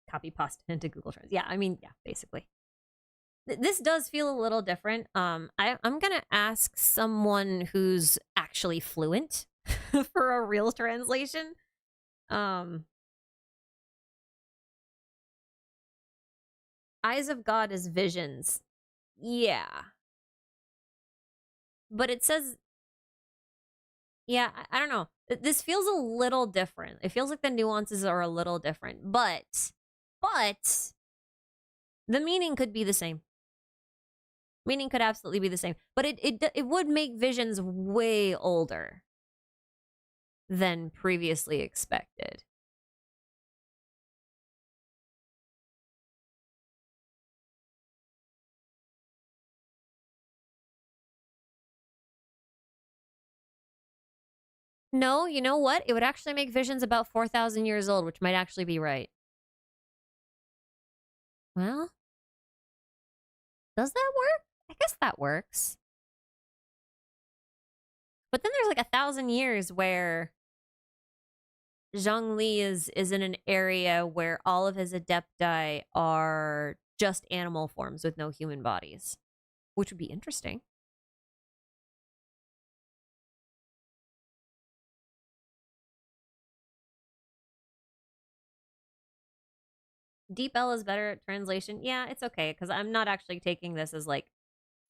Copy paste into Google Translate. Yeah, I mean, yeah, basically. This does feel a little different. I'm gonna ask someone who's actually fluent for a real translation. Eyes of God is visions. Yeah. But it says, yeah, I don't know. This feels a little different. It feels like the nuances are a little different, but the meaning could be the same. Meaning could absolutely be the same, but it would make visions way older than previously expected. No, you know what? It would actually make visions about 4,000 years old, which might actually be right. Well, does that work? I guess that works. But then there's like 1,000 years where Zhongli is in an area where all of his adepti are just animal forms with no human bodies, which would be interesting. Deep L is better at translation. Yeah, it's okay because I'm not actually taking this as like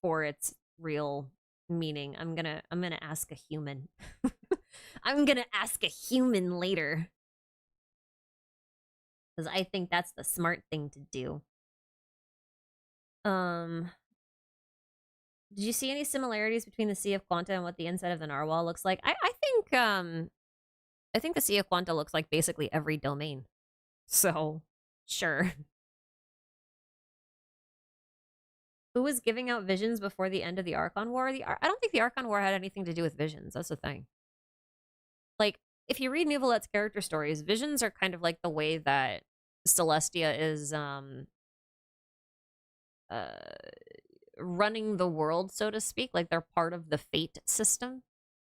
for its real meaning. I'm gonna ask a human. I'm gonna ask a human later because I think that's the smart thing to do. Did you see any similarities between the Sea of Quanta and what the inside of the narwhal looks like? I think the Sea of Quanta looks like basically every domain. So, sure. Who was giving out visions before the end of the Archon War? I don't think the Archon War had anything to do with visions. That's the thing. Like, if you read Nouvelette's character stories, visions are kind of like the way that Celestia is running the world, so to speak. Like, they're part of the fate system,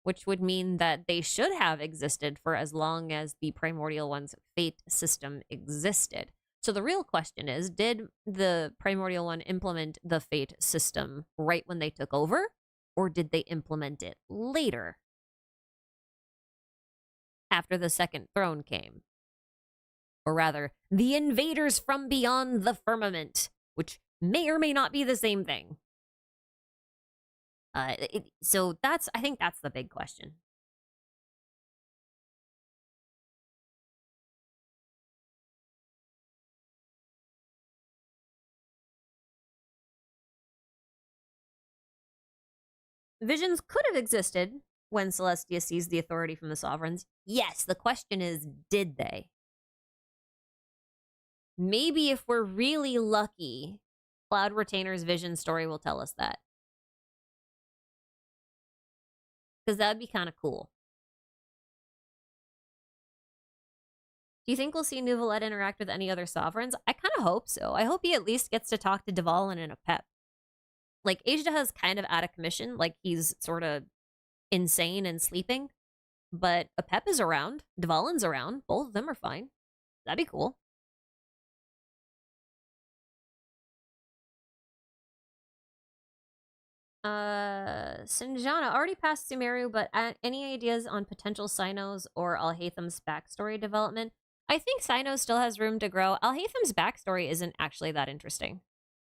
which would mean that they should have existed for as long as the Primordial One's fate system existed. So the real question is, did the Primordial One implement the fate system right when they took over, or did they implement it later, after the Second Throne came? Or rather, the invaders from beyond the firmament, which may or may not be the same thing. So I think that's the big question. Visions could have existed when Celestia seized the authority from the sovereigns? Yes, the question is, did they? Maybe if we're really lucky, Cloud Retainer's vision story will tell us that. Because that'd be kind of cool. Do you think we'll see Nouvelette interact with any other sovereigns? I kind of hope so. I hope he at least gets to talk to Dvalin and Apep. Like, Ajdaha's kind of out of commission. Like, he's sort of insane and sleeping. But Apep is around. Dvalin's around. Both of them are fine. That'd be cool. Sinjana already passed Sumeru, but any ideas on potential Sinos or Alhaitham's backstory development? I think Sino still has room to grow. Alhaitham's backstory isn't actually that interesting.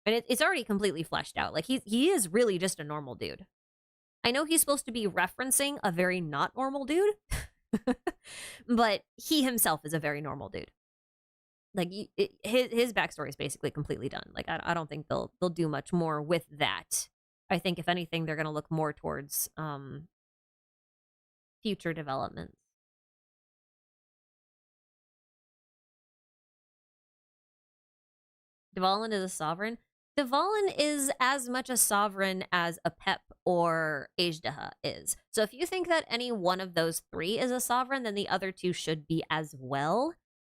And it's already completely fleshed out. Like, he is really just a normal dude. I know he's supposed to be referencing a very not normal dude, but he himself is a very normal dude. Like, his backstory is basically completely done. Like, I don't think they'll do much more with that. I think, if anything, they're going to look more towards future developments. Dvalin is a sovereign. Dvalin is as much a sovereign as Apep or Ajdaha is. So if you think that any one of those three is a sovereign, then the other two should be as well.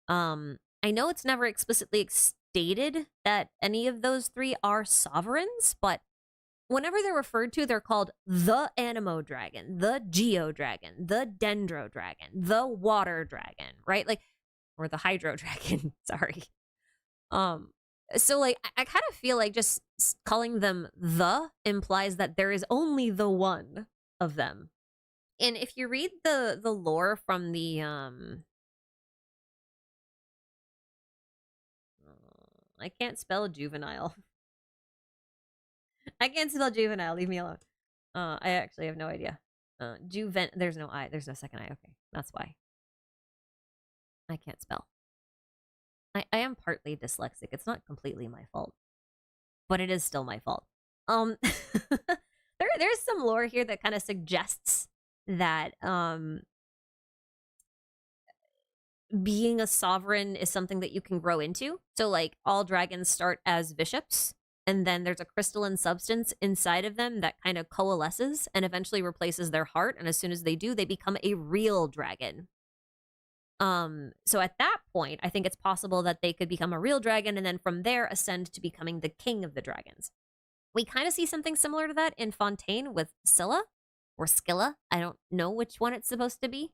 I know it's never explicitly stated that any of those three are sovereigns, but whenever they're referred to, they're called the Anemo Dragon, the Geo Dragon, the Dendro Dragon, the Water Dragon, right? Like, or the Hydro Dragon, sorry. So, like, I kind of feel like just calling them the implies that there is only the one of them. And if you read the lore from the, I can't spell juvenile. I can't spell juvenile, leave me alone. I actually have no idea. There's no I, there's no second I, okay, that's why. I can't spell. I am partly dyslexic. It's not completely my fault, but it is still my fault. There's some lore here that kind of suggests that being a sovereign is something that you can grow into. So, like, all dragons start as bishops, and then there's a crystalline substance inside of them that kind of coalesces and eventually replaces their heart. And as soon as they do, they become a real dragon. So at that point, I think it's possible that they could become a real dragon and then from there ascend to becoming the king of the dragons. We kind of see something similar to that in Fontaine with Scylla or Scylla. I don't know which one it's supposed to be.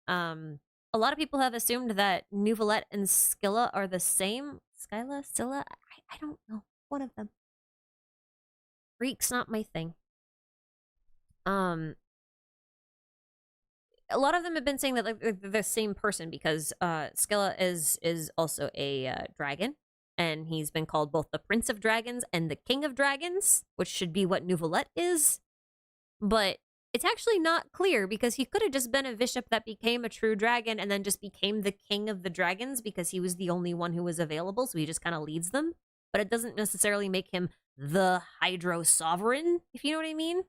A lot of people have assumed that Nouvelette and Scylla are the same. Scylla? Scylla? I don't know. One of them. Greek's not my thing. A lot of them have been saying that, like, they're the same person because Scylla is also a dragon, and he's been called both the Prince of Dragons and the King of Dragons, which should be what Nouvelette is. But it's actually not clear because he could have just been a bishop that became a true dragon and then just became the King of the Dragons because he was the only one who was available, so he just kind of leads them. But it doesn't necessarily make him the Hydro Sovereign, if you know what I mean.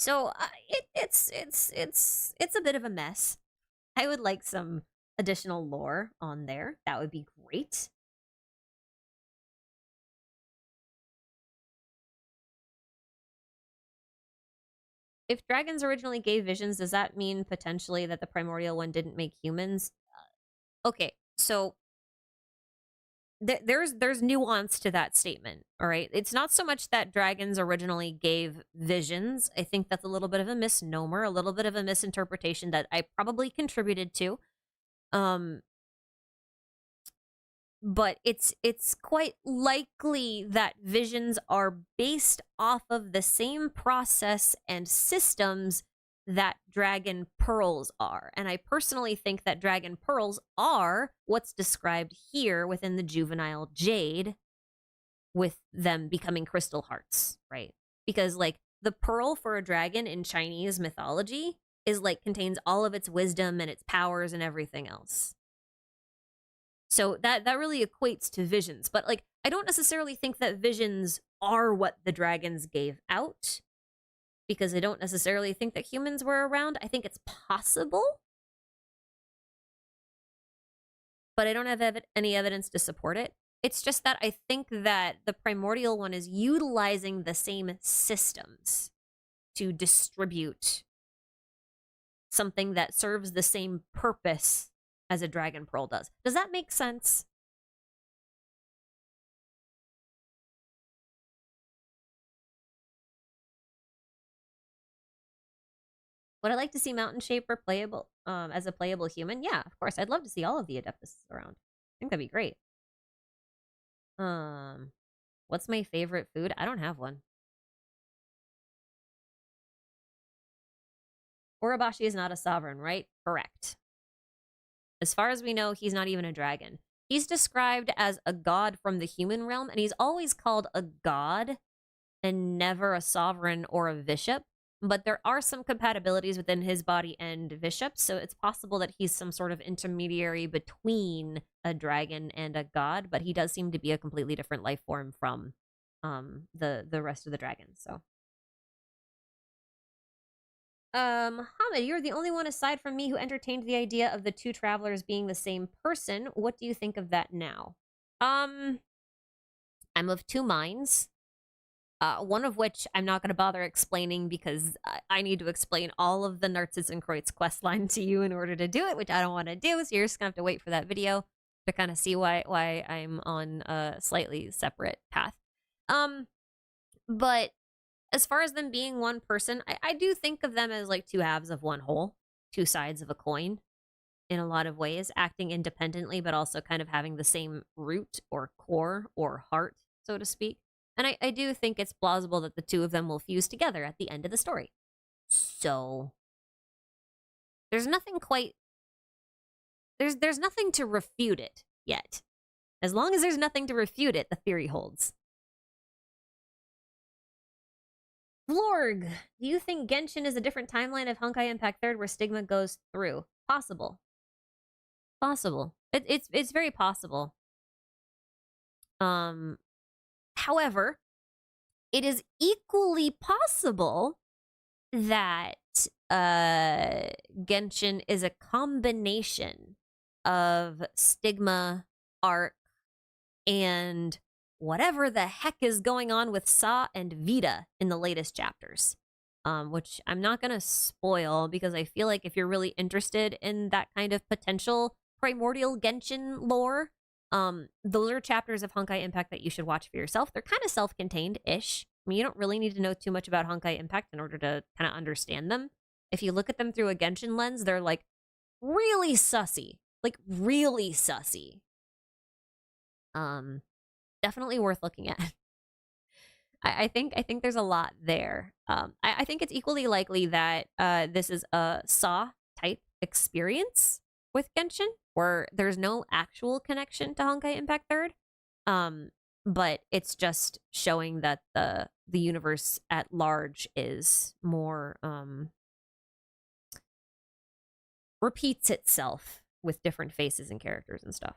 So it's a bit of a mess. I would like some additional lore on there. That would be great. If dragons originally gave visions, does that mean potentially that the primordial one didn't make humans? Okay, so there's nuance to that statement, all right? It's not so much that dragons originally gave visions. I think that's a little bit of a misnomer, a little bit of a misinterpretation that I probably contributed to. But it's quite likely that visions are based off of the same process and systems that dragon pearls are. And I personally think that dragon pearls are what's described here within the juvenile jade, with them becoming crystal hearts, right? Because, like, the pearl for a dragon in Chinese mythology is, like, contains all of its wisdom and its powers and everything else. So that really equates to visions. But, like, I don't necessarily think that visions are what the dragons gave out. because I don't necessarily think that humans were around. I think it's possible, but I don't have any evidence to support it. It's just that I think that the primordial one is utilizing the same systems to distribute something that serves the same purpose as a dragon pearl does. Does that make sense? Would I like to see Mountain Shaper playable as a playable human? Yeah, of course. I'd love to see all of the Adeptus around. I think that'd be great. What's my favorite food? I don't have one. Orobashi is not a sovereign, right? Correct. As far as we know, he's not even a dragon. He's described as a god from the human realm, and he's always called a god and never a sovereign or a bishop. But there are some compatibilities within his body and bishop, so it's possible that he's some sort of intermediary between a dragon and a god, but he does seem to be a completely different life form from the rest of the dragons, so. Hamid, you're the only one aside from me who entertained the idea of the two travelers being the same person. What do you think of that now? I'm of two minds. One of which I'm not going to bother explaining because I need to explain all of the Narcissus and Kreutz questline to you in order to do it, which I don't want to do, so you're just going to have to wait for that video to kind of see why I'm on a slightly separate path. But as far as them being one person, I do think of them as like two halves of one whole, two sides of a coin in a lot of ways, acting independently, but also kind of having the same root or core or heart, so to speak. And I do think it's plausible that the two of them will fuse together at the end of the story. So there's nothing quite there's nothing to refute it yet. As long as there's nothing to refute it, the theory holds. Vlorg, do you think Genshin is a different timeline of Honkai Impact 3rd where Stigma goes through? Possible. Possible. It's very possible. However, it is equally possible that Genshin is a combination of Stigma, Arc, and whatever the heck is going on with Sa and Vita in the latest chapters. Which I'm not going to spoil because I feel like if you're really interested in that kind of potential primordial Genshin lore, those are chapters of Honkai Impact that you should watch for yourself. They're kind of self-contained-ish. I mean, you don't really need to know too much about Honkai Impact in order to kind of understand them. If you look at them through a Genshin lens, they're like really sussy. Like really sussy. Definitely worth looking at. I think there's a lot there. I think it's equally likely that this is a Saw type experience with Genshin, where there's no actual connection to Honkai Impact 3rd. But it's just showing that the universe at large is more repeats itself with different faces and characters and stuff.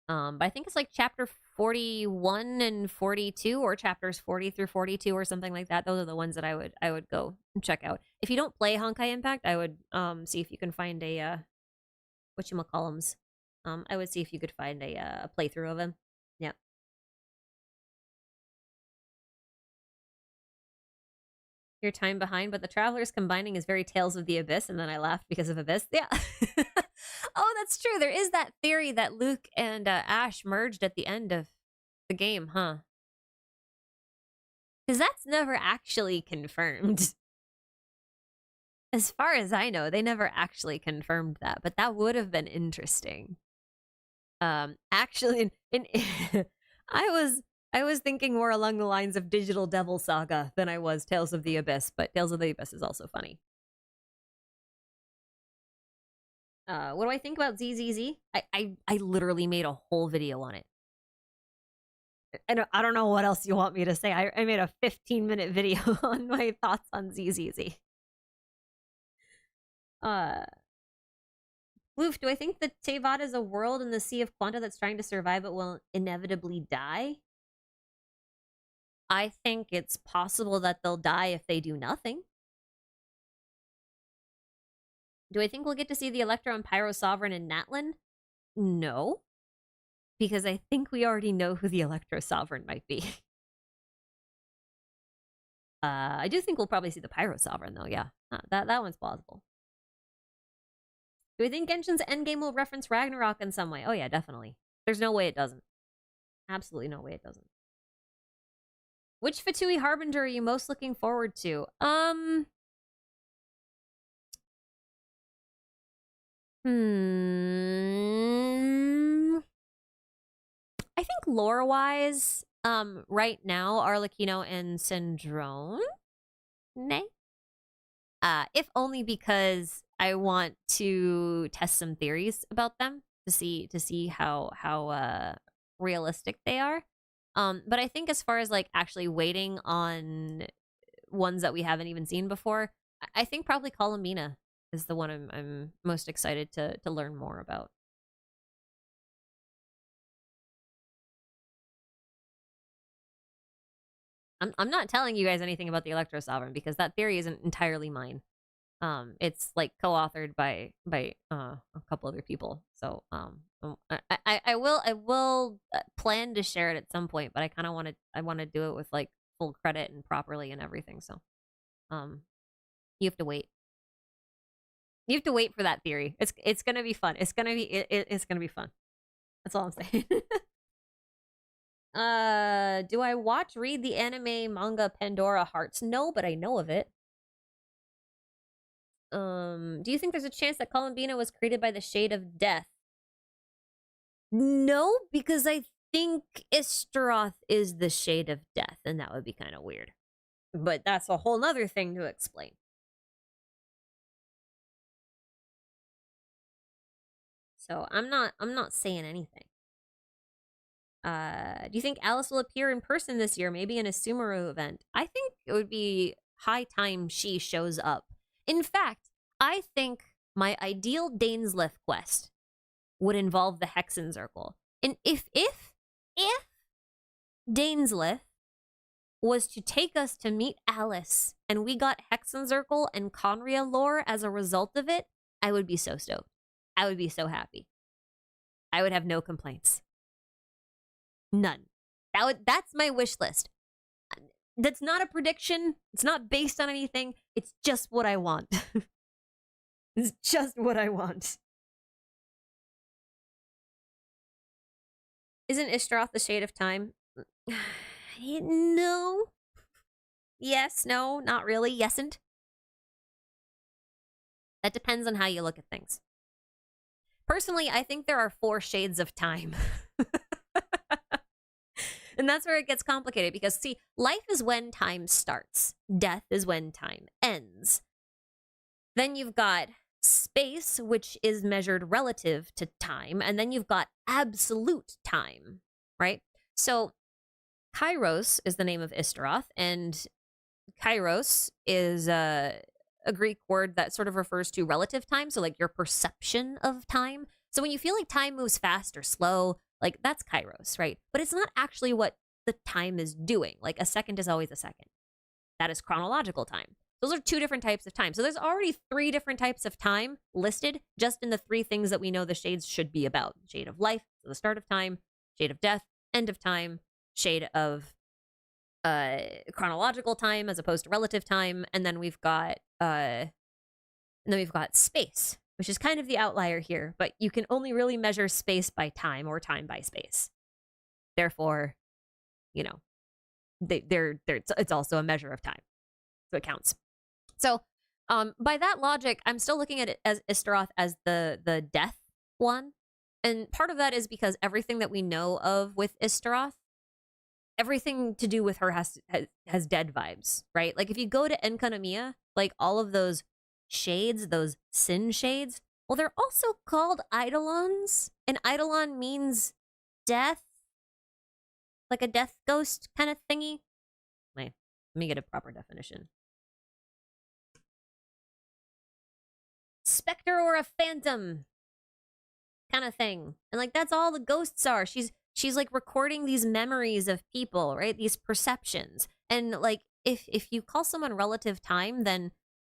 But I think it's like chapter 41 and 42, or chapters 40 through 42 or something like that. Those are the ones that I would go and check out. If you don't play Honkai Impact, I would see if you can find a whatchamacallums. I would see if you could find a playthrough of him. Yeah. Your time behind, but the Travelers combining is very Tales of the Abyss, and then I laughed because of Abyss. Yeah. Oh, that's true. There is that theory that Luke and Ash merged at the end of the game, huh? Because that's never actually confirmed. As far as I know, they never actually confirmed that, but that would have been interesting. Actually, I was thinking more along the lines of Digital Devil Saga than I was Tales of the Abyss, but Tales of the Abyss is also funny. What do I think about ZZZ? I literally made a whole video on it. I don't know what else you want me to say. I made a 15-minute video on my thoughts on ZZZ. Loof, do I think that Tevat is a world in the Sea of Quanta that's trying to survive but will inevitably die? I think it's possible that they'll die if they do nothing. Do I think we'll get to see the Electro and Pyro Sovereign in Natlan? No. Because I think we already know who the Electro Sovereign might be. I do think we'll probably see the Pyro Sovereign, though, yeah. That one's plausible. Do I think Genshin's endgame will reference Ragnarok in some way? Oh yeah, definitely. There's no way it doesn't. Absolutely no way it doesn't. Which Fatui Harbinger are you most looking forward to? I think lore-wise, right now, Arlecchino and Syndrome. Nay. If only because I want to test some theories about them to see how realistic they are. But I think as far as like actually waiting on ones that we haven't even seen before, I think probably Columbina is the one I'm most excited to learn more about. I'm not telling you guys anything about the Electro Sovereign because that theory isn't entirely mine. It's like co-authored by a couple other people. So I will plan to share it at some point, but I want to do it with like full credit and properly and everything. So you have to wait. You have to wait for that theory. It's gonna be fun. It's gonna be fun. That's all I'm saying. Do I read the anime manga Pandora Hearts? No, but I know of it. Do you think there's a chance that Columbina was created by the Shade of Death? No, because I think Istaroth is the Shade of Death, and that would be kind of weird. But that's a whole nother thing to explain. So I'm not saying anything. Do you think Alice will appear in person this year? Maybe in a Sumeru event? I think it would be high time she shows up. In fact, I think my ideal Daneslith quest would involve the Hexenzirkel. And if Daneslith was to take us to meet Alice and we got Hexenzirkel and Conria lore as a result of it, I would be so stoked. I would be so happy. I would have no complaints. None. That's my wish list. That's not a prediction. It's not based on anything. It's just what I want. It's just what I want. Isn't Ishtaroth the Shade of Time? No. Yes, no, not really. Yesn't. That depends on how you look at things. Personally, I think there are 4 shades of time. And that's where it gets complicated because, see, life is when time starts. Death is when time ends. Then you've got space, which is measured relative to time. And then you've got absolute time, right? So Kairos is the name of Istaroth. And Kairos is a Greek word that sort of refers to relative time. So like your perception of time. So when you feel like time moves fast or slow, like that's Kairos, right? But it's not actually what the time is doing. Like a second is always a second. That is chronological time. Those are 2 different types of time. So there's already 3 different types of time listed just in the 3 things that we know the shades should be about. Shade of life, so the start of time, shade of death, end of time, shade of chronological time as opposed to relative time, and then we've got space, which is kind of the outlier here, but you can only really measure space by time or time by space. Therefore, you know, it's also a measure of time. So it counts. So, by that logic, I'm still looking at it as Istaroth as the death one. And part of that is because everything that we know of with Istaroth, everything to do with her has dead vibes, right? Like if you go to Enkanomiya, like all of those shades, those sin shades, well, they're also called eidolons, and eidolon means death, like a death ghost kind of thingy. Wait, let me get a proper definition. Spectre or a phantom kind of thing. And like that's all the ghosts are. She's she's like recording these memories of people, right? These perceptions. And like if you call someone relative time, then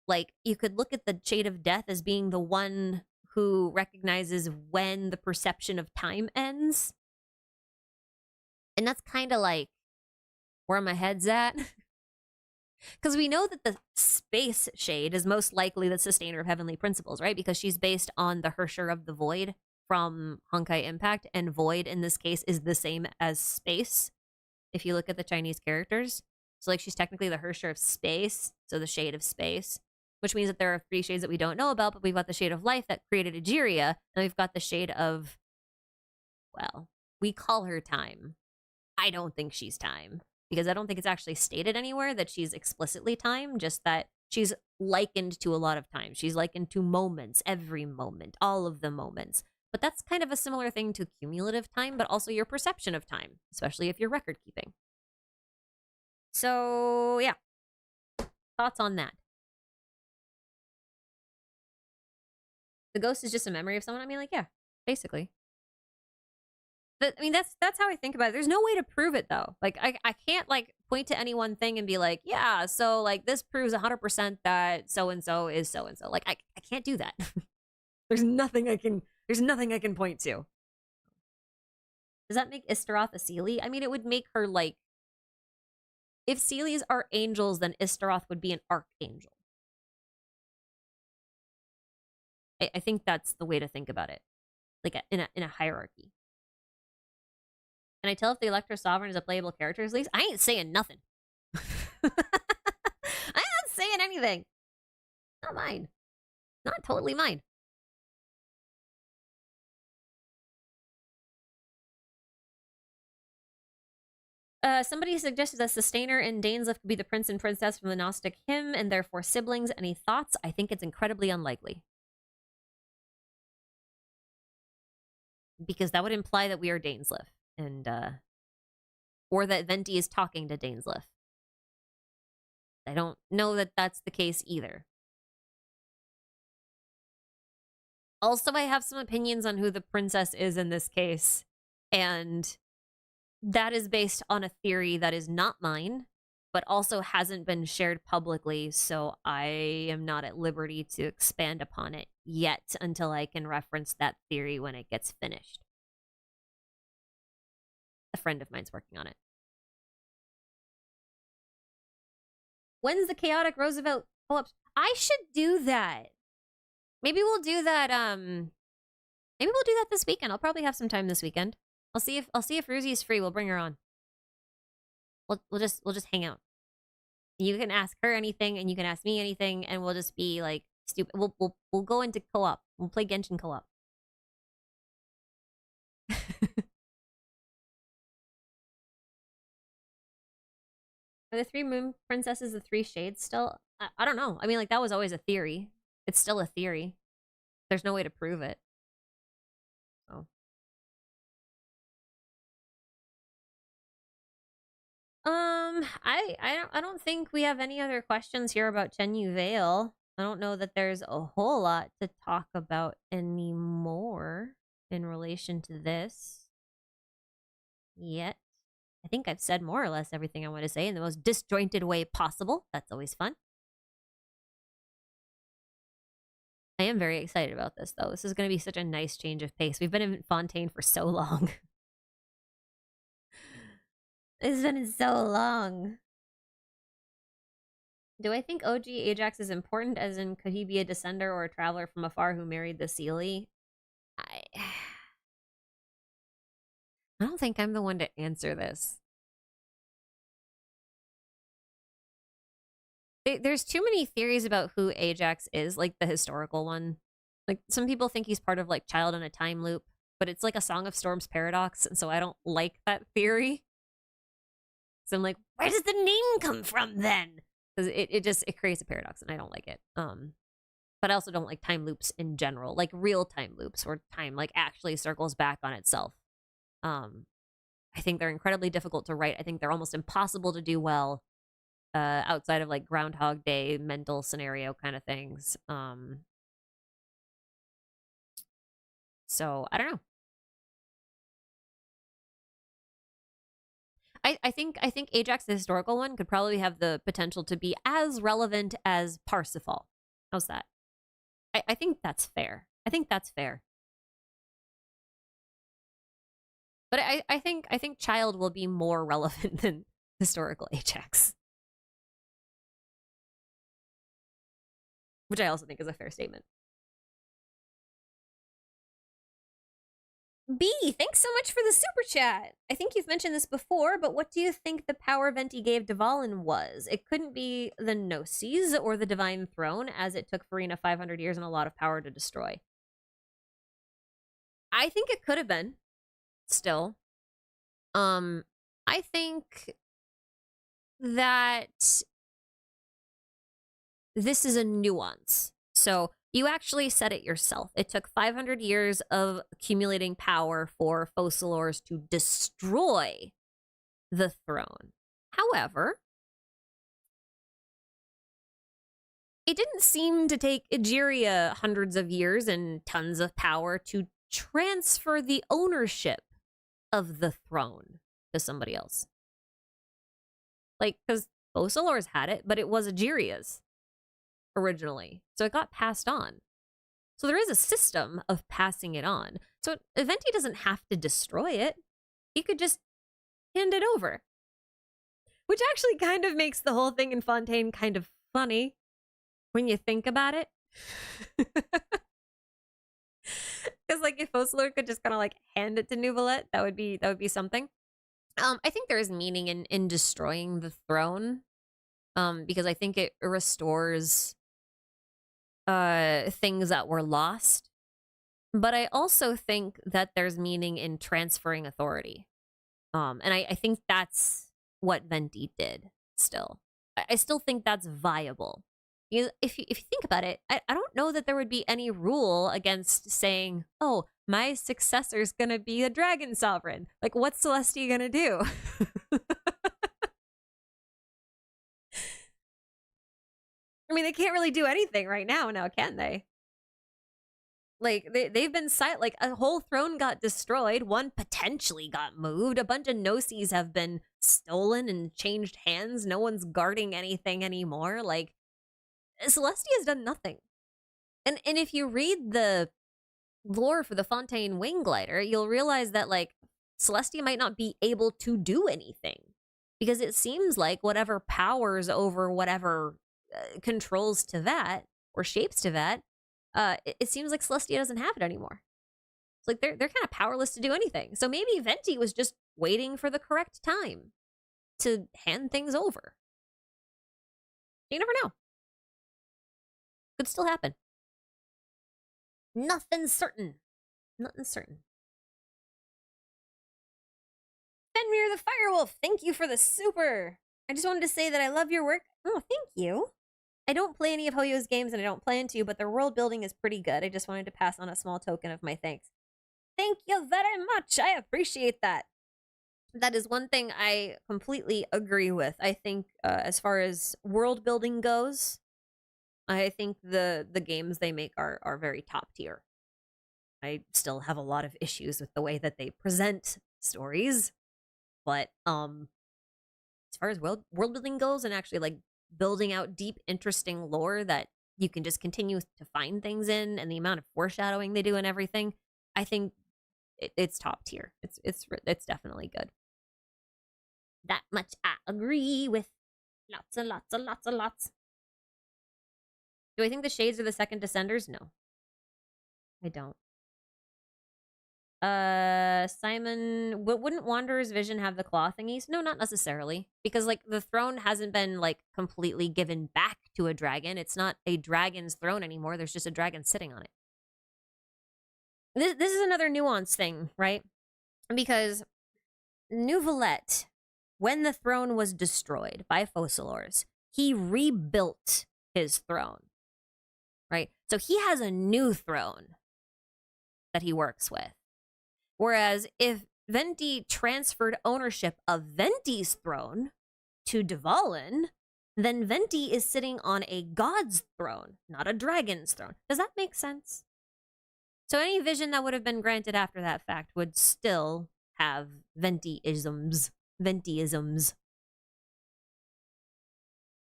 like you could look at the shade of death as being the one who recognizes when the perception of time ends. And that's kind of like where my head's at. Because we know that the space shade is most likely the sustainer of heavenly principles, right? Because she's based on the Hersher of the Void from Honkai Impact, and Void in this case is the same as space, if you look at the Chinese characters. So, like, she's technically the Hersher of space, so the shade of space, which means that there are 3 shades that we don't know about, but we've got the shade of life that created Egeria, and we've got the shade of, well, we call her time. I don't think she's time, because I don't think it's actually stated anywhere that she's explicitly time, just that she's likened to a lot of time. She's likened to moments, every moment, all of the moments. But that's kind of a similar thing to cumulative time, but also your perception of time, especially if you're record keeping. So, yeah. Thoughts on that? The ghost is just a memory of someone? I mean, like, yeah, basically. But, I mean, that's how I think about it. There's no way to prove it, though. Like, I can't, like, point to any one thing and be like, yeah, so, like, this proves 100% that so-and-so is so-and-so. Like, I can't do that. There's nothing I can point to. Does that make Istaroth a Seelie? I mean, it would make her, like, if Seelies are angels, then Istaroth would be an archangel. I think that's the way to think about it. Like, in a hierarchy. Can I tell if the Electro Sovereign is a playable character, at least? I ain't saying nothing. I'm not saying anything. Not mine. Not totally mine. Somebody suggested that Sustainer and Dainsleif could be the prince and princess from the Gnostic hymn and therefore siblings. Any thoughts? I think it's incredibly unlikely. Because that would imply that we are Dainsleif. And, or that Venti is talking to Dainsleif. I don't know that that's the case either. Also, I have some opinions on who the princess is in this case. And that is based on a theory that is not mine, but also hasn't been shared publicly, so I am not at liberty to expand upon it yet until I can reference that theory when it gets finished. A friend of mine's working on it. When's the Chaotic Roosevelt pull-ups? I should do that. Maybe we'll do that, maybe we'll do that this weekend. I'll probably have some time this weekend. I'll see if Ruzi is free. We'll bring her on. We'll just hang out. You can ask her anything, and you can ask me anything, and we'll just be like stupid. We'll go into co-op. We'll play Genshin co-op. Are the 3 moon princesses the 3 shades still? I don't know. I mean, like, that was always a theory. It's still a theory. There's no way to prove it. So. I don't think we have any other questions here about Chenyu Vale. I don't know that there's a whole lot to talk about anymore in relation to this yet. I think I've said more or less everything I want to say in the most disjointed way possible. That's always fun. I am very excited about this, though. This is going to be such a nice change of pace. We've been in Fontaine for so long. It's been so long. Do I think OG Ajax is important, as in could he be a descender or a traveler from afar who married the Seelie? I don't think I'm the one to answer this. There's too many theories about who Ajax is, like the historical one. Like, some people think he's part of, like, Child in a Time Loop, but it's like a Song of Storms paradox, and so I don't like that theory. So I'm like, where does the name come from then? Because it creates a paradox, and I don't like it. But I also don't like time loops in general, like real time loops where time like actually circles back on itself. I think they're incredibly difficult to write. I think they're almost impossible to do well, outside of like Groundhog Day mental scenario kind of things. So I don't know. I think Ajax, the historical one, could probably have the potential to be as relevant as Parsifal. How's that? I think that's fair. I think that's fair. But I think Child will be more relevant than historical Ajax. Which I also think is a fair statement. B, thanks so much for the super chat. I think you've mentioned this before, but what do you think the power Venti gave Dvalin was? It couldn't be the Gnosis or the Divine Throne, as it took Furina 500 years and a lot of power to destroy. I think it could have been, still. I think that this is a nuance. So you actually said it yourself. It took 500 years of accumulating power for Focalors to destroy the throne. However, it didn't seem to take Egeria hundreds of years and tons of power to transfer the ownership of the throne to somebody else. Like, because Focalors had it, but it was Egeria's originally. So it got passed on. So there is a system of passing it on. So Venti doesn't have to destroy it. He could just hand it over. Which actually kind of makes the whole thing in Fontaine kind of funny when you think about it. Because like if Focalor could just kind of like hand it to Neuvillette, that would be something. I think there is meaning in destroying the throne. Because I think it restores things that were lost. But I also think that there's meaning in transferring authority. And I think that's what Venti did still. I still think that's viable. Because if you think about it, I don't know that there would be any rule against saying, oh, my successor's gonna be a dragon sovereign. Like, what's Celestia gonna do? I mean, they can't really do anything right now, can they? Like, they've been silent. Like, a whole throne got destroyed. One potentially got moved. A bunch of Gnosis have been stolen and changed hands. No one's guarding anything anymore. Like, Celestia has done nothing. And if you read the lore for the Fontaine Wing Glider, you'll realize that, like, Celestia might not be able to do anything. Because it seems like whatever powers over whatever controls to that, or shapes to that, it seems like Celestia doesn't have it anymore. It's like they're kind of powerless to do anything. So maybe Venti was just waiting for the correct time to hand things over. You never know. Could still happen. Nothing's certain. Nothing's certain. Fenrir the Firewolf, thank you for the super. I just wanted to say that I love your work. Oh, thank you. I don't play any of Hoyo's games and I don't plan to, but their world building is pretty good. I just wanted to pass on a small token of my thanks. Thank you very much. I appreciate that. That is one thing I completely agree with. I think as far as world building goes, I think the games they make are very top tier. I still have a lot of issues with the way that they present stories, but as far as world building goes and actually like building out deep, interesting lore that you can just continue to find things in, and the amount of foreshadowing they do and everything, I think it's top tier. It's definitely good. That much I agree with. Lots and lots and lots and lots. Do I think the Shades are the second Descenders? No. I don't. Simon, wouldn't Wanderer's Vision have the claw thingies? No, not necessarily. Because, like, the throne hasn't been, like, completely given back to a dragon. It's not a dragon's throne anymore. There's just a dragon sitting on it. This is another nuance thing, right? Because Neuvillette, when the throne was destroyed by Focalors, he rebuilt his throne, right? So he has a new throne that he works with. Whereas if Venti transferred ownership of Venti's throne to Dvalin, then Venti is sitting on a god's throne, not a dragon's throne. Does that make sense? So any vision that would have been granted after that fact would still have Venti-isms ventiisms,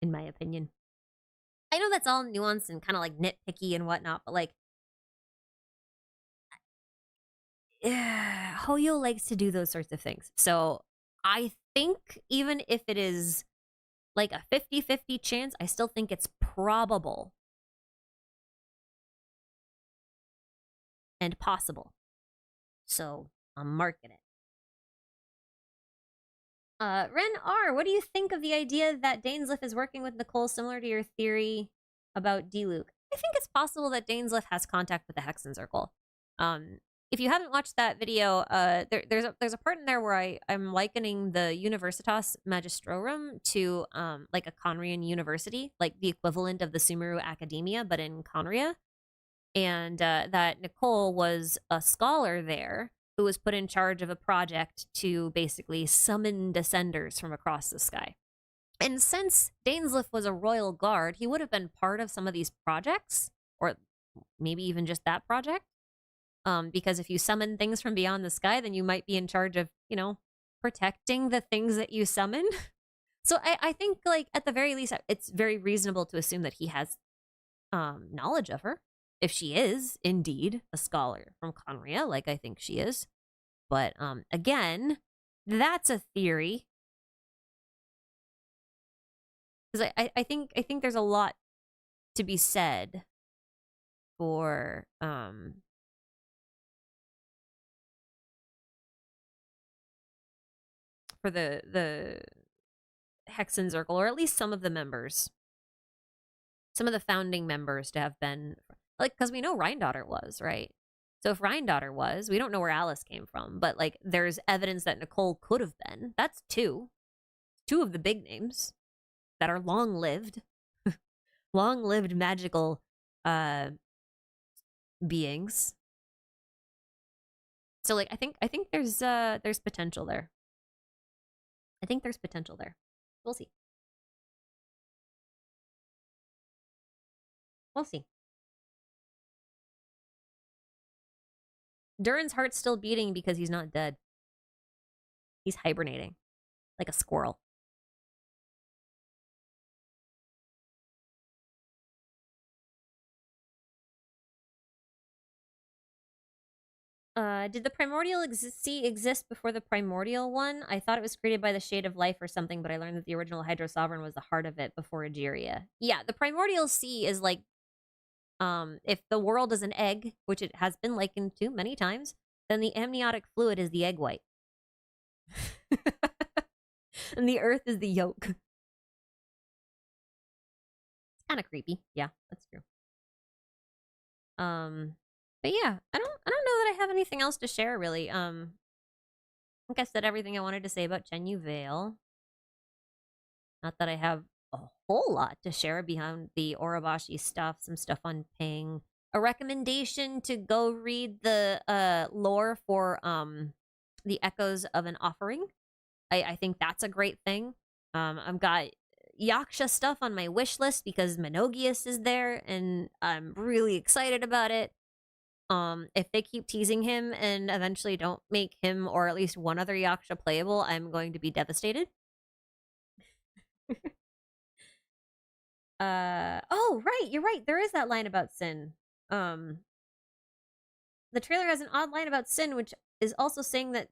in my opinion. I know that's all nuanced and kind of like nitpicky and whatnot, but like, Hoyo likes to do those sorts of things. So I think even if it is like a 50-50 chance, I still think it's probable and possible. So I'm marking it. Ren R, what do you think of the idea that Dainsleif is working with Nicole, similar to your theory about D-Luke? I think it's possible that Dainsleif has contact with the Hexen Circle. If you haven't watched that video, there's a part in there where I'm likening the Universitas Magistrorum to like a Conrian university, like the equivalent of the Sumeru Academia, but in Conria. And that Nicole was a scholar there who was put in charge of a project to basically summon descenders from across the sky. And since Dainsleif was a royal guard, he would have been part of some of these projects, or maybe even just that project. Because if you summon things from beyond the sky, then you might be in charge of, you know, protecting the things that you summon. So I think, like, at the very least, it's very reasonable to assume that he has knowledge of her, if she is indeed a scholar from Conria, like I think she is. But again, that's a theory. Because I think there's a lot to be said for the Hexen Circle, or at least some of the members, some of the founding members, to have been, like, because we know Rhine-Daughter was, right? So if Rhine-Daughter was, we don't know where Alice came from, but like there's evidence that Nicole could have been. That's two of the big names that are long-lived, long-lived magical beings. So like I think there's potential there. I think there's potential there. We'll see. We'll see. Durin's heart's still beating because he's not dead. He's hibernating like a squirrel. Did the primordial sea exist before the primordial one? I thought it was created by the Shade of Life or something, but I learned that the original Hydro Sovereign was the heart of it before Egeria. Yeah, the primordial sea is like, if the world is an egg, which it has been likened to many times, then the amniotic fluid is the egg white. And the earth is the yolk. It's kind of creepy. Yeah, that's true. But yeah, I don't know that I have anything else to share, really. I think I said everything I wanted to say about Chenyu Vale. Not that I have a whole lot to share behind the Orobashi stuff, some stuff on Ping. A recommendation to go read the lore for the Echoes of an Offering. I think that's a great thing. I've got Yaksha stuff on my wish list because Monogius is there, and I'm really excited about it. If they keep teasing him and eventually don't make him or at least one other Yaksha playable, I'm going to be devastated. Oh, right, you're right. There is that line about Sin. The trailer has an odd line about Sin, which is also saying that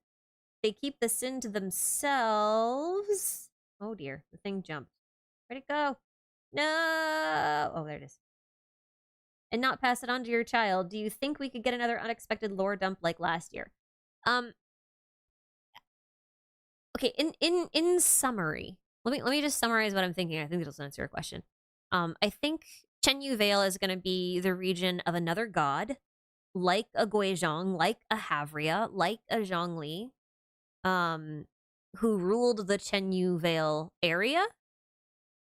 they keep the sin to themselves. Oh dear, the thing jumped. Where'd it go? No! Oh, there it is. And not pass it on to your child. Do you think we could get another unexpected lore dump like last year? Okay, in summary, let me just summarize what I'm thinking. I think this will answer your question. I think Chenyu Vale is going to be the region of another god, like a Guizhong, like a Havria, like a Zhongli, who ruled the Chenyu Vale area,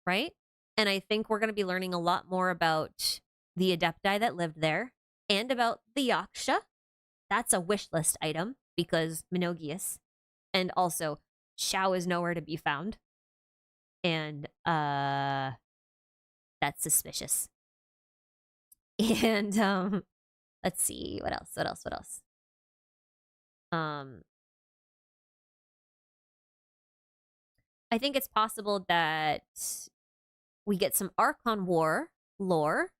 right? And I think we're going to be learning a lot more about the adepti that lived there and about the Yaksha. That's a wish list item because Monogius. And also, Xiao is nowhere to be found. And that's suspicious. And let's see, what else? I think it's possible that we get some Archon War lore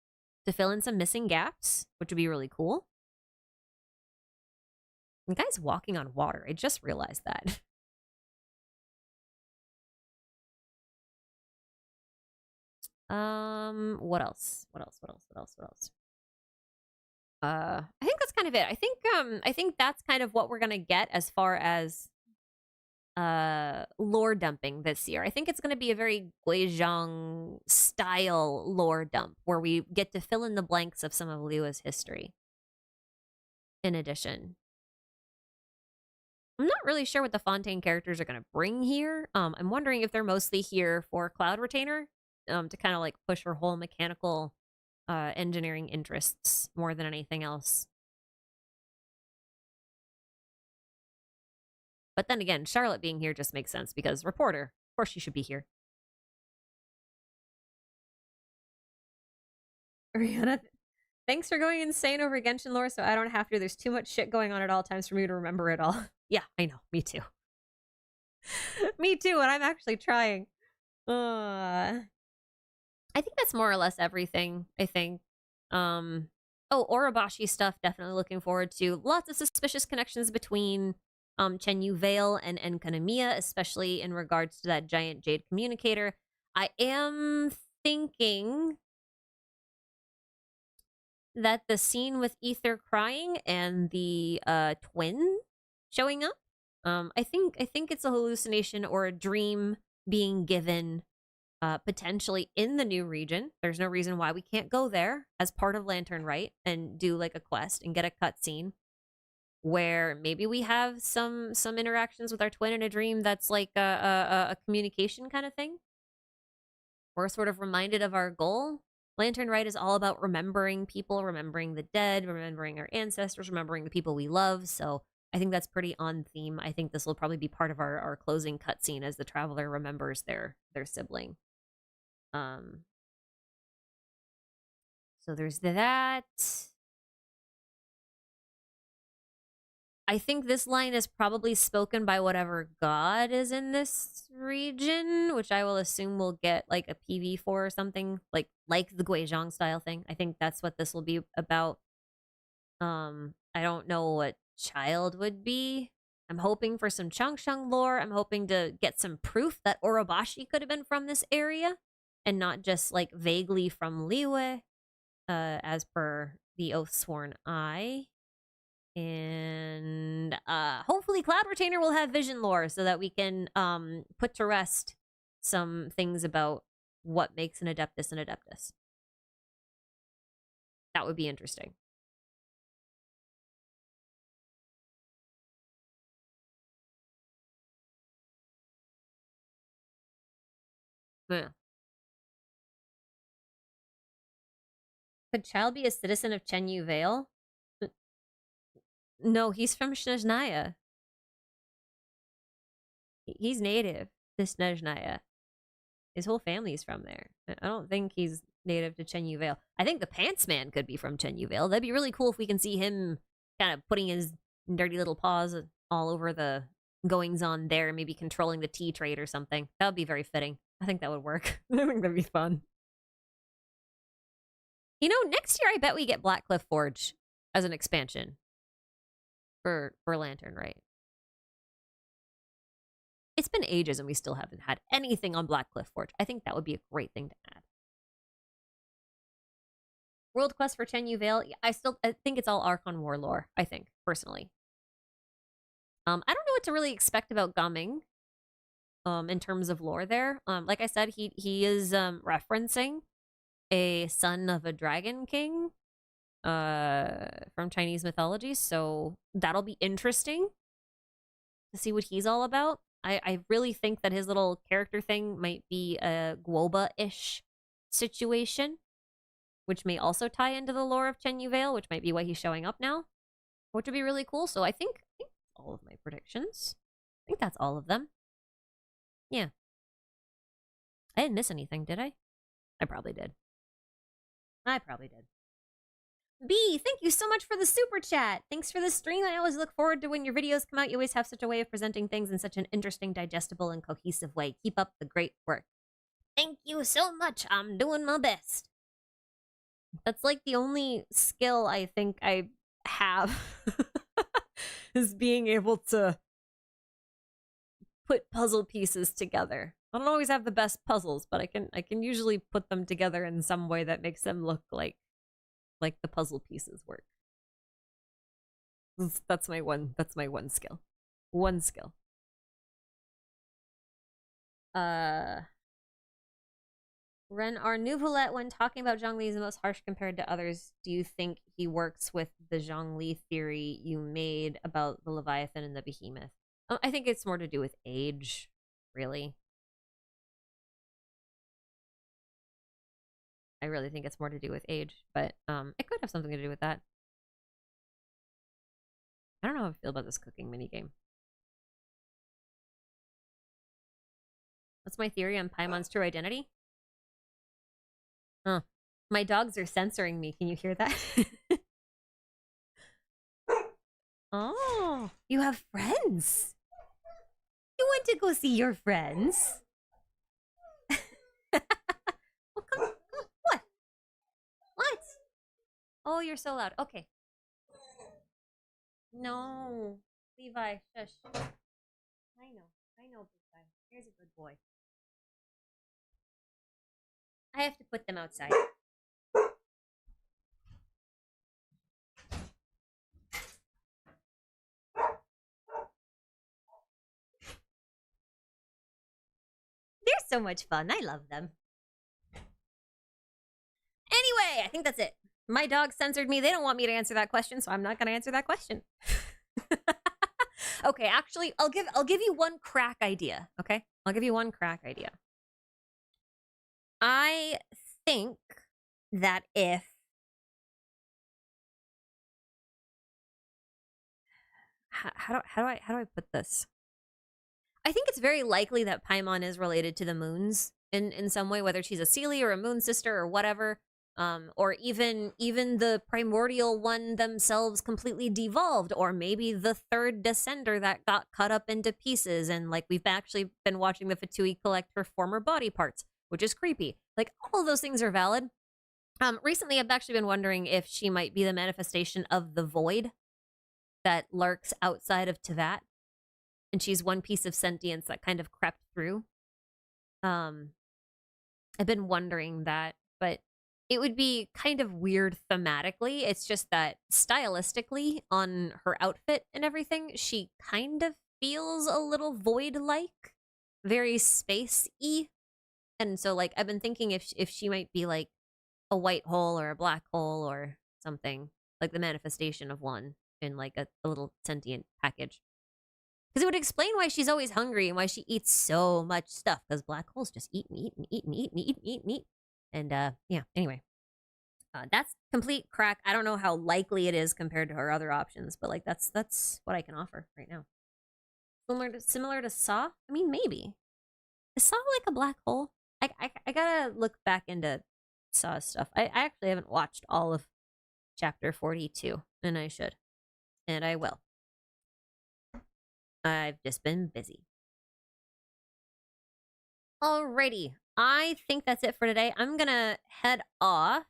to fill in some missing gaps, which would be really cool. The guy's walking on water. I just realized that. What else? I think that's kind of it. I think that's kind of what we're gonna get as far as lore dumping this year. I think it's gonna be a very Guizhong style lore dump where we get to fill in the blanks of some of Liyue's history. In addition, I'm not really sure what the Fontaine characters are gonna bring here. I'm wondering if they're mostly here for Cloud Retainer, to kind of like push her whole mechanical engineering interests more than anything else. But then again, Charlotte being here just makes sense because reporter, of course she should be here. Rihanna, thanks for going insane over Genshin lore so I don't have to. There's too much shit going on at all times for me to remember it all. Yeah, I know. Me too. Me too, and I'm actually trying. I think that's more or less everything, I think. Oh, Orobashi stuff, definitely looking forward to. Lots of suspicious connections between Chenyu Vale and Enkanomiya, especially in regards to that giant jade communicator. I am thinking that the scene with Ether crying and the twin showing up, I think it's a hallucination or a dream being given potentially in the new region. There's no reason why we can't go there as part of Lantern Rite and do like a quest and get a cutscene where maybe we have some interactions with our twin in a dream that's like a communication kind of thing. We're sort of reminded of our goal. Lantern Rite is all about remembering people, remembering the dead, remembering our ancestors, remembering the people we love. So I think that's pretty on theme. I think this will probably be part of our closing cutscene as the traveler remembers their sibling. So there's that. I think this line is probably spoken by whatever god is in this region, which I will assume we'll get like a PV for or something, like the Guizhong style thing. I think that's what this will be about. I don't know what child would be. I'm hoping for some Changsheng lore. I'm hoping to get some proof that Orobashi could have been from this area and not just like vaguely from Liyue, as per the oath sworn eye. And hopefully Cloud Retainer will have vision lore so that we can put to rest some things about what makes an adeptus an adeptus. That would be interesting. Yeah. Could Child be a citizen of Chenyu Vale? No, he's from Snezhnaya. He's native to Snezhnaya. His whole family's from there. I don't think he's native to Chenyu Vale. I think the Pants Man could be from Chenyu Vale. That'd be really cool if we can see him kind of putting his dirty little paws all over the goings-on there, maybe controlling the tea trade or something. That would be very fitting. I think that would work. I think that'd be fun. You know, next year I bet we get Blackcliff Forge as an expansion for Lantern, right? It's been ages and we still haven't had anything on Blackcliff Forge. I think that would be a great thing to add. World Quest for Chenyu Vale. I think it's all Archon War lore, I think, personally. I don't know what to really expect about Gumming in terms of lore there. Like I said, he is referencing a son of a dragon king from Chinese mythology, so that'll be interesting to see what he's all about. I really think that his little character thing might be a Guoba-ish situation, which may also tie into the lore of Chenyu Vale, which might be why he's showing up now, which would be really cool. So I think all of my predictions. I think that's all of them. Yeah. I didn't miss anything, did I? I probably did. B, thank you so much for the super chat. Thanks for the stream. I always look forward to when your videos come out. You always have such a way of presenting things in such an interesting, digestible, and cohesive way. Keep up the great work. Thank you so much. I'm doing my best. That's like the only skill I think I have is being able to put puzzle pieces together. I don't always have the best puzzles, but I can usually put them together in some way that makes them look like the puzzle pieces work. That's my one skill. One skill. Ren R. Nouvelette, when talking about Zhongli is the most harsh compared to others, do you think he works with the Zhongli theory you made about the Leviathan and the Behemoth? I think it's more to do with age, really. I really think it's more to do with age, but it could have something to do with that. I don't know how I feel about this cooking minigame. What's my theory on Paimon's true identity? Huh. My dogs are censoring me. Can you hear that? Oh, you have friends. You want to go see your friends? Well, come. What? What? Oh, you're so loud. Okay. No. Levi, shush. I know, big guy. Here's a good boy. I have to put them outside. They're so much fun. I love them. Anyway, I think that's it. My dog censored me. They don't want me to answer that question, so I'm not going to answer that question. Okay, actually, I'll give you one crack idea, okay? I'll give you one crack idea. I think that if how do I put this? I think it's very likely that Paimon is related to the moons in some way, whether she's a Seelie or a moon sister or whatever. Or even the primordial one themselves completely devolved, or maybe the third descender that got cut up into pieces, and like we've actually been watching the Fatui collect her former body parts, which is creepy. Like all of those things are valid. Recently I've actually been wondering if she might be the manifestation of the void that lurks outside of Tevat, and she's one piece of sentience that kind of crept through. I've been wondering that, but it would be kind of weird thematically. It's just that stylistically on her outfit and everything, she kind of feels a little void-like, very space-y. And so like I've been thinking if she might be like a white hole or a black hole or something, like the manifestation of one in like a little sentient package. Because it would explain why she's always hungry and why she eats so much stuff, because black holes just eat and eat and eat and eat and eat and eat and eat. And yeah, anyway. That's complete crack. I don't know how likely it is compared to her other options, but like that's what I can offer right now. Similar to Saw? I mean, maybe. Is Saw like a black hole? I gotta look back into Saw stuff. I actually haven't watched all of chapter 42, and I should. And I will. I've just been busy. Alrighty. I think that's it for today. I'm gonna head off.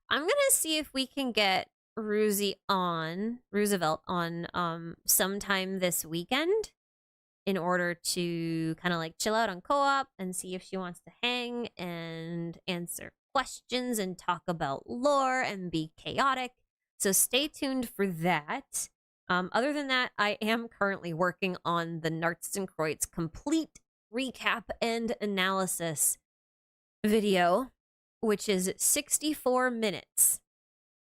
I'm gonna see if we can get Roosevelt on sometime this weekend in order to kind of like chill out on co-op and see if she wants to hang and answer questions and talk about lore and be chaotic. So stay tuned for that. Other than that, I am currently working on the Narts and Kreutz complete recap and analysis video, which is 64 minutes.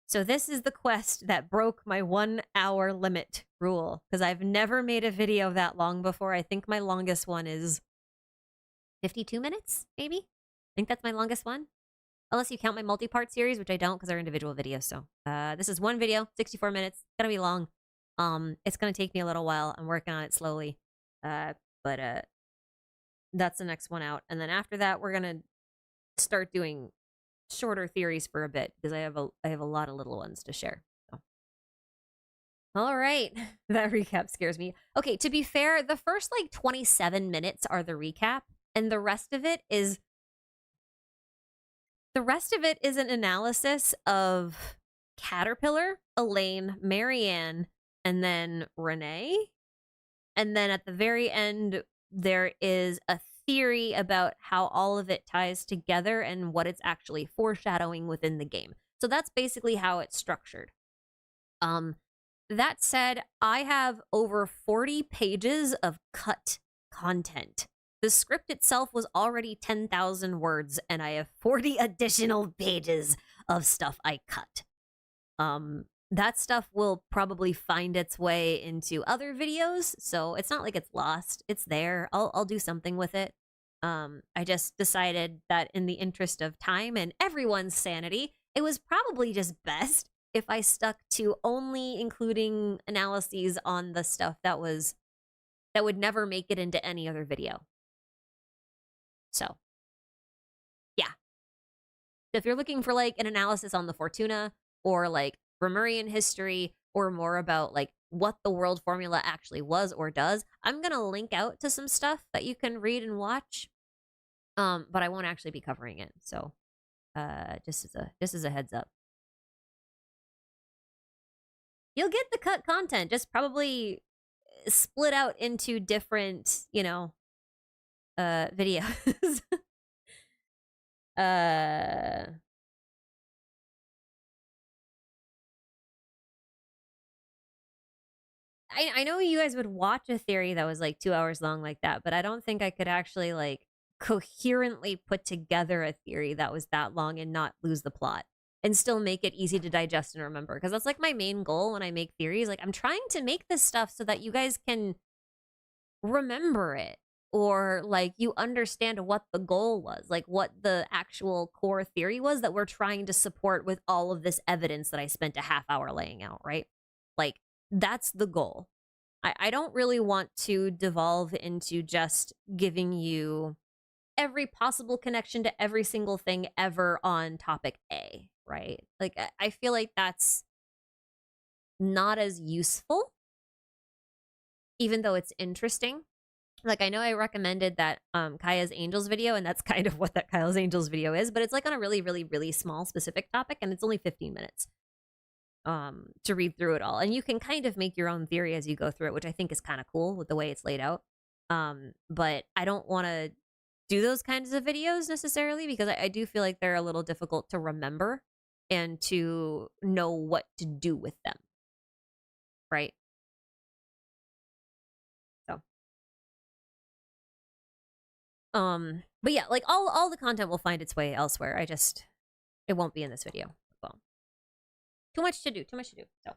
So this is the quest that broke my 1 hour limit rule, because I've never made a video that long before. I think my longest one is 52 minutes, maybe? I think that's my longest one. Unless you count my multi-part series, which I don't because they're individual videos. So this is one video, 64 minutes. It's gonna be long. It's gonna take me a little while. I'm working on it slowly. But that's the next one out. And then after that, we're gonna start doing shorter theories for a bit because I have a lot of little ones to share. So. All right, that recap scares me. Okay, to be fair, the first like 27 minutes are the recap, and the rest of it is an analysis of Caterpillar, Elaine, Marianne, and then Renee. And then at the very end, there is a theory about how all of it ties together and what it's actually foreshadowing within the game. So that's basically how it's structured. That said, I have over 40 pages of cut content. The script itself was already 10,000 words, and I have 40 additional pages of stuff I cut. That stuff will probably find its way into other videos, so it's not like it's lost. It's there. I'll do something with it. I just decided that in the interest of time and everyone's sanity, it was probably just best if I stuck to only including analyses on the stuff that would never make it into any other video. So, yeah. If you're looking for like an analysis on the Fortuna or like Romurian history or more about like what the world formula actually was or does, I'm gonna link out to some stuff that you can read and watch. But I won't actually be covering it. So, just as a heads up. You'll get the cut content, just probably split out into different, videos. I know you guys would watch a theory that was like 2 hours long like that, but I don't think I could actually like coherently put together a theory that was that long and not lose the plot and still make it easy to digest and remember. Because that's like my main goal when I make theories. Like I'm trying to make this stuff so that you guys can remember it or like you understand what the goal was, like what the actual core theory was that we're trying to support with all of this evidence that I spent a half hour laying out, right? Like that's the goal. I don't really want to devolve into just giving you every possible connection to every single thing ever on topic A, right? Like, I feel like that's not as useful, even though it's interesting. Like, I know I recommended that Kaeya's Angels video, and that's kind of what that Kaeya's Angels video is, but it's like on a really, really, really small specific topic, and it's only 15 minutes to read through it all. And you can kind of make your own theory as you go through it, which I think is kind of cool with the way it's laid out. But I don't want to do those kinds of videos necessarily because I do feel like they're a little difficult to remember and to know what to do with them. Right? So. But yeah, like all the content will find its way elsewhere. It won't be in this video. Well, too much to do. So,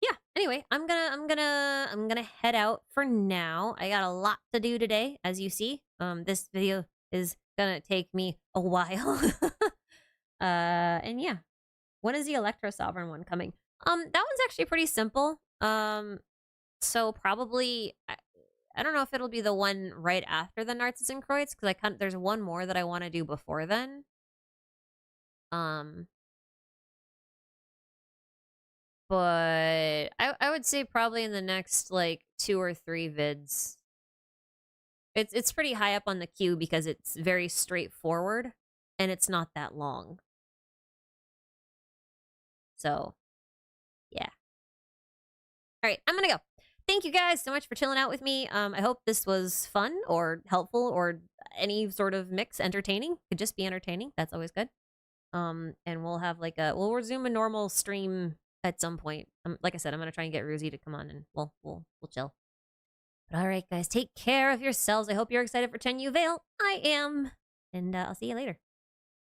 yeah. Anyway, I'm gonna head out for now. I got a lot to do today, as you see. This video is gonna take me a while. And yeah, when is the Electro Sovereign one coming? That one's actually pretty simple. So probably I don't know if it'll be the one right after the Narcissus and Croits because there's one more that I want to do before then. But I would say probably in the next like 2 or 3 vids. It's pretty high up on the queue because it's very straightforward and it's not that long. So, yeah. All right, I'm gonna go. Thank you guys so much for chilling out with me. I hope this was fun or helpful or any sort of mix, entertaining. Could just be entertaining. That's always good. And we'll have like we'll resume a normal stream at some point. Like I said, I'm gonna try and get Ruzy to come on and we'll chill. But all right, guys, take care of yourselves. I hope you're excited for Chenyu Vale. I am, and I'll see you later.